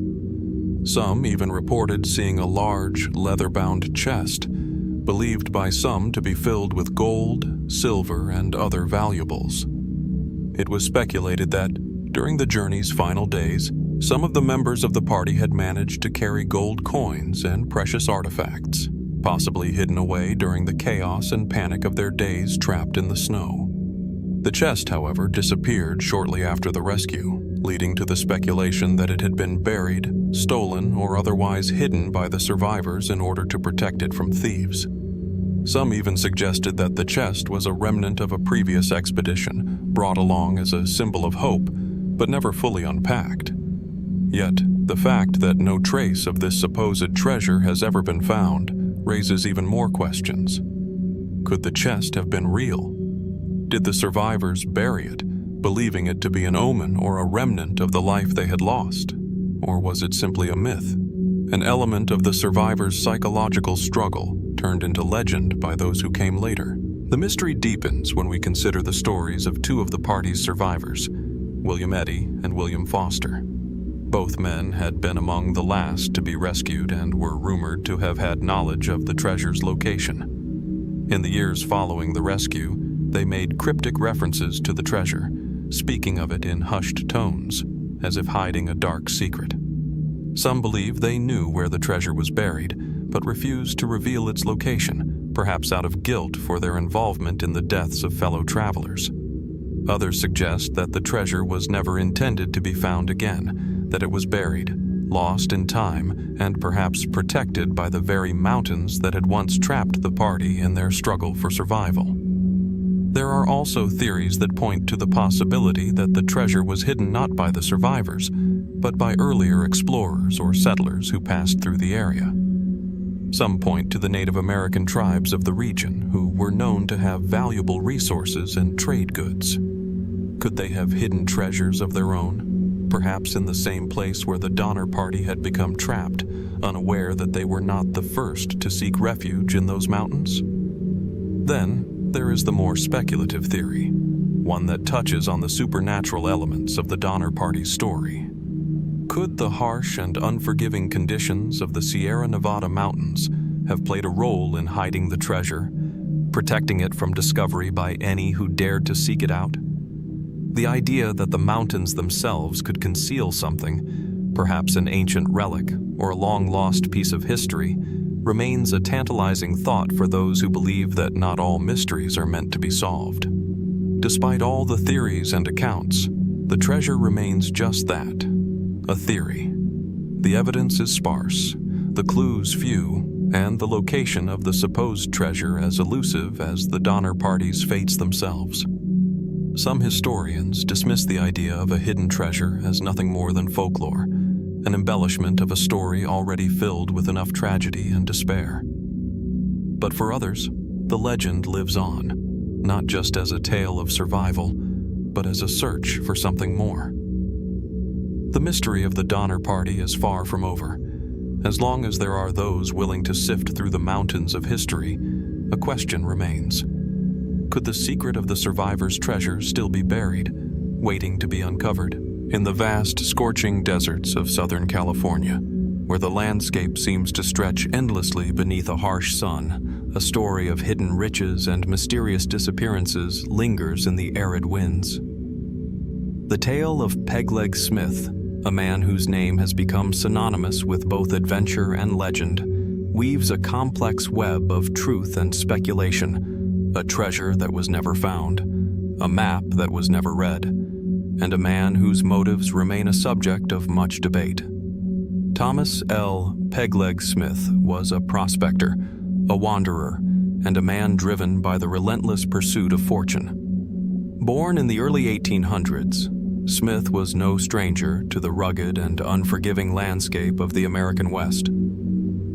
Speaker 1: Some even reported seeing a large, leather-bound chest, believed by some to be filled with gold, silver, and other valuables. It was speculated that, during the journey's final days, some of the members of the party had managed to carry gold coins and precious artifacts, possibly hidden away during the chaos and panic of their days trapped in the snow. The chest, however, disappeared shortly after the rescue, leading to the speculation that it had been buried, stolen, or otherwise hidden by the survivors in order to protect it from thieves. Some even suggested that the chest was a remnant of a previous expedition, brought along as a symbol of hope, but never fully unpacked. Yet, the fact that no trace of this supposed treasure has ever been found raises even more questions. Could the chest have been real? Did the survivors bury it, believing it to be an omen or a remnant of the life they had lost? Or was it simply a myth, an element of the survivors' psychological struggle turned into legend by those who came later? The mystery deepens when we consider the stories of two of the party's survivors, William Eddy and William Foster. Both men had been among the last to be rescued and were rumored to have had knowledge of the treasure's location. In the years following the rescue, they made cryptic references to the treasure, speaking of it in hushed tones, as if hiding a dark secret. Some believe they knew where the treasure was buried, but refused to reveal its location, perhaps out of guilt for their involvement in the deaths of fellow travelers. Others suggest that the treasure was never intended to be found again, that it was buried, lost in time, and perhaps protected by the very mountains that had once trapped the party in their struggle for survival. There are also theories that point to the possibility that the treasure was hidden not by the survivors, but by earlier explorers or settlers who passed through the area. Some point to the Native American tribes of the region who were known to have valuable resources and trade goods. Could they have hidden treasures of their own, perhaps in the same place where the Donner Party had become trapped, unaware that they were not the first to seek refuge in those mountains? Then, there is the more speculative theory, one that touches on the supernatural elements of the Donner Party's story. Could the harsh and unforgiving conditions of the Sierra Nevada mountains have played a role in hiding the treasure, protecting it from discovery by any who dared to seek it out? The idea that the mountains themselves could conceal something, perhaps an ancient relic or a long-lost piece of history, remains a tantalizing thought for those who believe that not all mysteries are meant to be solved. Despite all the theories and accounts, the treasure remains just that, a theory. The evidence is sparse, the clues few, and the location of the supposed treasure as elusive as the Donner Party's fates themselves. Some historians dismiss the idea of a hidden treasure as nothing more than folklore, an embellishment of a story already filled with enough tragedy and despair. But for others, the legend lives on, not just as a tale of survival, but as a search for something more. The mystery of the Donner Party is far from over. As long as there are those willing to sift through the mountains of history, a question remains. Could the secret of the survivors' treasure still be buried, waiting to be uncovered? In the vast, scorching deserts of Southern California, where the landscape seems to stretch endlessly beneath a harsh sun, a story of hidden riches and mysterious disappearances lingers in the arid winds. The tale of Pegleg Smith, a man whose name has become synonymous with both adventure and legend, weaves a complex web of truth and speculation, a treasure that was never found, a map that was never read, and a man whose motives remain a subject of much debate. Thomas L. Pegleg Smith was a prospector, a wanderer, and a man driven by the relentless pursuit of fortune. Born in the early 1800s, Smith was no stranger to the rugged and unforgiving landscape of the American West.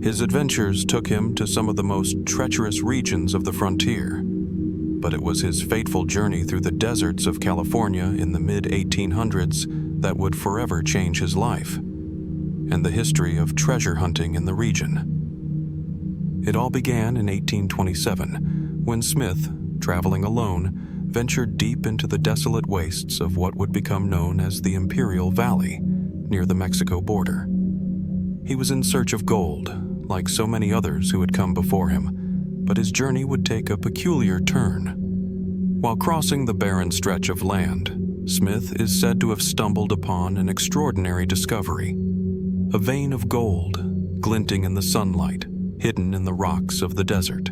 Speaker 1: His adventures took him to some of the most treacherous regions of the frontier, but it was his fateful journey through the deserts of California in the mid-1800s that would forever change his life, and the history of treasure hunting in the region. It all began in 1827, when Smith, traveling alone, ventured deep into the desolate wastes of what would become known as the Imperial Valley, near the Mexico border. He was in search of gold, like so many others who had come before him, but his journey would take a peculiar turn. While crossing the barren stretch of land, Smith is said to have stumbled upon an extraordinary discovery: a vein of gold, glinting in the sunlight, hidden in the rocks of the desert.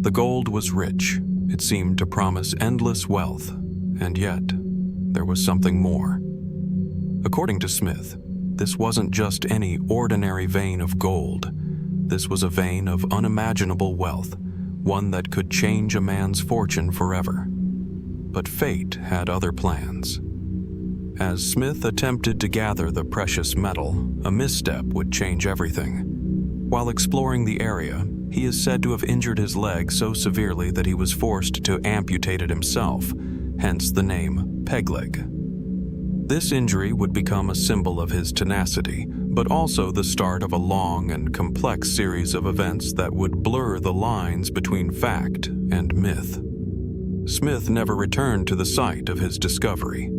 Speaker 1: The gold was rich. It seemed to promise endless wealth, and yet there was something more. According to Smith, this wasn't just any ordinary vein of gold. This was a vein of unimaginable wealth, one that could change a man's fortune forever. But fate had other plans. As Smith attempted to gather the precious metal, a misstep would change everything. While exploring the area, he is said to have injured his leg so severely that he was forced to amputate it himself, hence the name Pegleg. This injury would become a symbol of his tenacity, but also the start of a long and complex series of events that would blur the lines between fact and myth. Smith never returned to the site of his discovery.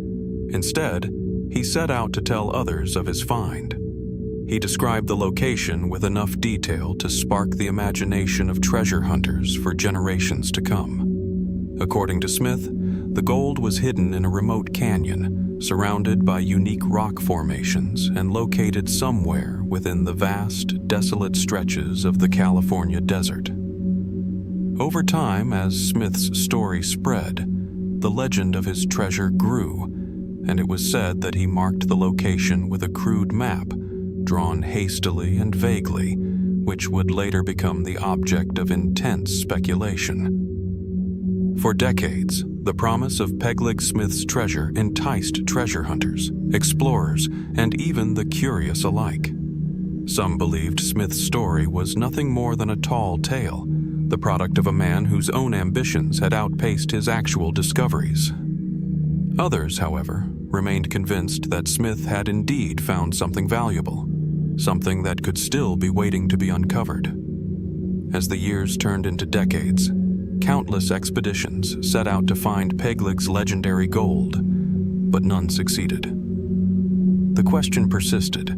Speaker 1: Instead, he set out to tell others of his find. He described the location with enough detail to spark the imagination of treasure hunters for generations to come. According to Smith, the gold was hidden in a remote canyon, surrounded by unique rock formations and located somewhere within the vast, desolate stretches of the California desert. Over time, as Smith's story spread, the legend of his treasure grew, and it was said that he marked the location with a crude map, drawn hastily and vaguely, which would later become the object of intense speculation. For decades, the promise of Pegleg Smith's treasure enticed treasure hunters, explorers, and even the curious alike. Some believed Smith's story was nothing more than a tall tale, the product of a man whose own ambitions had outpaced his actual discoveries. Others, however, remained convinced that Smith had indeed found something valuable, something that could still be waiting to be uncovered. As the years turned into decades, countless expeditions set out to find Pegleg's legendary gold, but none succeeded. The question persisted: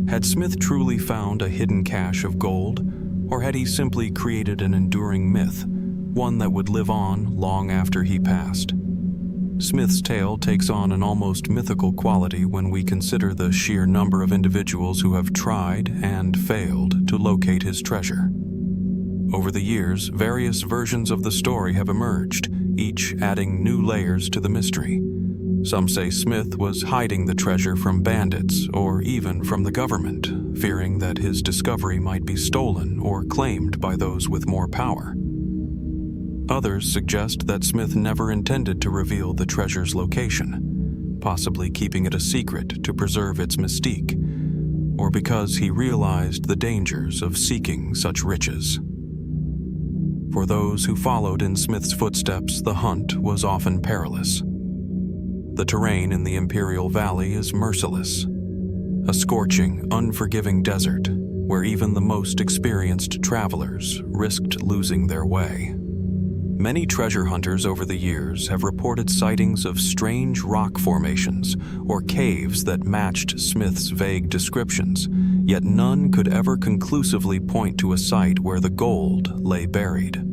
Speaker 1: had Smith truly found a hidden cache of gold, or had he simply created an enduring myth, one that would live on long after he passed? Smith's tale takes on an almost mythical quality when we consider the sheer number of individuals who have tried and failed to locate his treasure. Over the years, various versions of the story have emerged, each adding new layers to the mystery. Some say Smith was hiding the treasure from bandits or even from the government, fearing that his discovery might be stolen or claimed by those with more power. Others suggest that Smith never intended to reveal the treasure's location, possibly keeping it a secret to preserve its mystique, or because he realized the dangers of seeking such riches. For those who followed in Smith's footsteps, the hunt was often perilous. The terrain in the Imperial Valley is merciless, a scorching, unforgiving desert where even the most experienced travelers risked losing their way. Many treasure hunters over the years have reported sightings of strange rock formations or caves that matched Smith's vague descriptions, yet none could ever conclusively point to a site where the gold lay buried.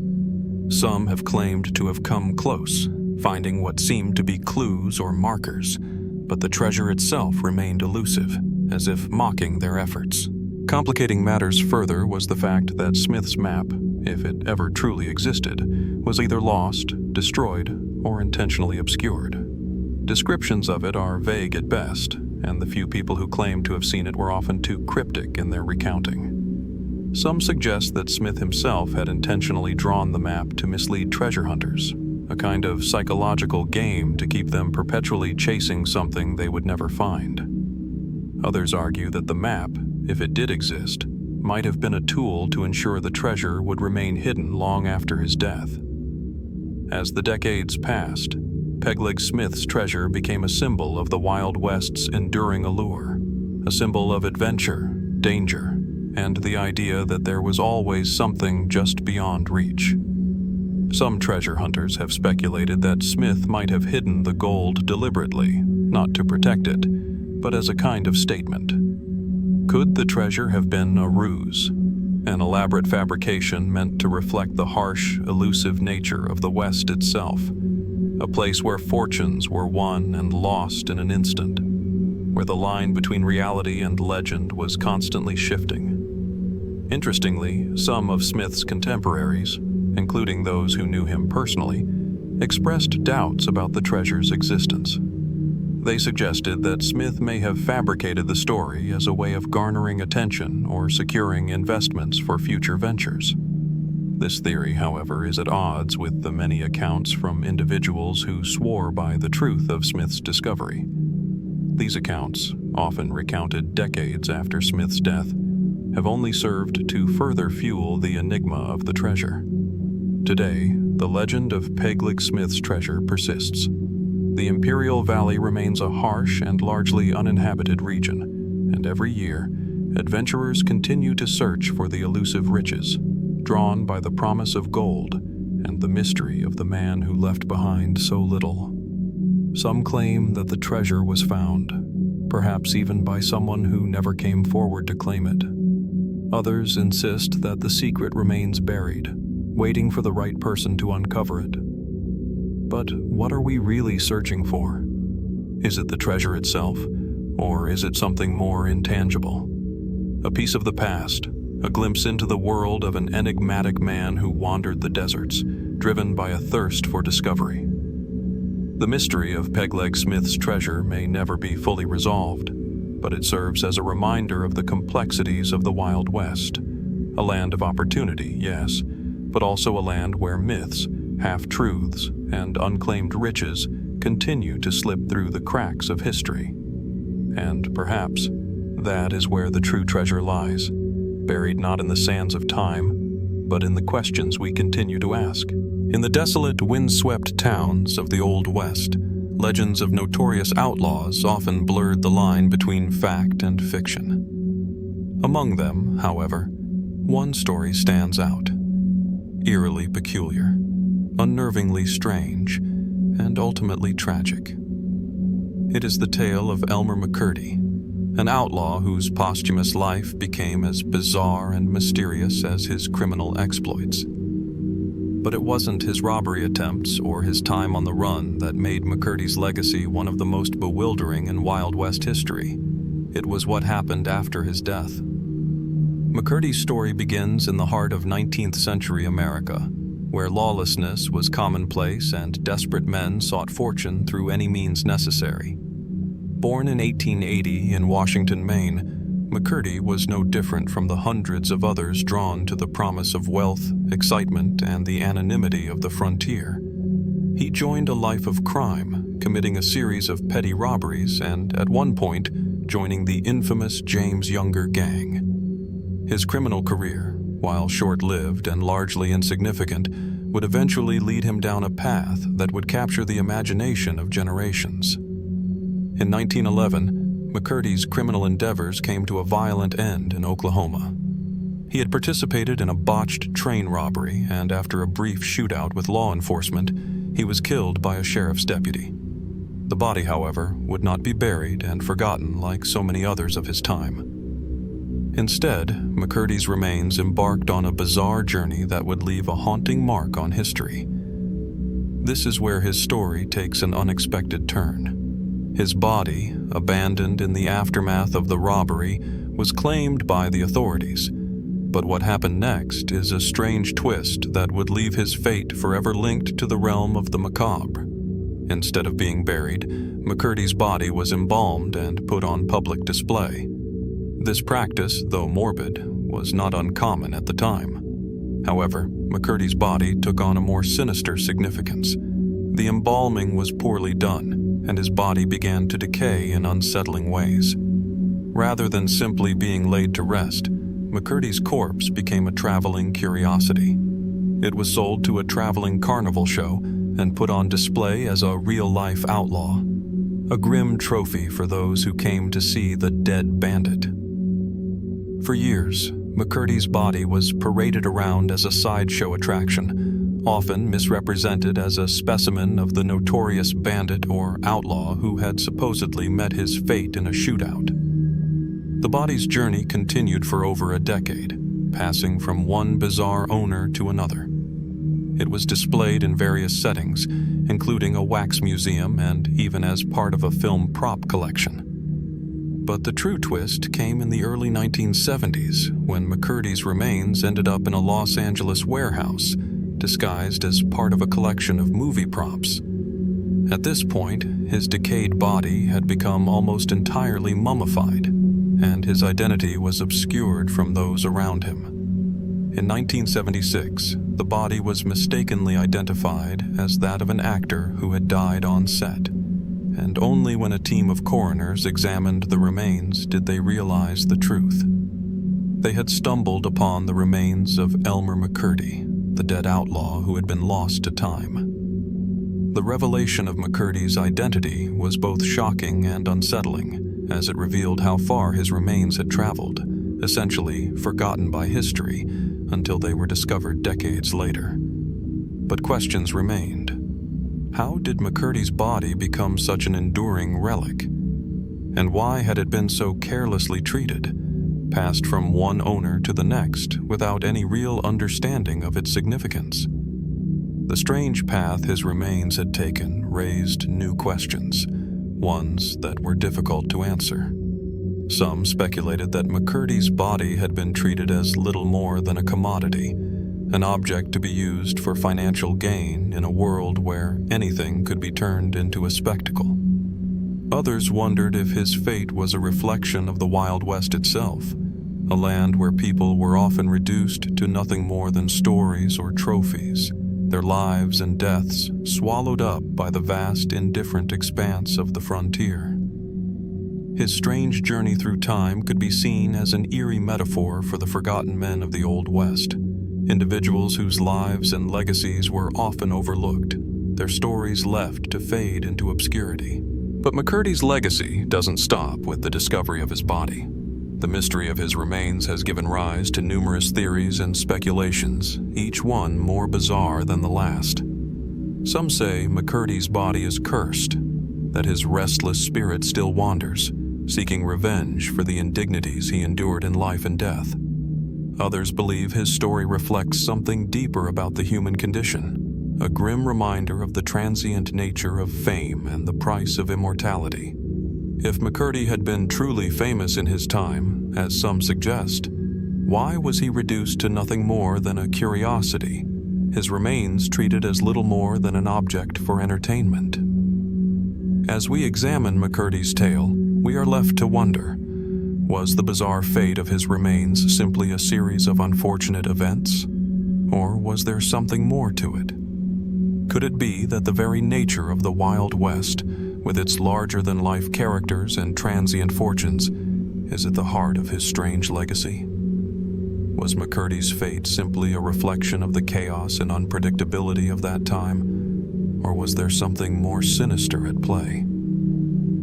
Speaker 1: Some have claimed to have come close, finding what seemed to be clues or markers, but the treasure itself remained elusive, as if mocking their efforts. Complicating matters further was the fact that Smith's map, if it ever truly existed, was either lost, destroyed, or intentionally obscured. Descriptions of it are vague at best, and the few people who claim to have seen it were often too cryptic in their recounting. Some suggest that Smith himself had intentionally drawn the map to mislead treasure hunters, a kind of psychological game to keep them perpetually chasing something they would never find. Others argue that the map, if it did exist, might have been a tool to ensure the treasure would remain hidden long after his death. As the decades passed, Pegleg Smith's treasure became a symbol of the Wild West's enduring allure, a symbol of adventure, danger, and the idea that there was always something just beyond reach. Some treasure hunters have speculated that Smith might have hidden the gold deliberately, not to protect it, but as a kind of statement. Could the treasure have been a ruse, an elaborate fabrication meant to reflect the harsh, elusive nature of the West itself, a place where fortunes were won and lost in an instant, where the line between reality and legend was constantly shifting? Interestingly, some of Smith's contemporaries, including those who knew him personally, expressed doubts about the treasure's existence. They suggested that Smith may have fabricated the story as a way of garnering attention or securing investments for future ventures. This theory, however, is at odds with the many accounts from individuals who swore by the truth of Smith's discovery. These accounts, often recounted decades after Smith's death, have only served to further fuel the enigma of the treasure. Today, the legend of Pegleg Smith's treasure persists. The Imperial Valley remains a harsh and largely uninhabited region, and every year, adventurers continue to search for the elusive riches, drawn by the promise of gold and the mystery of the man who left behind so little. Some claim that the treasure was found, perhaps even by someone who never came forward to claim it. Others insist that the secret remains buried, waiting for the right person to uncover it. But what are we really searching for? Is it the treasure itself, or is it something more intangible? A piece of the past, a glimpse into the world of an enigmatic man who wandered the deserts, driven by a thirst for discovery. The mystery of Pegleg Smith's treasure may never be fully resolved, but it serves as a reminder of the complexities of the Wild West. A land of opportunity, yes, but also a land where myths, half-truths, and unclaimed riches continue to slip through the cracks of history. And perhaps that is where the true treasure lies, buried not in the sands of time, but in the questions we continue to ask. In the desolate, windswept towns of the Old West, legends of notorious outlaws often blurred the line between fact and fiction. Among them, however, one story stands out. Eerily peculiar, unnervingly strange, and ultimately tragic. It is the tale of Elmer McCurdy, an outlaw whose posthumous life became as bizarre and mysterious as his criminal exploits. But it wasn't his robbery attempts or his time on the run that made McCurdy's legacy one of the most bewildering in Wild West history. It was what happened after his death. McCurdy's story begins in the heart of 19th century America, where lawlessness was commonplace and desperate men sought fortune through any means necessary. Born in 1880 in Washington, Maine, McCurdy was no different from the hundreds of others drawn to the promise of wealth, excitement, and the anonymity of the frontier. He joined a life of crime, committing a series of petty robberies and, at one point, joining the infamous James Younger gang. His criminal career, while short-lived and largely insignificant, would eventually lead him down a path that would capture the imagination of generations. In 1911, McCurdy's criminal endeavors came to a violent end in Oklahoma. He had participated in a botched train robbery, and after a brief shootout with law enforcement, he was killed by a sheriff's deputy. The body, however, would not be buried and forgotten like so many others of his time. Instead, McCurdy's remains embarked on a bizarre journey that would leave a haunting mark on history. This is where his story takes an unexpected turn. His body, abandoned in the aftermath of the robbery, was claimed by the authorities. But what happened next is a strange twist that would leave his fate forever linked to the realm of the macabre. Instead of being buried, McCurdy's body was embalmed and put on public display. This practice, though morbid, was not uncommon at the time. However, McCurdy's body took on a more sinister significance. The embalming was poorly done, and his body began to decay in unsettling ways. Rather than simply being laid to rest, McCurdy's corpse became a traveling curiosity. It was sold to a traveling carnival show and put on display as a real-life outlaw, a grim trophy for those who came to see the dead bandit. For years, McCurdy's body was paraded around as a sideshow attraction, often misrepresented as a specimen of the notorious bandit or outlaw who had supposedly met his fate in a shootout. The body's journey continued for over a decade, passing from one bizarre owner to another. It was displayed in various settings, including a wax museum and even as part of a film prop collection. But the true twist came in the early 1970s, when McCurdy's remains ended up in a Los Angeles warehouse, disguised as part of a collection of movie props. At this point, his decayed body had become almost entirely mummified, and his identity was obscured from those around him. In 1976, the body was mistakenly identified as that of an actor who had died on set, and only when a team of coroners examined the remains did they realize the truth. They had stumbled upon the remains of Elmer McCurdy, the dead outlaw who had been lost to time. The revelation of McCurdy's identity was both shocking and unsettling, as it revealed how far his remains had traveled, essentially forgotten by history, until they were discovered decades later. But questions remained. How did McCurdy's body become such an enduring relic? And why had it been so carelessly treated, passed from one owner to the next without any real understanding of its significance? The strange path his remains had taken raised new questions, ones that were difficult to answer. Some speculated that McCurdy's body had been treated as little more than a commodity, an object to be used for financial gain in a world where anything could be turned into a spectacle. Others wondered if his fate was a reflection of the Wild West itself, a land where people were often reduced to nothing more than stories or trophies, their lives and deaths swallowed up by the vast, indifferent expanse of the frontier. His strange journey through time could be seen as an eerie metaphor for the forgotten men of the Old West, individuals whose lives and legacies were often overlooked, their stories left to fade into obscurity. But McCurdy's legacy doesn't stop with the discovery of his body. The mystery of his remains has given rise to numerous theories and speculations, each one more bizarre than the last. Some say McCurdy's body is cursed, that his restless spirit still wanders, seeking revenge for the indignities he endured in life and death. Others believe his story reflects something deeper about the human condition, a grim reminder of the transient nature of fame and the price of immortality. If McCurdy had been truly famous in his time, as some suggest, why was he reduced to nothing more than a curiosity, his remains treated as little more than an object for entertainment? As we examine McCurdy's tale, we are left to wonder, was the bizarre fate of his remains simply a series of unfortunate events? Or was there something more to it? Could it be that the very nature of the Wild West, with its larger-than-life characters and transient fortunes, is at the heart of his strange legacy? Was McCurdy's fate simply a reflection of the chaos and unpredictability of that time? Or was there something more sinister at play?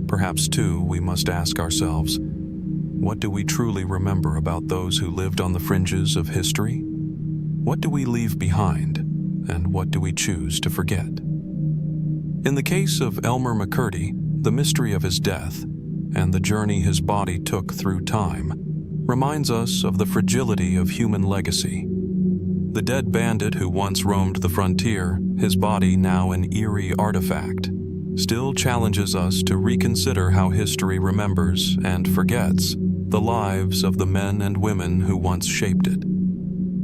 Speaker 1: Perhaps, too, we must ask ourselves, what do we truly remember about those who lived on the fringes of history? What do we leave behind, and what do we choose to forget? In the case of Elmer McCurdy, the mystery of his death and the journey his body took through time reminds us of the fragility of human legacy. The dead bandit who once roamed the frontier, his body now an eerie artifact, still challenges us to reconsider how history remembers and forgets the lives of the men and women who once shaped it.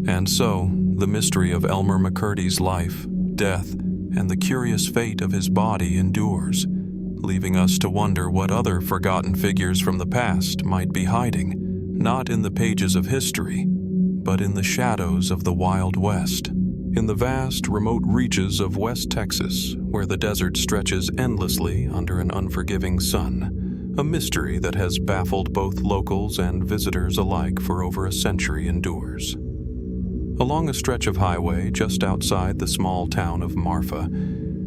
Speaker 1: And so, the mystery of Elmer McCurdy's life, death, and the curious fate of his body endures, leaving us to wonder what other forgotten figures from the past might be hiding, not in the pages of history, but in the shadows of the Wild West. In the vast, remote reaches of West Texas, where the desert stretches endlessly under an unforgiving sun, a mystery that has baffled both locals and visitors alike for over a century endures. Along a stretch of highway just outside the small town of Marfa,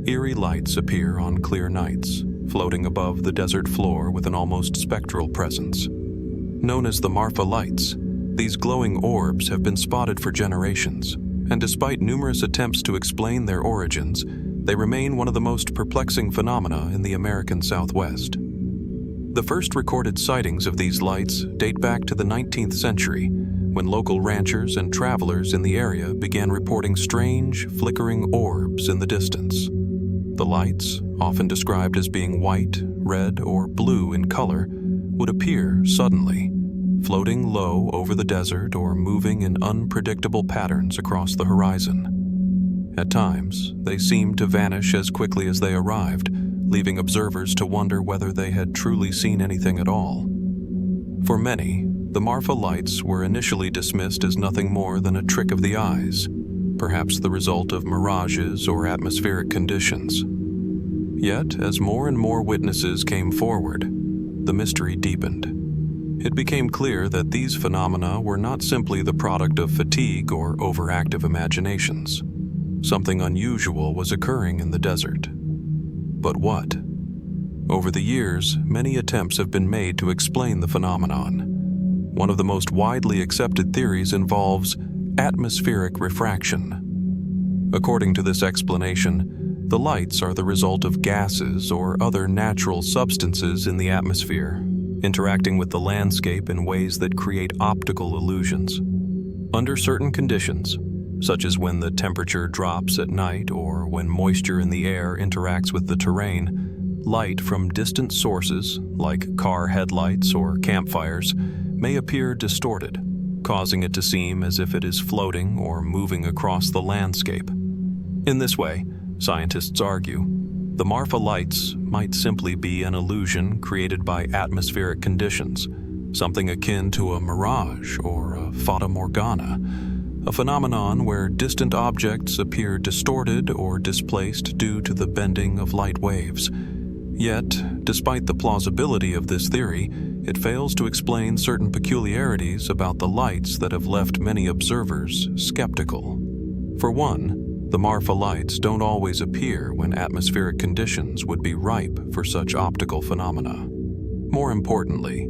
Speaker 1: eerie lights appear on clear nights, floating above the desert floor with an almost spectral presence. Known as the Marfa Lights, these glowing orbs have been spotted for generations, and despite numerous attempts to explain their origins, they remain one of the most perplexing phenomena in the American Southwest. The first recorded sightings of these lights date back to the 19th century, when local ranchers and travelers in the area began reporting strange, flickering orbs in the distance. The lights, often described as being white, red, or blue in color, would appear suddenly, floating low over the desert or moving in unpredictable patterns across the horizon. At times, they seemed to vanish as quickly as they arrived, leaving observers to wonder whether they had truly seen anything at all. For many, the Marfa lights were initially dismissed as nothing more than a trick of the eyes, perhaps the result of mirages or atmospheric conditions. Yet, as more and more witnesses came forward, the mystery deepened. It became clear that these phenomena were not simply the product of fatigue or overactive imaginations. Something unusual was occurring in the desert. But what? Over the years, many attempts have been made to explain the phenomenon. One of the most widely accepted theories involves atmospheric refraction. According to this explanation, the lights are the result of gases or other natural substances in the atmosphere, interacting with the landscape in ways that create optical illusions. Under certain conditions, such as when the temperature drops at night or when moisture in the air interacts with the terrain, light from distant sources, like car headlights or campfires, may appear distorted, causing it to seem as if it is floating or moving across the landscape. In this way, scientists argue, the Marfa lights might simply be an illusion created by atmospheric conditions, something akin to a mirage or a fata morgana, a phenomenon where distant objects appear distorted or displaced due to the bending of light waves. Yet, despite the plausibility of this theory, it fails to explain certain peculiarities about the lights that have left many observers skeptical. For one, the Marfa lights don't always appear when atmospheric conditions would be ripe for such optical phenomena. More importantly,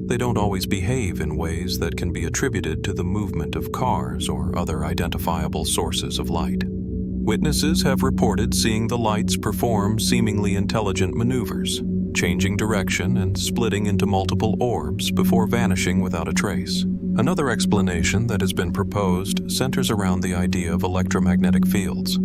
Speaker 1: they don't always behave in ways that can be attributed to the movement of cars or other identifiable sources of light. Witnesses have reported seeing the lights perform seemingly intelligent maneuvers, changing direction and splitting into multiple orbs before vanishing without a trace. Another explanation that has been proposed centers around the idea of electromagnetic fields.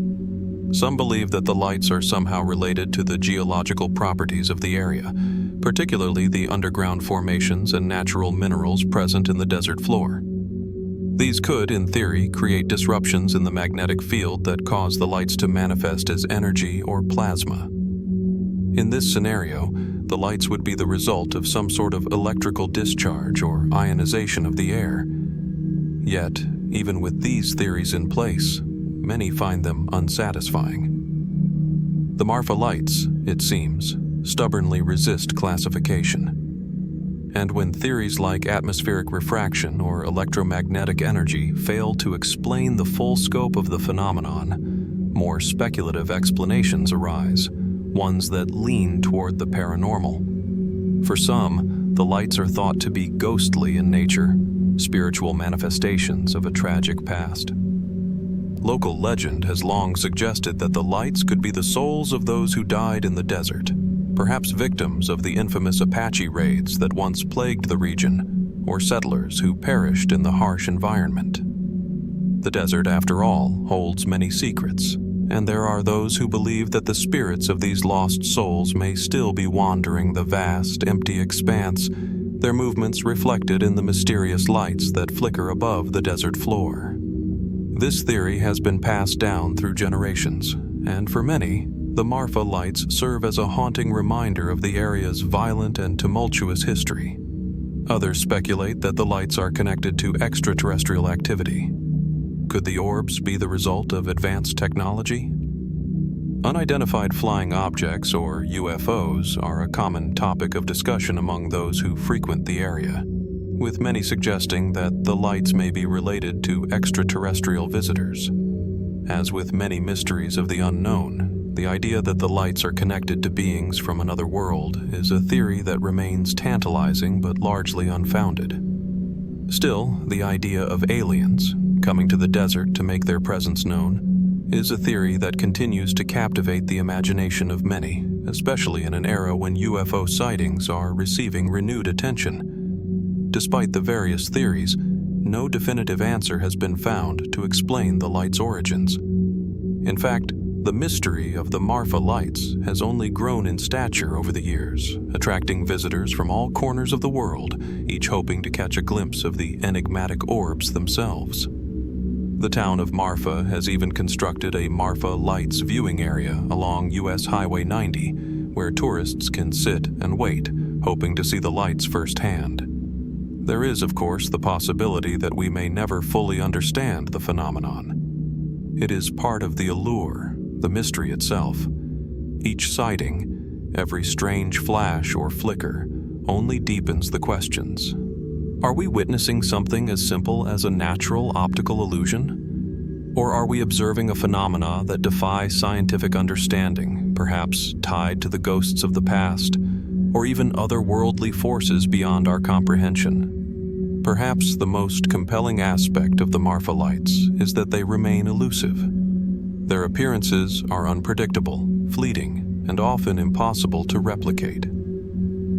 Speaker 1: Some believe that the lights are somehow related to the geological properties of the area, particularly the underground formations and natural minerals present in the desert floor. These could, in theory, create disruptions in the magnetic field that cause the lights to manifest as energy or plasma. In this scenario, the lights would be the result of some sort of electrical discharge or ionization of the air. Yet, even with these theories in place, many find them unsatisfying. The Marfa lights, it seems, stubbornly resist classification. And when theories like atmospheric refraction or electromagnetic energy fail to explain the full scope of the phenomenon, more speculative explanations arise, ones that lean toward the paranormal. For some, the lights are thought to be ghostly in nature, spiritual manifestations of a tragic past. Local legend has long suggested that the lights could be the souls of those who died in the desert, perhaps victims of the infamous Apache raids that once plagued the region, or settlers who perished in the harsh environment. The desert, after all, holds many secrets, and there are those who believe that the spirits of these lost souls may still be wandering the vast, empty expanse, their movements reflected in the mysterious lights that flicker above the desert floor. This theory has been passed down through generations, and for many, the Marfa lights serve as a haunting reminder of the area's violent and tumultuous history. Others speculate that the lights are connected to extraterrestrial activity. Could the orbs be the result of advanced technology? Unidentified flying objects, or UFOs, are a common topic of discussion among those who frequent the area, with many suggesting that the lights may be related to extraterrestrial visitors. As with many mysteries of the unknown, the idea that the lights are connected to beings from another world is a theory that remains tantalizing but largely unfounded. Still, the idea of aliens, coming to the desert to make their presence known, is a theory that continues to captivate the imagination of many, especially in an era when UFO sightings are receiving renewed attention. Despite the various theories, no definitive answer has been found to explain the light's origins. In fact, the mystery of the Marfa lights has only grown in stature over the years, attracting visitors from all corners of the world, each hoping to catch a glimpse of the enigmatic orbs themselves. The town of Marfa has even constructed a Marfa Lights viewing area along US Highway 90, where tourists can sit and wait, hoping to see the lights firsthand. There is, of course, the possibility that we may never fully understand the phenomenon. It is part of the allure, the mystery itself. Each sighting, every strange flash or flicker, only deepens the questions. Are we witnessing something as simple as a natural optical illusion? Or are we observing a phenomena that defies scientific understanding, perhaps tied to the ghosts of the past, or even otherworldly forces beyond our comprehension? Perhaps the most compelling aspect of the Marfa lights is that they remain elusive. Their appearances are unpredictable, fleeting, and often impossible to replicate.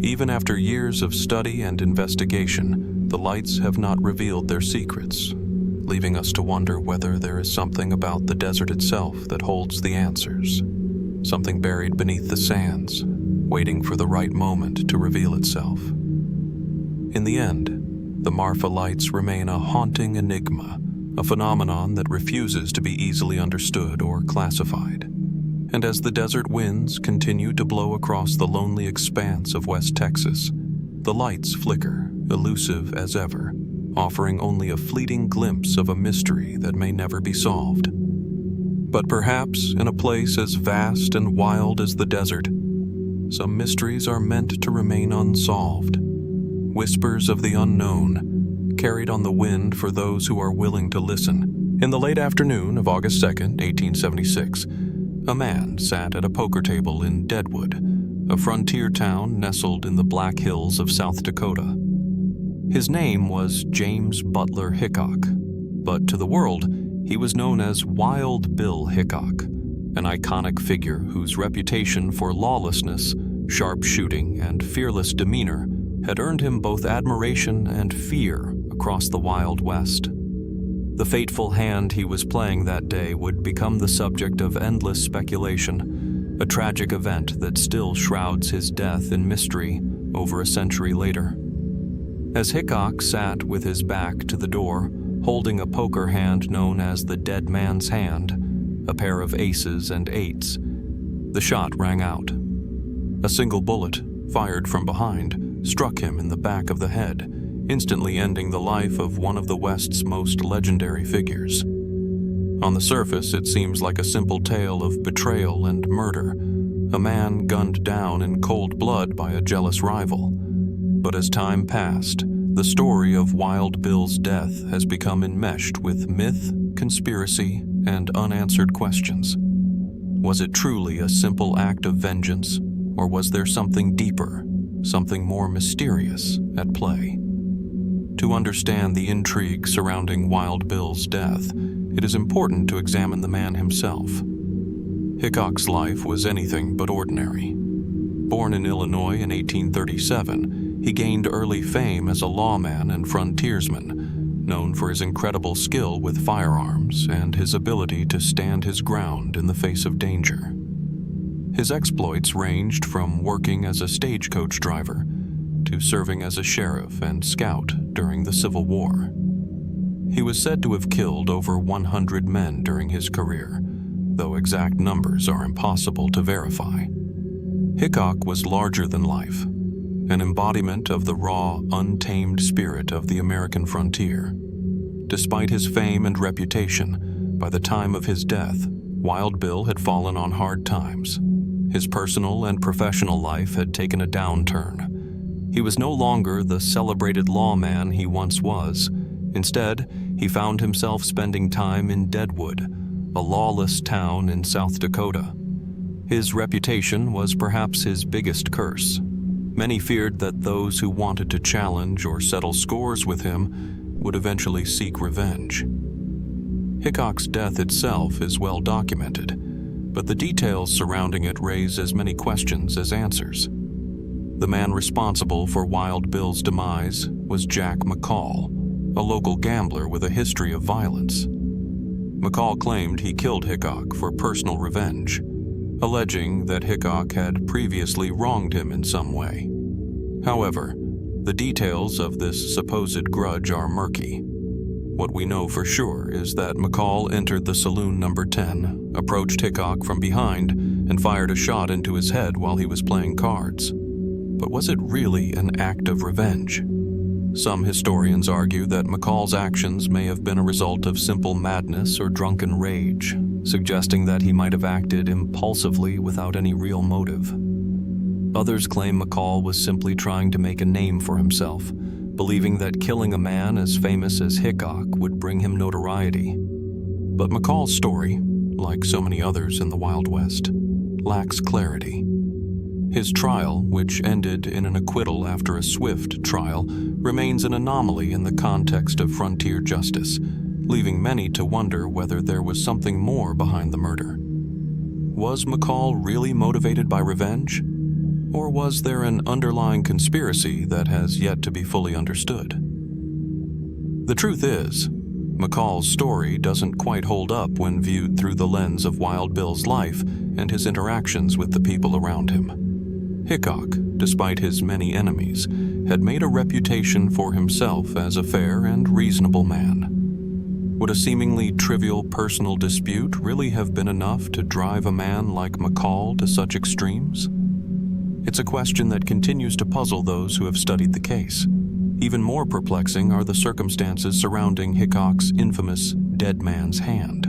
Speaker 1: Even after years of study and investigation, the lights have not revealed their secrets, leaving us to wonder whether there is something about the desert itself that holds the answers, something buried beneath the sands, waiting for the right moment to reveal itself. In the end, the Marfa lights remain a haunting enigma, a phenomenon that refuses to be easily understood or classified. And as the desert winds continue to blow across the lonely expanse of West Texas, the lights flicker, elusive as ever, offering only a fleeting glimpse of a mystery that may never be solved. But perhaps in a place as vast and wild as the desert, some mysteries are meant to remain unsolved. Whispers of the unknown, carried on the wind for those who are willing to listen. In the late afternoon of August 2nd, 1876, a man sat at a poker table in Deadwood, a frontier town nestled in the Black Hills of South Dakota. His name was James Butler Hickok, but to the world, he was known as Wild Bill Hickok, an iconic figure whose reputation for lawlessness, sharp shooting, and fearless demeanor had earned him both admiration and fear across the Wild West. The fateful hand he was playing that day would become the subject of endless speculation, a tragic event that still shrouds his death in mystery over a century later. As Hickok sat with his back to the door, holding a poker hand known as the dead man's hand, a pair of aces and eights, the shot rang out. A single bullet, fired from behind, struck him in the back of the head, instantly ending the life of one of the West's most legendary figures. On the surface, it seems like a simple tale of betrayal and murder, a man gunned down in cold blood by a jealous rival. But as time passed, the story of Wild Bill's death has become enmeshed with myth, conspiracy, and unanswered questions. Was it truly a simple act of vengeance, or was there something deeper, something more mysterious at play? To understand the intrigue surrounding Wild Bill's death, it is important to examine the man himself. Hickok's life was anything but ordinary. Born in Illinois in 1837, he gained early fame as a lawman and frontiersman, known for his incredible skill with firearms and his ability to stand his ground in the face of danger. His exploits ranged from working as a stagecoach driver to serving as a sheriff and scout during the Civil War. He was said to have killed over 100 men during his career, though exact numbers are impossible to verify. Hickok was larger than life, an embodiment of the raw, untamed spirit of the American frontier. Despite his fame and reputation, by the time of his death, Wild Bill had fallen on hard times. His personal and professional life had taken a downturn. He was no longer the celebrated lawman he once was. Instead, he found himself spending time in Deadwood, a lawless town in South Dakota. His reputation was perhaps his biggest curse. Many feared that those who wanted to challenge or settle scores with him would eventually seek revenge. Hickok's death itself is well documented, but the details surrounding it raise as many questions as answers. The man responsible for Wild Bill's demise was Jack McCall, a local gambler with a history of violence. McCall claimed he killed Hickok for personal revenge, alleging that Hickok had previously wronged him in some way. However, the details of this supposed grudge are murky. What we know for sure is that McCall entered the saloon number 10, approached Hickok from behind, and fired a shot into his head while he was playing cards. But was it really an act of revenge? Some historians argue that McCall's actions may have been a result of simple madness or drunken rage, suggesting that he might have acted impulsively without any real motive. Others claim McCall was simply trying to make a name for himself, believing that killing a man as famous as Hickok would bring him notoriety. But McCall's story, like so many others in the Wild West, lacks clarity. His trial, which ended in an acquittal after a swift trial, remains an anomaly in the context of frontier justice, leaving many to wonder whether there was something more behind the murder. Was McCall really motivated by revenge? Or was there an underlying conspiracy that has yet to be fully understood? The truth is, McCall's story doesn't quite hold up when viewed through the lens of Wild Bill's life and his interactions with the people around him. Hickok, despite his many enemies, had made a reputation for himself as a fair and reasonable man. Would a seemingly trivial personal dispute really have been enough to drive a man like McCall to such extremes? It's a question that continues to puzzle those who have studied the case. Even more perplexing are the circumstances surrounding Hickok's infamous dead man's hand.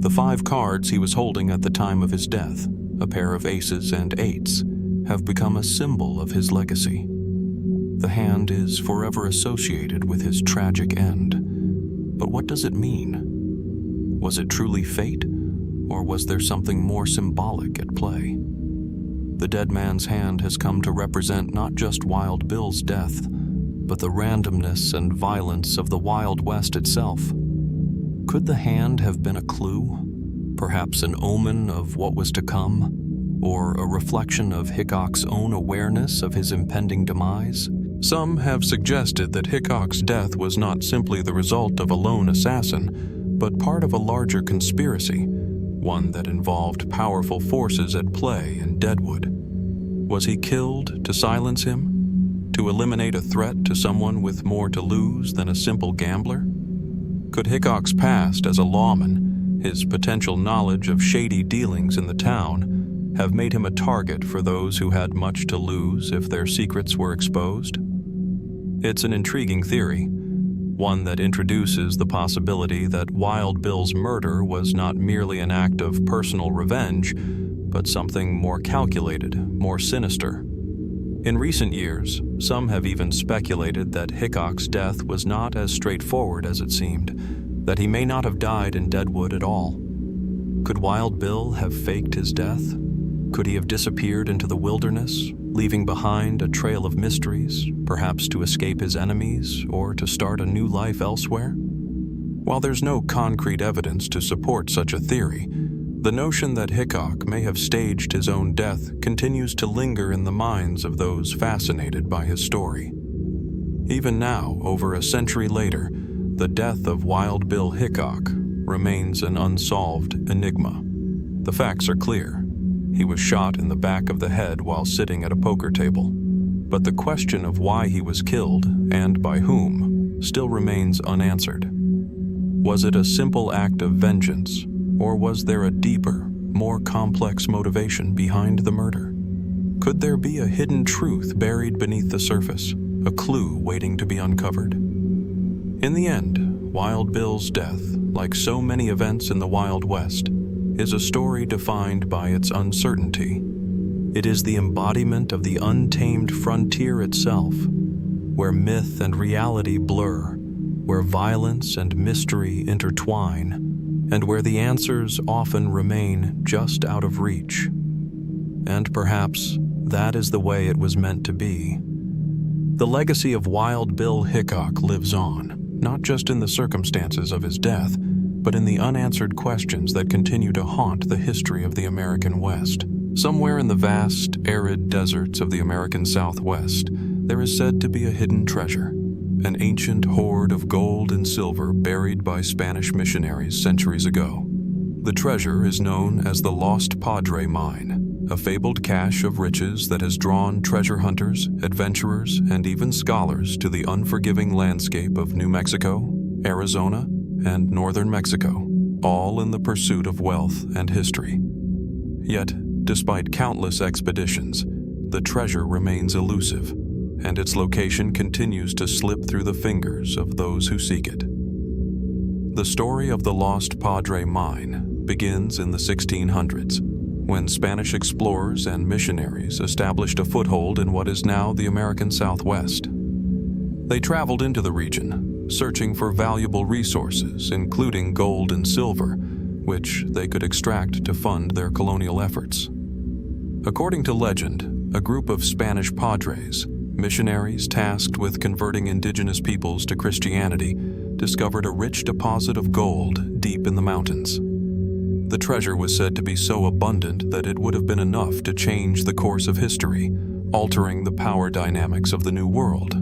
Speaker 1: The 5 cards he was holding at the time of his death, a pair of aces and eights, have become a symbol of his legacy. The hand is forever associated with his tragic end. But what does it mean? Was it truly fate, or was there something more symbolic at play? The dead man's hand has come to represent not just Wild Bill's death, but the randomness and violence of the Wild West itself. Could the hand have been a clue? Perhaps an omen of what was to come? Or a reflection of Hickok's own awareness of his impending demise? Some have suggested that Hickok's death was not simply the result of a lone assassin, but part of a larger conspiracy, one that involved powerful forces at play in Deadwood. Was he killed to silence him? To eliminate a threat to someone with more to lose than a simple gambler? Could Hickok's past as a lawman, his potential knowledge of shady dealings in the town, have made him a target for those who had much to lose if their secrets were exposed? It's an intriguing theory, one that introduces the possibility that Wild Bill's murder was not merely an act of personal revenge, but something more calculated, more sinister. In recent years, some have even speculated that Hickok's death was not as straightforward as it seemed, that he may not have died in Deadwood at all. Could Wild Bill have faked his death? Could he have disappeared into the wilderness, leaving behind a trail of mysteries, perhaps to escape his enemies or to start a new life elsewhere? While there's no concrete evidence to support such a theory, the notion that Hickok may have staged his own death continues to linger in the minds of those fascinated by his story. Even now, over a century later, the death of Wild Bill Hickok remains an unsolved enigma. The facts are clear. He was shot in the back of the head while sitting at a poker table. But the question of why he was killed, and by whom, still remains unanswered. Was it a simple act of vengeance, or was there a deeper, more complex motivation behind the murder? Could there be a hidden truth buried beneath the surface, a clue waiting to be uncovered? In the end, Wild Bill's death, like so many events in the Wild West, is a story defined by its uncertainty. It is the embodiment of the untamed frontier itself, where myth and reality blur, where violence and mystery intertwine, and where the answers often remain just out of reach. And perhaps that is the way it was meant to be. The legacy of Wild Bill Hickok lives on, not just in the circumstances of his death, but in the unanswered questions that continue to haunt the history of the American West. Somewhere in the vast, arid deserts of the American Southwest, there is said to be a hidden treasure, an ancient hoard of gold and silver buried by Spanish missionaries centuries ago. The treasure is known as the Lost Padre Mine, a fabled cache of riches that has drawn treasure hunters, adventurers, and even scholars to the unforgiving landscape of New Mexico, Arizona, and northern Mexico, all in the pursuit of wealth and history. Yet, despite countless expeditions, the treasure remains elusive, and its location continues to slip through the fingers of those who seek it. The story of the Lost Padre Mine begins in the 1600s, when Spanish explorers and missionaries established a foothold in what is now the American Southwest. They traveled into the region, searching for valuable resources, including gold and silver, which they could extract to fund their colonial efforts. According to legend, a group of Spanish padres, missionaries tasked with converting indigenous peoples to Christianity, discovered a rich deposit of gold deep in the mountains. The treasure was said to be so abundant that it would have been enough to change the course of history, altering the power dynamics of the New World.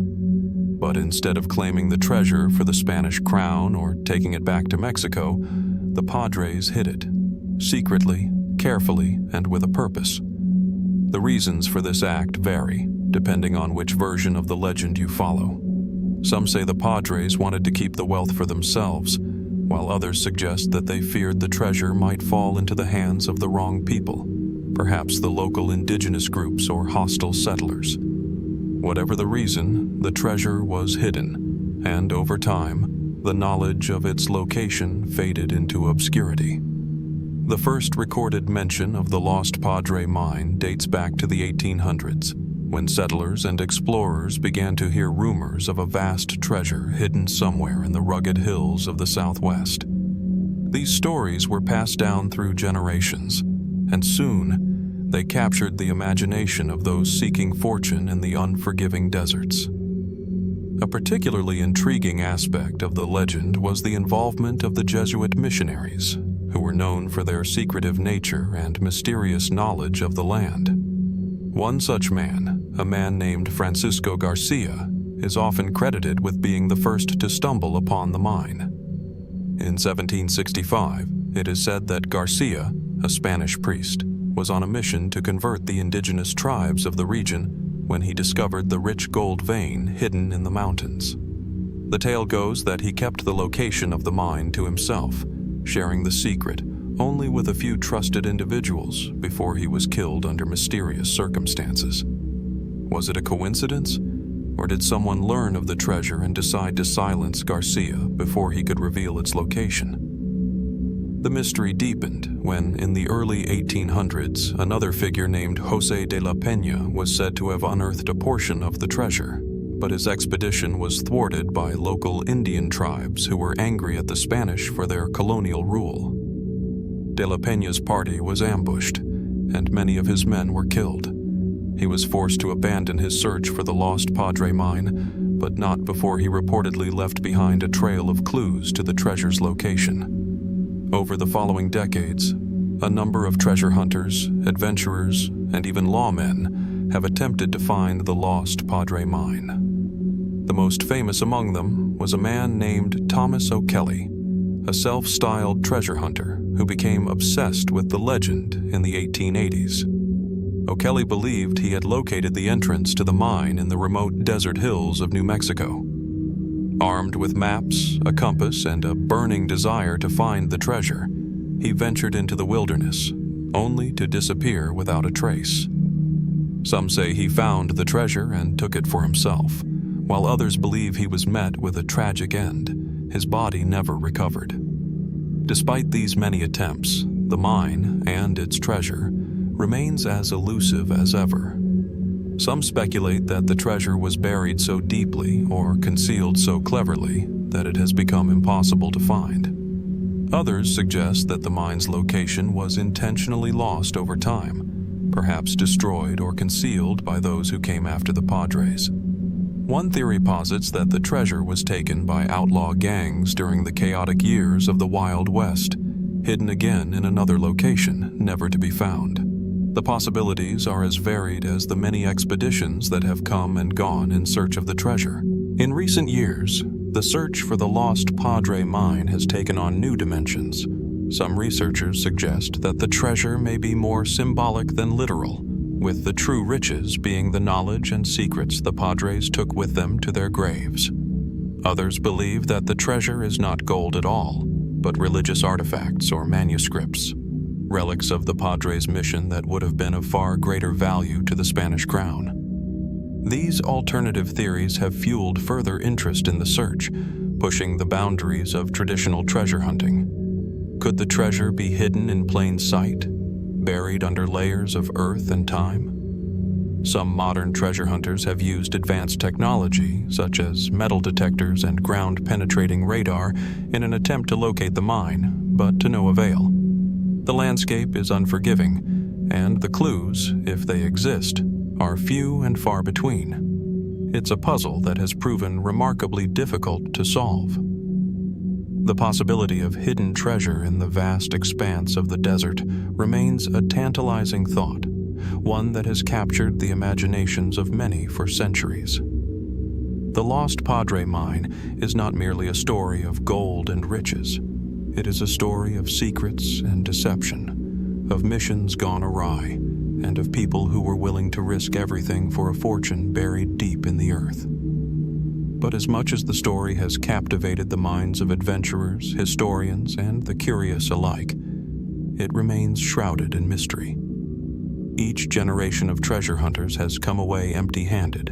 Speaker 1: But instead of claiming the treasure for the Spanish crown or taking it back to Mexico, the Padres hid it, secretly, carefully, and with a purpose. The reasons for this act vary, depending on which version of the legend you follow. Some say the Padres wanted to keep the wealth for themselves, while others suggest that they feared the treasure might fall into the hands of the wrong people, perhaps the local indigenous groups or hostile settlers. Whatever the reason, the treasure was hidden, and over time, the knowledge of its location faded into obscurity. The first recorded mention of the Lost Padre Mine dates back to the 1800s, when settlers and explorers began to hear rumors of a vast treasure hidden somewhere in the rugged hills of the Southwest. These stories were passed down through generations, and soon they captured the imagination of those seeking fortune in the unforgiving deserts. A particularly intriguing aspect of the legend was the involvement of the Jesuit missionaries, who were known for their secretive nature and mysterious knowledge of the land. One such man, a man named Francisco Garcia, is often credited with being the first to stumble upon the mine. In 1765, it is said that Garcia, a Spanish priest, was on a mission to convert the indigenous tribes of the region when he discovered the rich gold vein hidden in the mountains. The tale goes that he kept the location of the mine to himself, sharing the secret only with a few trusted individuals before he was killed under mysterious circumstances. Was it a coincidence, or did someone learn of the treasure and decide to silence Garcia before he could reveal its location? The mystery deepened when, in the early 1800s, another figure named José de la Peña was said to have unearthed a portion of the treasure, but his expedition was thwarted by local Indian tribes who were angry at the Spanish for their colonial rule. De la Peña's party was ambushed, and many of his men were killed. He was forced to abandon his search for the Lost Padre Mine, but not before he reportedly left behind a trail of clues to the treasure's location. Over the following decades, a number of treasure hunters, adventurers, and even lawmen have attempted to find the Lost Padre Mine. The most famous among them was a man named Thomas O'Kelly, a self-styled treasure hunter who became obsessed with the legend in the 1880s. O'Kelly believed he had located the entrance to the mine in the remote desert hills of New Mexico. Armed with maps, a compass, and a burning desire to find the treasure, he ventured into the wilderness, only to disappear without a trace. Some say he found the treasure and took it for himself, while others believe he was met with a tragic end. His body never recovered. Despite these many attempts, the mine and its treasure remains as elusive as ever. Some speculate that the treasure was buried so deeply or concealed so cleverly that it has become impossible to find. Others suggest that the mine's location was intentionally lost over time, perhaps destroyed or concealed by those who came after the Padres. One theory posits that the treasure was taken by outlaw gangs during the chaotic years of the Wild West, hidden again in another location, never to be found. The possibilities are as varied as the many expeditions that have come and gone in search of the treasure. In recent years, the search for the lost Padre mine has taken on new dimensions. Some researchers suggest that the treasure may be more symbolic than literal, with the true riches being the knowledge and secrets the Padres took with them to their graves. Others believe that the treasure is not gold at all, but religious artifacts or manuscripts, relics of the Padres' mission that would have been of far greater value to the Spanish crown. These alternative theories have fueled further interest in the search, pushing the boundaries of traditional treasure hunting. Could the treasure be hidden in plain sight, buried under layers of earth and time? Some modern treasure hunters have used advanced technology, such as metal detectors and ground-penetrating radar, in an attempt to locate the mine, but to no avail. The landscape is unforgiving, and the clues, if they exist, are few and far between. It's a puzzle that has proven remarkably difficult to solve. The possibility of hidden treasure in the vast expanse of the desert remains a tantalizing thought, one that has captured the imaginations of many for centuries. The Lost Padre Mine is not merely a story of gold and riches. It is a story of secrets and deception, of missions gone awry, and of people who were willing to risk everything for a fortune buried deep in the earth. But as much as the story has captivated the minds of adventurers, historians, and the curious alike, it remains shrouded in mystery. Each generation of treasure hunters has come away empty-handed,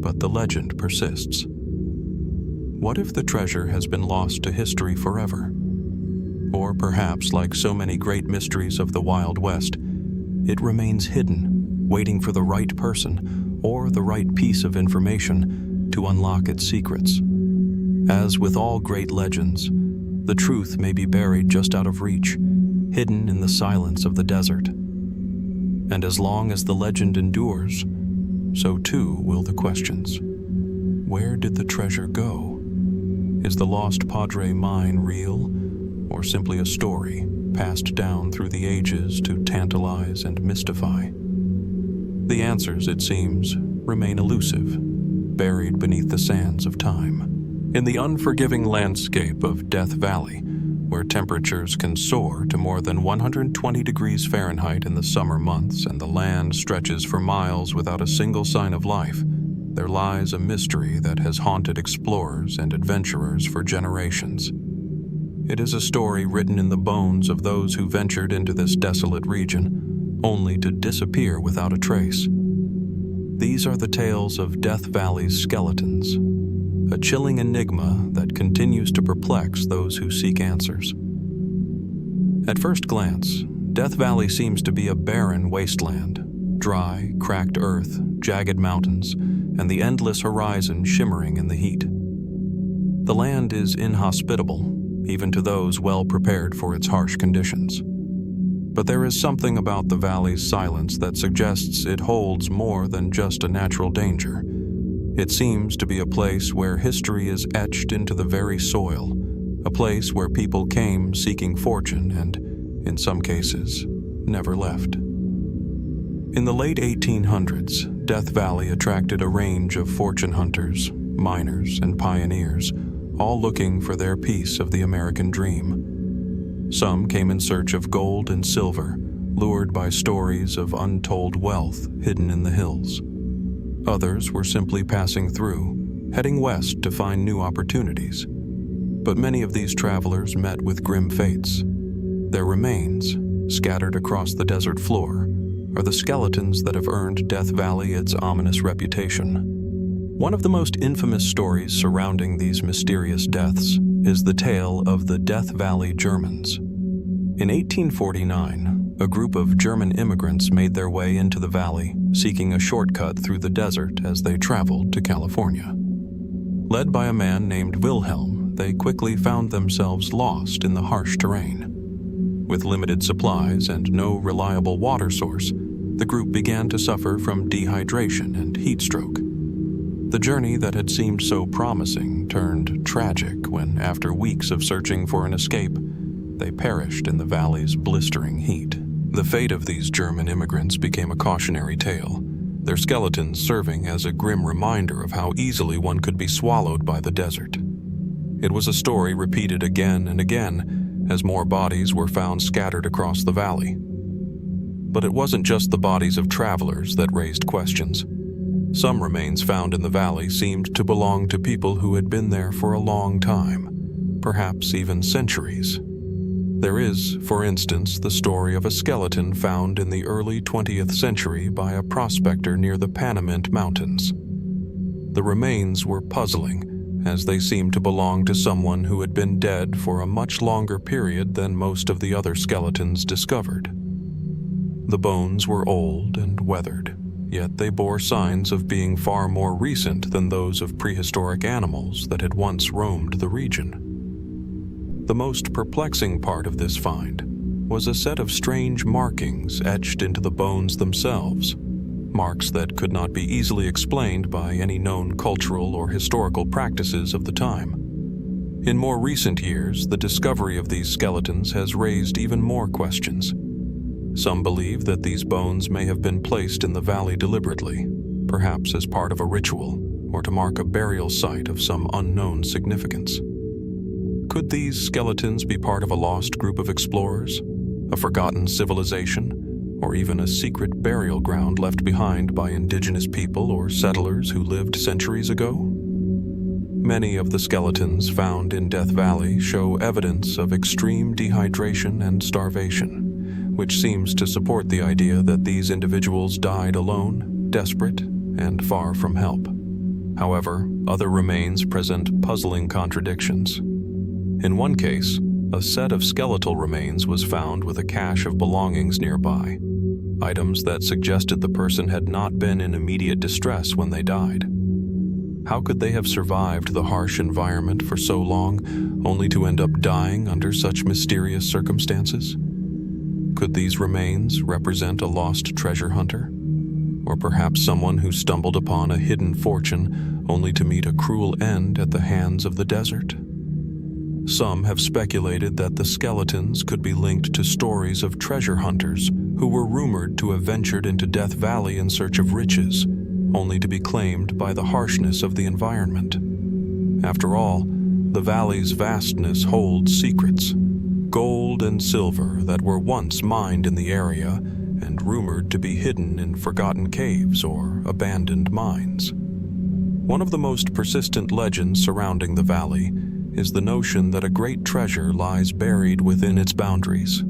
Speaker 1: but the legend persists. What if the treasure has been lost to history forever? Or perhaps, like so many great mysteries of the Wild West, it remains hidden, waiting for the right person or the right piece of information to unlock its secrets. As with all great legends, the truth may be buried just out of reach, hidden in the silence of the desert. And as long as the legend endures, so too will the questions. Where did the treasure go? Is the Lost Padre Mine real, or simply a story passed down through the ages to tantalize and mystify? The answers, it seems, remain elusive, buried beneath the sands of time. In the unforgiving landscape of Death Valley, where temperatures can soar to more than 120 degrees Fahrenheit in the summer months and the land stretches for miles without a single sign of life, there lies a mystery that has haunted explorers and adventurers for generations. It is a story written in the bones of those who ventured into this desolate region, only to disappear without a trace. These are the tales of Death Valley's skeletons, a chilling enigma that continues to perplex those who seek answers. At first glance, Death Valley seems to be a barren wasteland, dry, cracked earth, jagged mountains, and the endless horizon shimmering in the heat. The land is inhospitable, even to those well prepared for its harsh conditions. But there is something about the valley's silence that suggests it holds more than just a natural danger. It seems to be a place where history is etched into the very soil, a place where people came seeking fortune and, in some cases, never left. In the late 1800s, Death Valley attracted a range of fortune hunters, miners, and pioneers, all looking for their piece of the American dream. Some came in search of gold and silver, lured by stories of untold wealth hidden in the hills. Others were simply passing through, heading west to find new opportunities. But many of these travelers met with grim fates. Their remains, scattered across the desert floor, are the skeletons that have earned Death Valley its ominous reputation. One of the most infamous stories surrounding these mysterious deaths is the tale of the Death Valley Germans. In 1849, a group of German immigrants made their way into the valley, seeking a shortcut through the desert as they traveled to California. Led by a man named Wilhelm, they quickly found themselves lost in the harsh terrain. With limited supplies and no reliable water source, the group began to suffer from dehydration and heat stroke. The journey that had seemed so promising turned tragic when, after weeks of searching for an escape, they perished in the valley's blistering heat. The fate of these German immigrants became a cautionary tale, their skeletons serving as a grim reminder of how easily one could be swallowed by the desert. It was a story repeated again and again as more bodies were found scattered across the valley. But it wasn't just the bodies of travelers that raised questions. Some remains found in the valley seemed to belong to people who had been there for a long time, perhaps even centuries. There is, for instance, the story of a skeleton found in the early 20th century by a prospector near the Panamint Mountains. The remains were puzzling, as they seemed to belong to someone who had been dead for a much longer period than most of the other skeletons discovered. The bones were old and weathered, yet they bore signs of being far more recent than those of prehistoric animals that had once roamed the region. The most perplexing part of this find was a set of strange markings etched into the bones themselves, marks that could not be easily explained by any known cultural or historical practices of the time. In more recent years, the discovery of these skeletons has raised even more questions. Some believe that these bones may have been placed in the valley deliberately, perhaps as part of a ritual or to mark a burial site of some unknown significance. Could these skeletons be part of a lost group of explorers, a forgotten civilization, or even a secret burial ground left behind by indigenous people or settlers who lived centuries ago? Many of the skeletons found in Death Valley show evidence of extreme dehydration and starvation, which seems to support the idea that these individuals died alone, desperate, and far from help. However, other remains present puzzling contradictions. In one case, a set of skeletal remains was found with a cache of belongings nearby, items that suggested the person had not been in immediate distress when they died. How could they have survived the harsh environment for so long, only to end up dying under such mysterious circumstances? Could these remains represent a lost treasure hunter? Or perhaps someone who stumbled upon a hidden fortune only to meet a cruel end at the hands of the desert? Some have speculated that the skeletons could be linked to stories of treasure hunters who were rumored to have ventured into Death Valley in search of riches, only to be claimed by the harshness of the environment. After all, the valley's vastness holds secrets, gold and silver that were once mined in the area and rumored to be hidden in forgotten caves or abandoned mines. One of the most persistent legends surrounding the valley is the notion that a great treasure lies buried within its boundaries.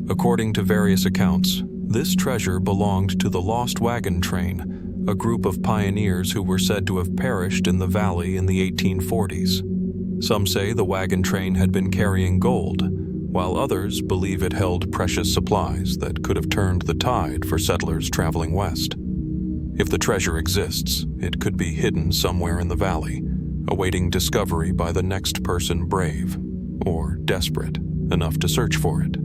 Speaker 1: According to various accounts, this treasure belonged to the Lost Wagon Train, a group of pioneers who were said to have perished in the valley in the 1840s. Some say the wagon train had been carrying gold, while others believe it held precious supplies that could have turned the tide for settlers traveling west. If the treasure exists, it could be hidden somewhere in the valley, awaiting discovery by the next person brave, or desperate, enough to search for it.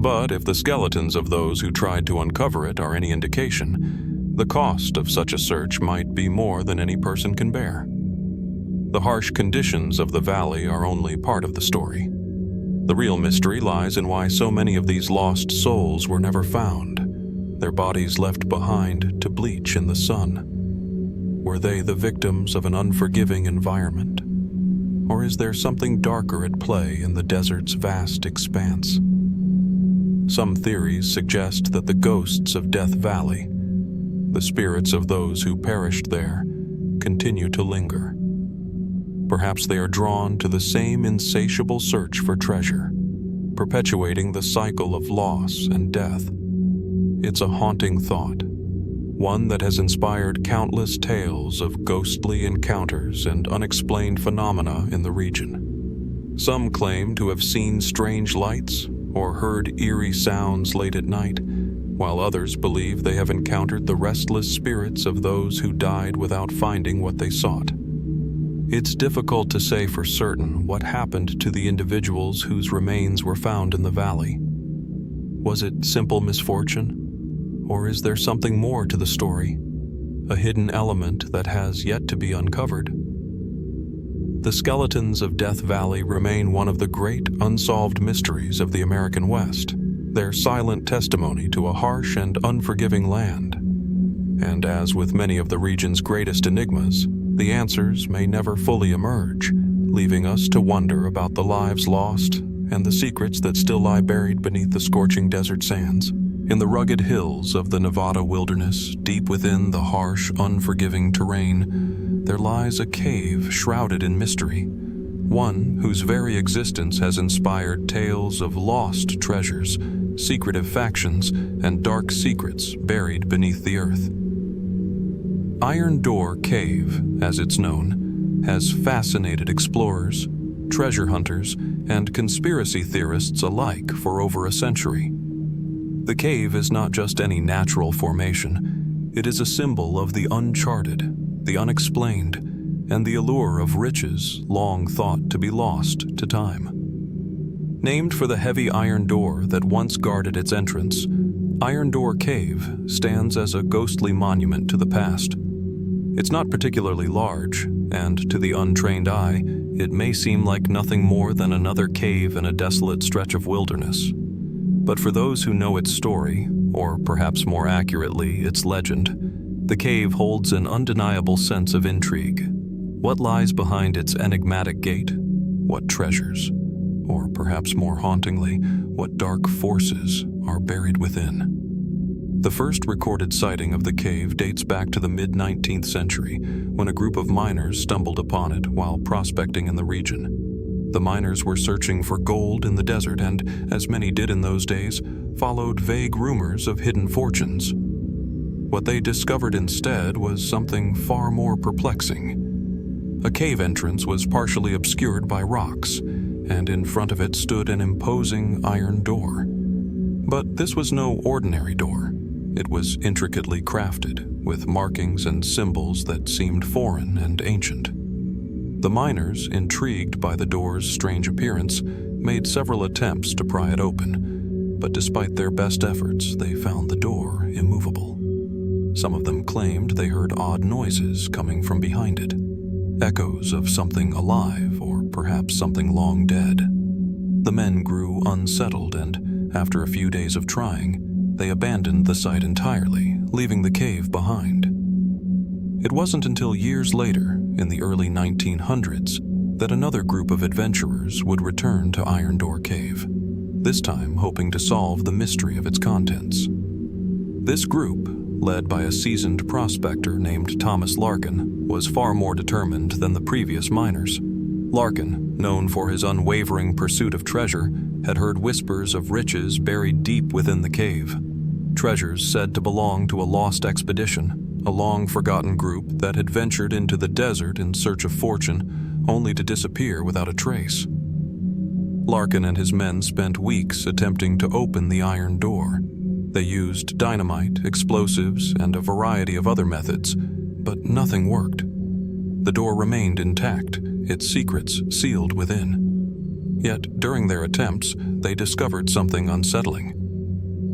Speaker 1: But if the skeletons of those who tried to uncover it are any indication, the cost of such a search might be more than any person can bear. The harsh conditions of the valley are only part of the story. The real mystery lies in why so many of these lost souls were never found, their bodies left behind to bleach in the sun. Were they the victims of an unforgiving environment? Or is there something darker at play in the desert's vast expanse? Some theories suggest that the ghosts of Death Valley, the spirits of those who perished there, continue to linger. Perhaps they are drawn to the same insatiable search for treasure, perpetuating the cycle of loss and death. It's a haunting thought, one that has inspired countless tales of ghostly encounters and unexplained phenomena in the region. Some claim to have seen strange lights or heard eerie sounds late at night, while others believe they have encountered the restless spirits of those who died without finding what they sought. It's difficult to say for certain what happened to the individuals whose remains were found in the valley. Was it simple misfortune? Or is there something more to the story? a hidden element that has yet to be uncovered. The skeletons of Death Valley remain one of the great unsolved mysteries of the American West, their silent testimony to a harsh and unforgiving land. And as with many of the region's greatest enigmas, the answers may never fully emerge, leaving us to wonder about the lives lost and the secrets that still lie buried beneath the scorching desert sands. In the rugged hills of the Nevada wilderness, deep within the harsh, unforgiving terrain, there lies a cave shrouded in mystery, one whose very existence has inspired tales of lost treasures, secretive factions, and dark secrets buried beneath the earth. Iron Door Cave, as it's known, has fascinated explorers, treasure hunters, and conspiracy theorists alike for over a century. The cave is not just any natural formation. It is a symbol of the uncharted, the unexplained, and the allure of riches long thought to be lost to time. Named for the heavy iron door that once guarded its entrance, Iron Door Cave stands as a ghostly monument to the past. It's not particularly large, and to the untrained eye, it may seem like nothing more than another cave in a desolate stretch of wilderness. But for those who know its story, or perhaps more accurately, its legend, the cave holds an undeniable sense of intrigue. What lies behind its enigmatic gate? What treasures? Or perhaps more hauntingly, what dark forces are buried within? The first recorded sighting of the cave dates back to the mid-19th century, when a group of miners stumbled upon it while prospecting in the region. The miners were searching for gold in the desert and, as many did in those days, followed vague rumors of hidden fortunes. What they discovered instead was something far more perplexing. A cave entrance was partially obscured by rocks, and in front of it stood an imposing iron door. But this was no ordinary door. It was intricately crafted, with markings and symbols that seemed foreign and ancient. The miners, intrigued by the door's strange appearance, made several attempts to pry it open, but despite their best efforts, they found the door immovable. Some of them claimed they heard odd noises coming from behind it, echoes of something alive or perhaps something long dead. The men grew unsettled and, after a few days of trying, they abandoned the site entirely, leaving the cave behind. It wasn't until years later, in the early 1900s, that another group of adventurers would return to Iron Door Cave, this time hoping to solve the mystery of its contents. This group, led by a seasoned prospector named Thomas Larkin, was far more determined than the previous miners. Larkin, known for his unwavering pursuit of treasure, had heard whispers of riches buried deep within the cave. Treasures said to belong to a lost expedition, a long-forgotten group that had ventured into the desert in search of fortune, only to disappear without a trace. Larkin and his men spent weeks attempting to open the iron door. They used dynamite, explosives, and a variety of other methods, but nothing worked. The door remained intact, its secrets sealed within. Yet, during their attempts, they discovered something unsettling.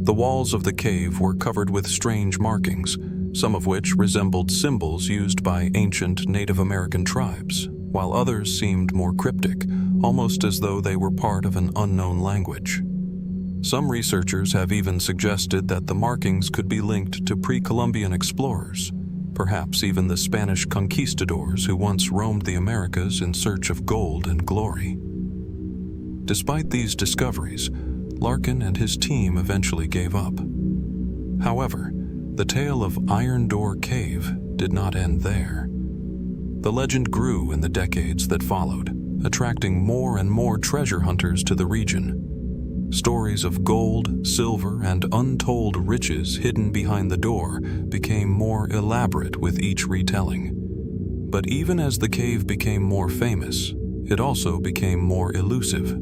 Speaker 1: The walls of the cave were covered with strange markings, some of which resembled symbols used by ancient Native American tribes, while others seemed more cryptic, almost as though they were part of an unknown language. Some researchers have even suggested that the markings could be linked to pre-Columbian explorers, perhaps even the Spanish conquistadors who once roamed the Americas in search of gold and glory. Despite these discoveries, Larkin and his team eventually gave up. However, the tale of Iron Door Cave did not end there. The legend grew in the decades that followed, attracting more and more treasure hunters to the region. Stories of gold, silver, and untold riches hidden behind the door became more elaborate with each retelling. But even as the cave became more famous, it also became more elusive.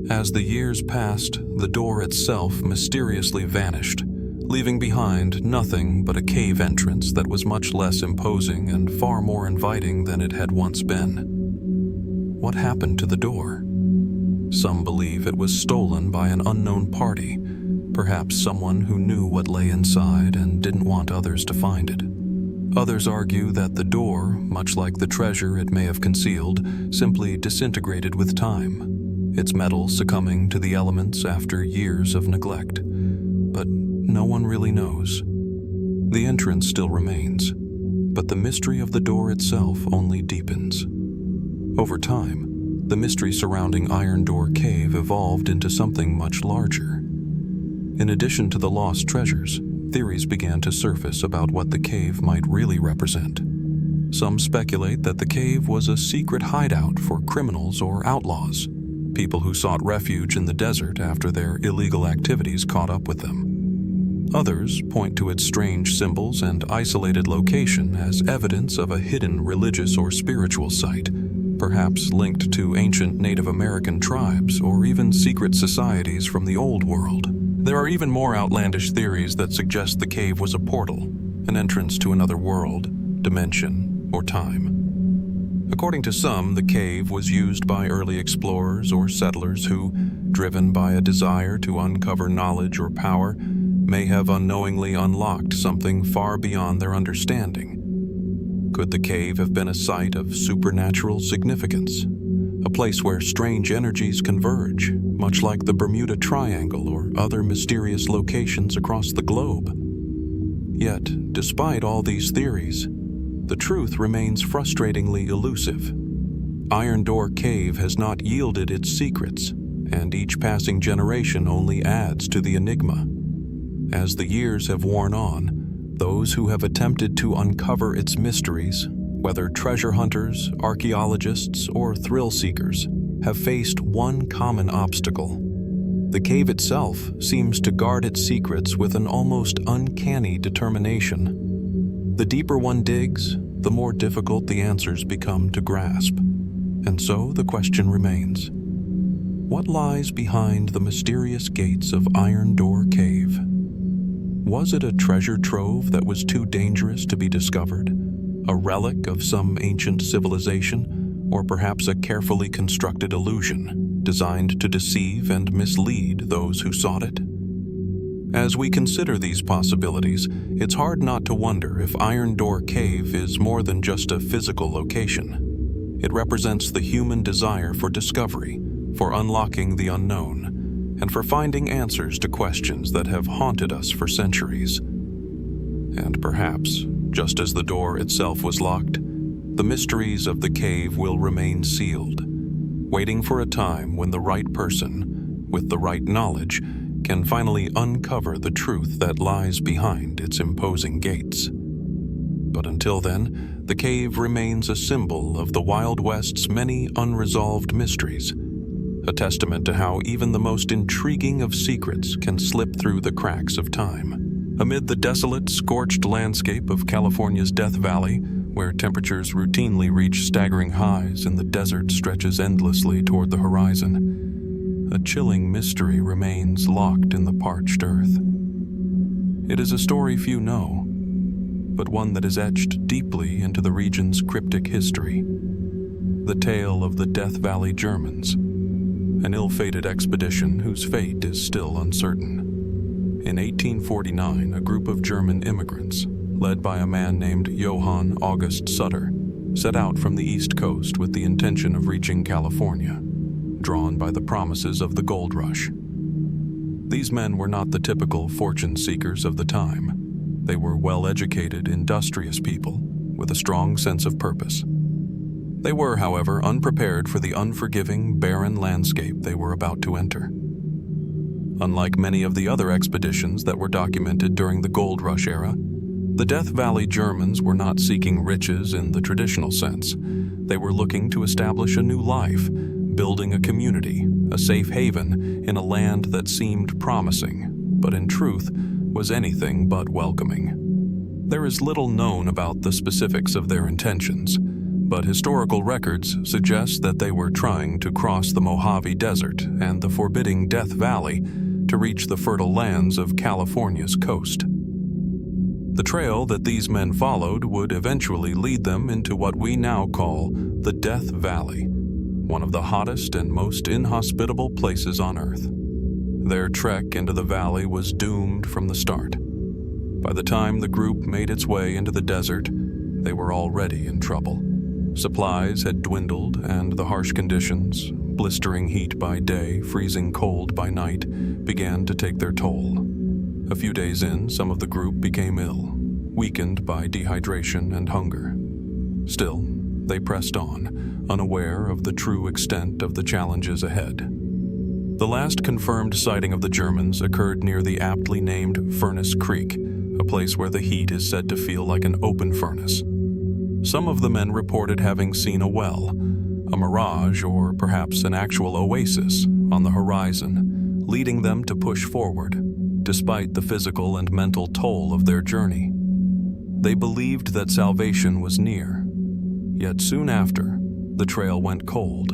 Speaker 1: As the years passed, the door itself mysteriously vanished, leaving behind nothing but a cave entrance that was much less imposing and far more inviting than it had once been. What happened to the door? Some believe it was stolen by an unknown party, perhaps someone who knew what lay inside and didn't want others to find it. Others argue that the door, much like the treasure it may have concealed, simply disintegrated with time, its metal succumbing to the elements after years of neglect. But no one really knows. The entrance still remains, but the mystery of the door itself only deepens. Over time, the mystery surrounding Iron Door Cave evolved into something much larger. In addition to the lost treasures, theories began to surface about what the cave might really represent. Some speculate that the cave was a secret hideout for criminals or outlaws, people who sought refuge in the desert after their illegal activities caught up with them. Others point to its strange symbols and isolated location as evidence of a hidden religious or spiritual site, perhaps linked to ancient Native American tribes or even secret societies from the Old World. There are even more outlandish theories that suggest the cave was a portal, an entrance to another world, dimension, or time. According to some, the cave was used by early explorers or settlers who, driven by a desire to uncover knowledge or power, may have unknowingly unlocked something far beyond their understanding. Could the cave have been a site of supernatural significance? A place where strange energies converge, much like the Bermuda Triangle or other mysterious locations across the globe. Yet, despite all these theories, the truth remains frustratingly elusive. Iron Door Cave has not yielded its secrets, and each passing generation only adds to the enigma. As the years have worn on, those who have attempted to uncover its mysteries, whether treasure hunters, archaeologists, or thrill seekers, have faced one common obstacle. The cave itself seems to guard its secrets with an almost uncanny determination. The deeper one digs, the more difficult the answers become to grasp. And so the question remains: what lies behind the mysterious gates of Iron Door Cave? Was it a treasure trove that was too dangerous to be discovered? A relic of some ancient civilization, or perhaps a carefully constructed illusion designed to deceive and mislead those who sought it? As we consider these possibilities, it's hard not to wonder if Iron Door Cave is more than just a physical location. It represents the human desire for discovery, for unlocking the unknown, and for finding answers to questions that have haunted us for centuries. And perhaps, just as the door itself was locked, the mysteries of the cave will remain sealed, waiting for a time when the right person, with the right knowledge, can finally uncover the truth that lies behind its imposing gates. But until then, the cave remains a symbol of the Wild West's many unresolved mysteries, a testament to how even the most intriguing of secrets can slip through the cracks of time. Amid the desolate, scorched landscape of California's Death Valley, where temperatures routinely reach staggering highs and the desert stretches endlessly toward the horizon, a chilling mystery remains locked in the parched earth. It is a story few know, but one that is etched deeply into the region's cryptic history. The tale of the Death Valley Germans, an ill-fated expedition whose fate is still uncertain. In 1849, a group of German immigrants, led by a man named Johann August Sutter, set out from the East Coast with the intention of reaching California, drawn by the promises of the gold rush. These men were not the typical fortune seekers of the time. They were well-educated, industrious people with a strong sense of purpose. They were, however, unprepared for the unforgiving, barren landscape they were about to enter. Unlike many of the other expeditions that were documented during the gold rush era, the Death Valley Germans were not seeking riches in the traditional sense. They were looking to establish a new life, building a community, a safe haven in a land that seemed promising, but in truth was anything but welcoming. There is little known about the specifics of their intentions, but historical records suggest that they were trying to cross the Mojave Desert and the forbidding Death Valley to reach the fertile lands of California's coast. The trail that these men followed would eventually lead them into what we now call the Death Valley, one of the hottest and most inhospitable places on Earth. Their trek into the valley was doomed from the start. By the time the group made its way into the desert, they were already in trouble. Supplies had dwindled, and the harsh conditions, blistering heat by day, freezing cold by night, began to take their toll. A few days in, some of the group became ill, weakened by dehydration and hunger. Still, they pressed on, unaware of the true extent of the challenges ahead. The last confirmed sighting of the Germans occurred near the aptly named Furnace Creek, a place where the heat is said to feel like an open furnace. Some of the men reported having seen a well, a mirage, or perhaps an actual oasis on the horizon, leading them to push forward, despite the physical and mental toll of their journey. They believed that salvation was near, yet soon after, the trail went cold.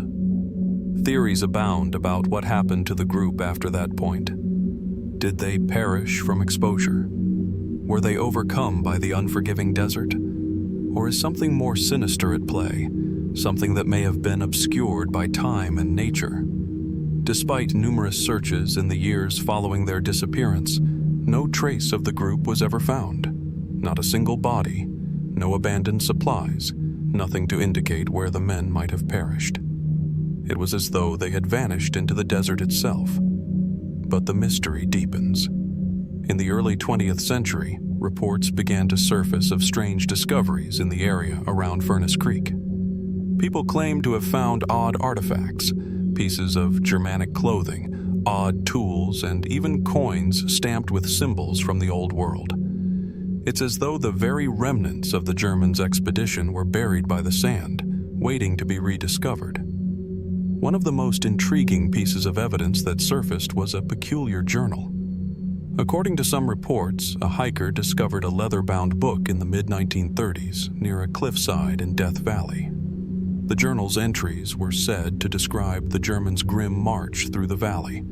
Speaker 1: Theories abound about what happened to the group after that point. Did they perish from exposure? Were they overcome by the unforgiving desert? Or is something more sinister at play, something that may have been obscured by time and nature? Despite numerous searches in the years following their disappearance, no trace of the group was ever found. Not a single body, no abandoned supplies, nothing to indicate where the men might have perished. It was as though they had vanished into the desert itself. But the mystery deepens. In the early 20th century, reports began to surface of strange discoveries in the area around Furnace Creek. People claimed to have found odd artifacts, pieces of Germanic clothing, odd tools, and even coins stamped with symbols from the Old World. It's as though the very remnants of the Germans' expedition were buried by the sand, waiting to be rediscovered. One of the most intriguing pieces of evidence that surfaced was a peculiar journal. According to some reports, a hiker discovered a leather-bound book in the mid-1930s near a cliffside in Death Valley. The journal's entries were said to describe the Germans' grim march through the valley,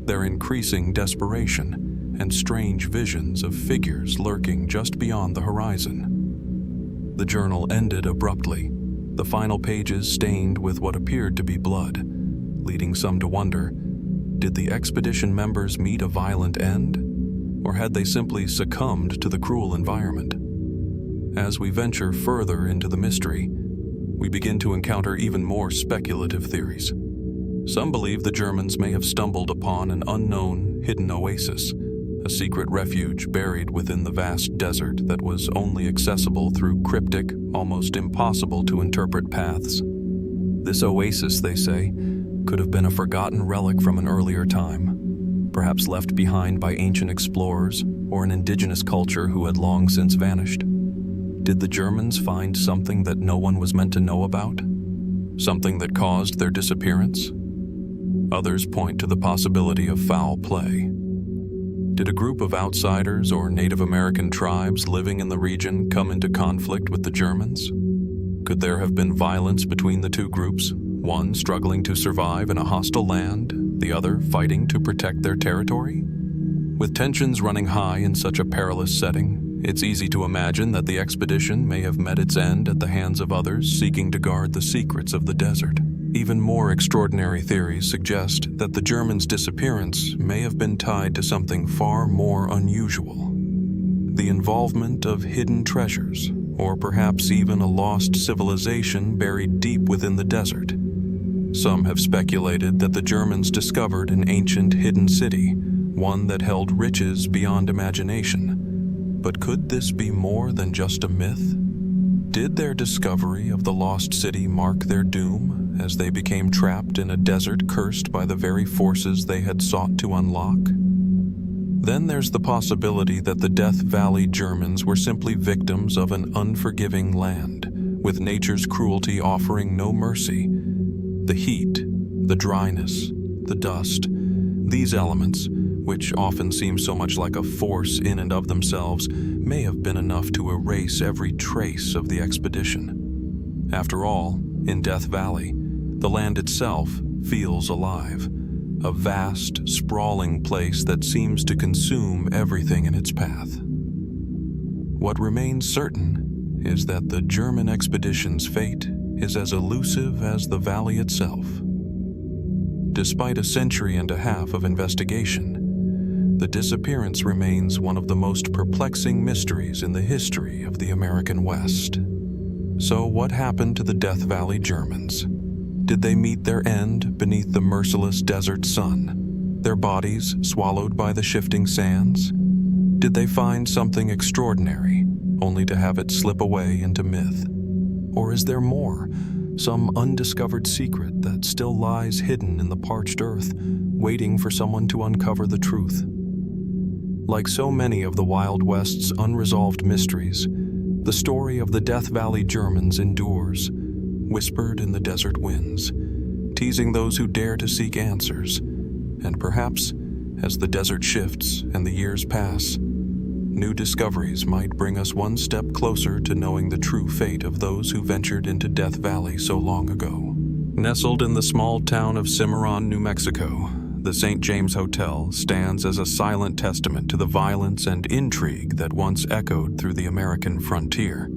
Speaker 1: their increasing desperation, and strange visions of figures lurking just beyond the horizon. The journal ended abruptly, the final pages stained with what appeared to be blood, leading some to wonder, did the expedition members meet a violent end, or had they simply succumbed to the cruel environment? As we venture further into the mystery, we begin to encounter even more speculative theories. Some believe the Germans may have stumbled upon an unknown, hidden oasis, a secret refuge buried within the vast desert that was only accessible through cryptic, almost impossible to interpret paths. This oasis, they say, could have been a forgotten relic from an earlier time, perhaps left behind by ancient explorers or an indigenous culture who had long since vanished. Did the Germans find something that no one was meant to know about? Something that caused their disappearance? Others point to the possibility of foul play. Did a group of outsiders or Native American tribes living in the region come into conflict with the Germans? Could there have been violence between the two groups, one struggling to survive in a hostile land, the other fighting to protect their territory? With tensions running high in such a perilous setting, it's easy to imagine that the expedition may have met its end at the hands of others seeking to guard the secrets of the desert. Even more extraordinary theories suggest that the Germans' disappearance may have been tied to something far more unusual. The involvement of hidden treasures, or perhaps even a lost civilization buried deep within the desert. Some have speculated that the Germans discovered an ancient hidden city, one that held riches beyond imagination. But could this be more than just a myth? Did their discovery of the lost city mark their doom as they became trapped in a desert cursed by the very forces they had sought to unlock? Then there's the possibility that the Death Valley Germans were simply victims of an unforgiving land, with nature's cruelty offering no mercy. The heat, the dryness, the dust, these elements, which often seem so much like a force in and of themselves, may have been enough to erase every trace of the expedition. After all, in Death Valley, the land itself feels alive, a vast, sprawling place that seems to consume everything in its path. What remains certain is that the German expedition's fate is as elusive as the valley itself. Despite a century and a half of investigation, the disappearance remains one of the most perplexing mysteries in the history of the American West. So what happened to the Death Valley Germans? Did they meet their end beneath the merciless desert sun, their bodies swallowed by the shifting sands? Did they find something extraordinary, only to have it slip away into myth? Or is there more, some undiscovered secret that still lies hidden in the parched earth, waiting for someone to uncover the truth? Like so many of the Wild West's unresolved mysteries, the story of the Death Valley Germans endures, whispered in the desert winds, teasing those who dare to seek answers. And perhaps, as the desert shifts and the years pass, new discoveries might bring us one step closer to knowing the true fate of those who ventured into Death Valley so long ago. Nestled in the small town of Cimarron, New Mexico, the St. James Hotel stands as a silent testament to the violence and intrigue that once echoed through the American frontier.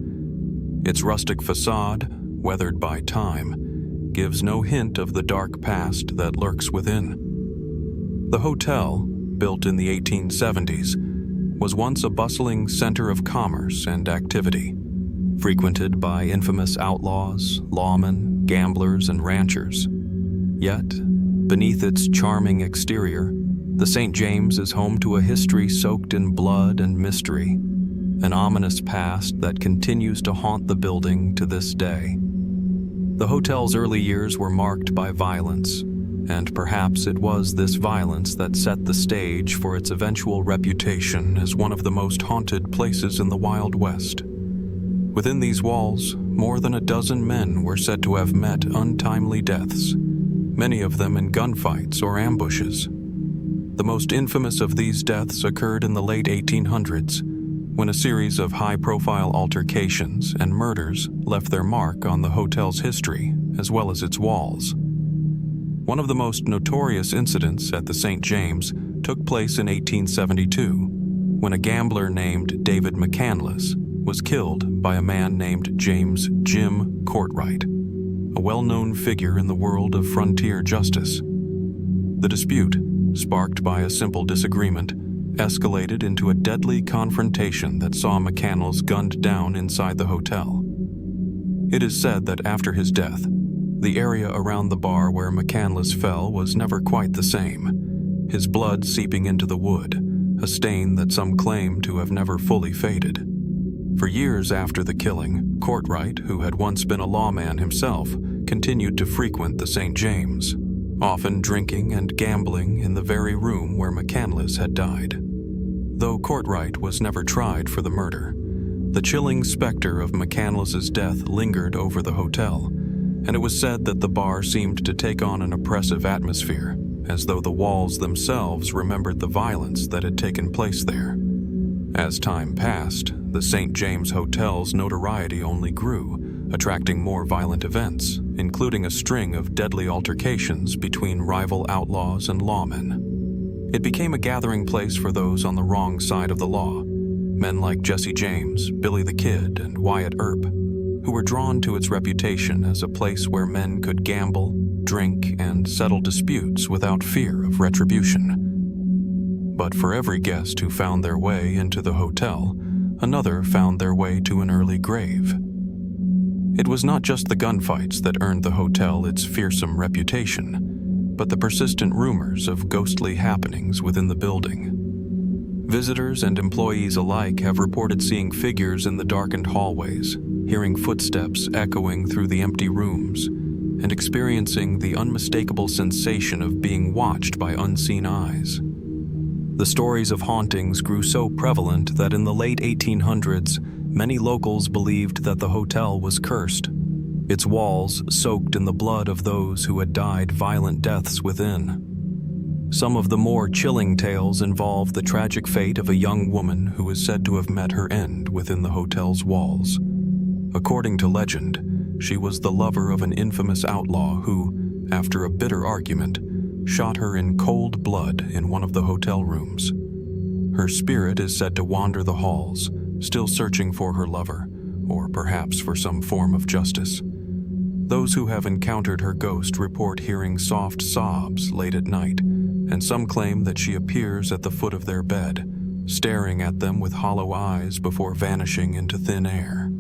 Speaker 1: Its rustic facade, weathered by time, gives no hint of the dark past that lurks within. The hotel, built in the 1870s, was once a bustling center of commerce and activity, frequented by infamous outlaws, lawmen, gamblers, and ranchers. Yet, beneath its charming exterior, the St. James is home to a history soaked in blood and mystery, an ominous past that continues to haunt the building to this day. The hotel's early years were marked by violence, and perhaps it was this violence that set the stage for its eventual reputation as one of the most haunted places in the Wild West. Within these walls, more than a dozen men were said to have met untimely deaths, many of them in gunfights or ambushes. The most infamous of these deaths occurred in the late 1800s, when a series of high-profile altercations and murders left their mark on the hotel's history as well as its walls. One of the most notorious incidents at the St. James took place in 1872, when a gambler named David McCandless was killed by a man named James Jim Courtwright, a well-known figure in the world of frontier justice. The dispute, sparked by a simple disagreement, escalated into a deadly confrontation that saw McCandless gunned down inside the hotel. It is said that after his death, the area around the bar where McCandless fell was never quite the same, his blood seeping into the wood, a stain that some claim to have never fully faded. For years after the killing, Courtwright, who had once been a lawman himself, continued to frequent the St. James, often drinking and gambling in the very room where McCandless had died. Though Courtwright was never tried for the murder, the chilling specter of McCandless's death lingered over the hotel, and it was said that the bar seemed to take on an oppressive atmosphere, as though the walls themselves remembered the violence that had taken place there. As time passed, the St. James Hotel's notoriety only grew, attracting more violent events, including a string of deadly altercations between rival outlaws and lawmen. It became a gathering place for those on the wrong side of the law, men like Jesse James, Billy the Kid, and Wyatt Earp, who were drawn to its reputation as a place where men could gamble, drink, and settle disputes without fear of retribution. But for every guest who found their way into the hotel, another found their way to an early grave. It was not just the gunfights that earned the hotel its fearsome reputation, but the persistent rumors of ghostly happenings within the building. Visitors and employees alike have reported seeing figures in the darkened hallways, hearing footsteps echoing through the empty rooms, and experiencing the unmistakable sensation of being watched by unseen eyes. The stories of hauntings grew so prevalent that in the late 1800s, many locals believed that the hotel was cursed, its walls soaked in the blood of those who had died violent deaths within. Some of the more chilling tales involve the tragic fate of a young woman who is said to have met her end within the hotel's walls. According to legend, she was the lover of an infamous outlaw who, after a bitter argument, shot her in cold blood in one of the hotel rooms. Her spirit is said to wander the halls, still searching for her lover, or perhaps for some form of justice. Those who have encountered her ghost report hearing soft sobs late at night, and some claim that she appears at the foot of their bed, staring at them with hollow eyes before vanishing into thin air.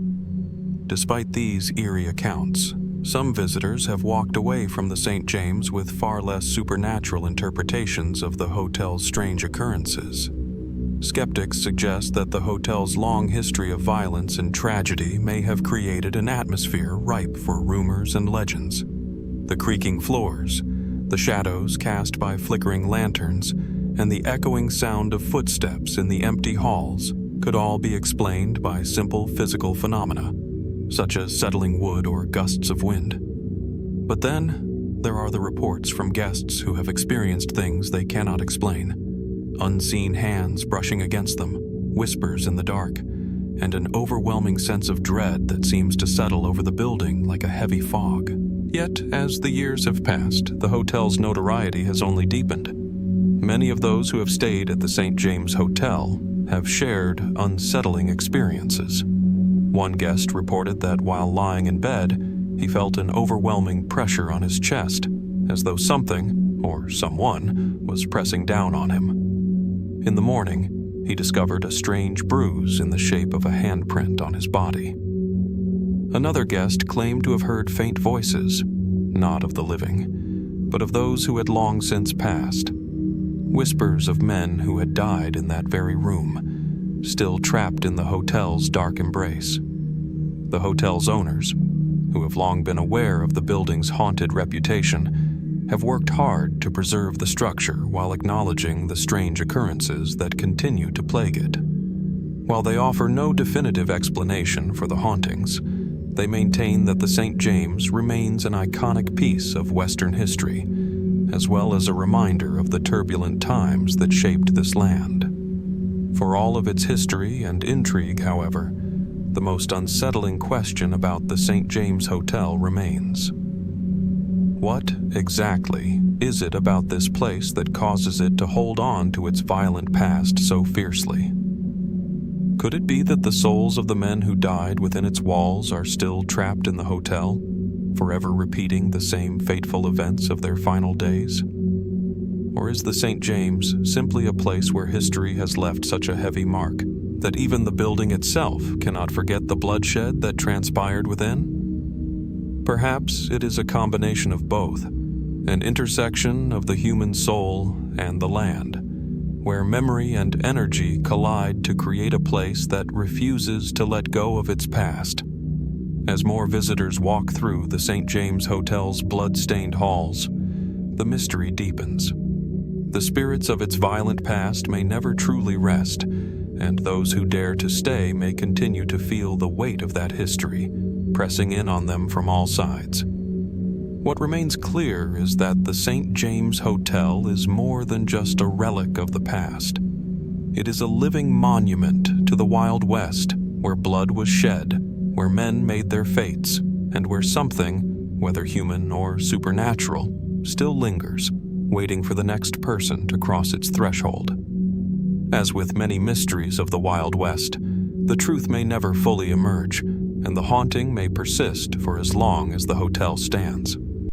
Speaker 1: despite these eerie accounts, some visitors have walked away from the St. James with far less supernatural interpretations of the hotel's strange occurrences. Skeptics suggest that the hotel's long history of violence and tragedy may have created an atmosphere ripe for rumors and legends. The creaking floors, the shadows cast by flickering lanterns, and the echoing sound of footsteps in the empty halls could all be explained by simple physical phenomena, such as settling wood or gusts of wind. But then, there are the reports from guests who have experienced things they cannot explain. Unseen hands brushing against them, whispers in the dark, and an overwhelming sense of dread that seems to settle over the building like a heavy fog. Yet, as the years have passed, the hotel's notoriety has only deepened. Many of those who have stayed at the St. James Hotel have shared unsettling experiences. One guest reported that while lying in bed, he felt an overwhelming pressure on his chest, as though something, or someone, was pressing down on him. In the morning, he discovered a strange bruise in the shape of a handprint on his body. Another guest claimed to have heard faint voices, not of the living, but of those who had long since passed. Whispers of men who had died in that very room, still trapped in the hotel's dark embrace. The hotel's owners, who have long been aware of the building's haunted reputation, have worked hard to preserve the structure while acknowledging the strange occurrences that continue to plague it. While they offer no definitive explanation for the hauntings, they maintain that the St. James remains an iconic piece of Western history, as well as a reminder of the turbulent times that shaped this land. For all of its history and intrigue, however, the most unsettling question about the St. James Hotel remains. What exactly is it about this place that causes it to hold on to its violent past so fiercely? Could it be that the souls of the men who died within its walls are still trapped in the hotel, forever repeating the same fateful events of their final days? Or is the St. James simply a place where history has left such a heavy mark that even the building itself cannot forget the bloodshed that transpired within? Perhaps it is a combination of both, an intersection of the human soul and the land, where memory and energy collide to create a place that refuses to let go of its past. As more visitors walk through the St. James Hotel's blood-stained halls, the mystery deepens. The spirits of its violent past may never truly rest, and those who dare to stay may continue to feel the weight of that history, pressing in on them from all sides. What remains clear is that the St. James Hotel is more than just a relic of the past. It is a living monument to the Wild West, where blood was shed, where men made their fates, and where something, whether human or supernatural, still lingers, waiting for the next person to cross its threshold. As with many mysteries of the Wild West, the truth may never fully emerge, and the haunting may persist for as long as the hotel stands.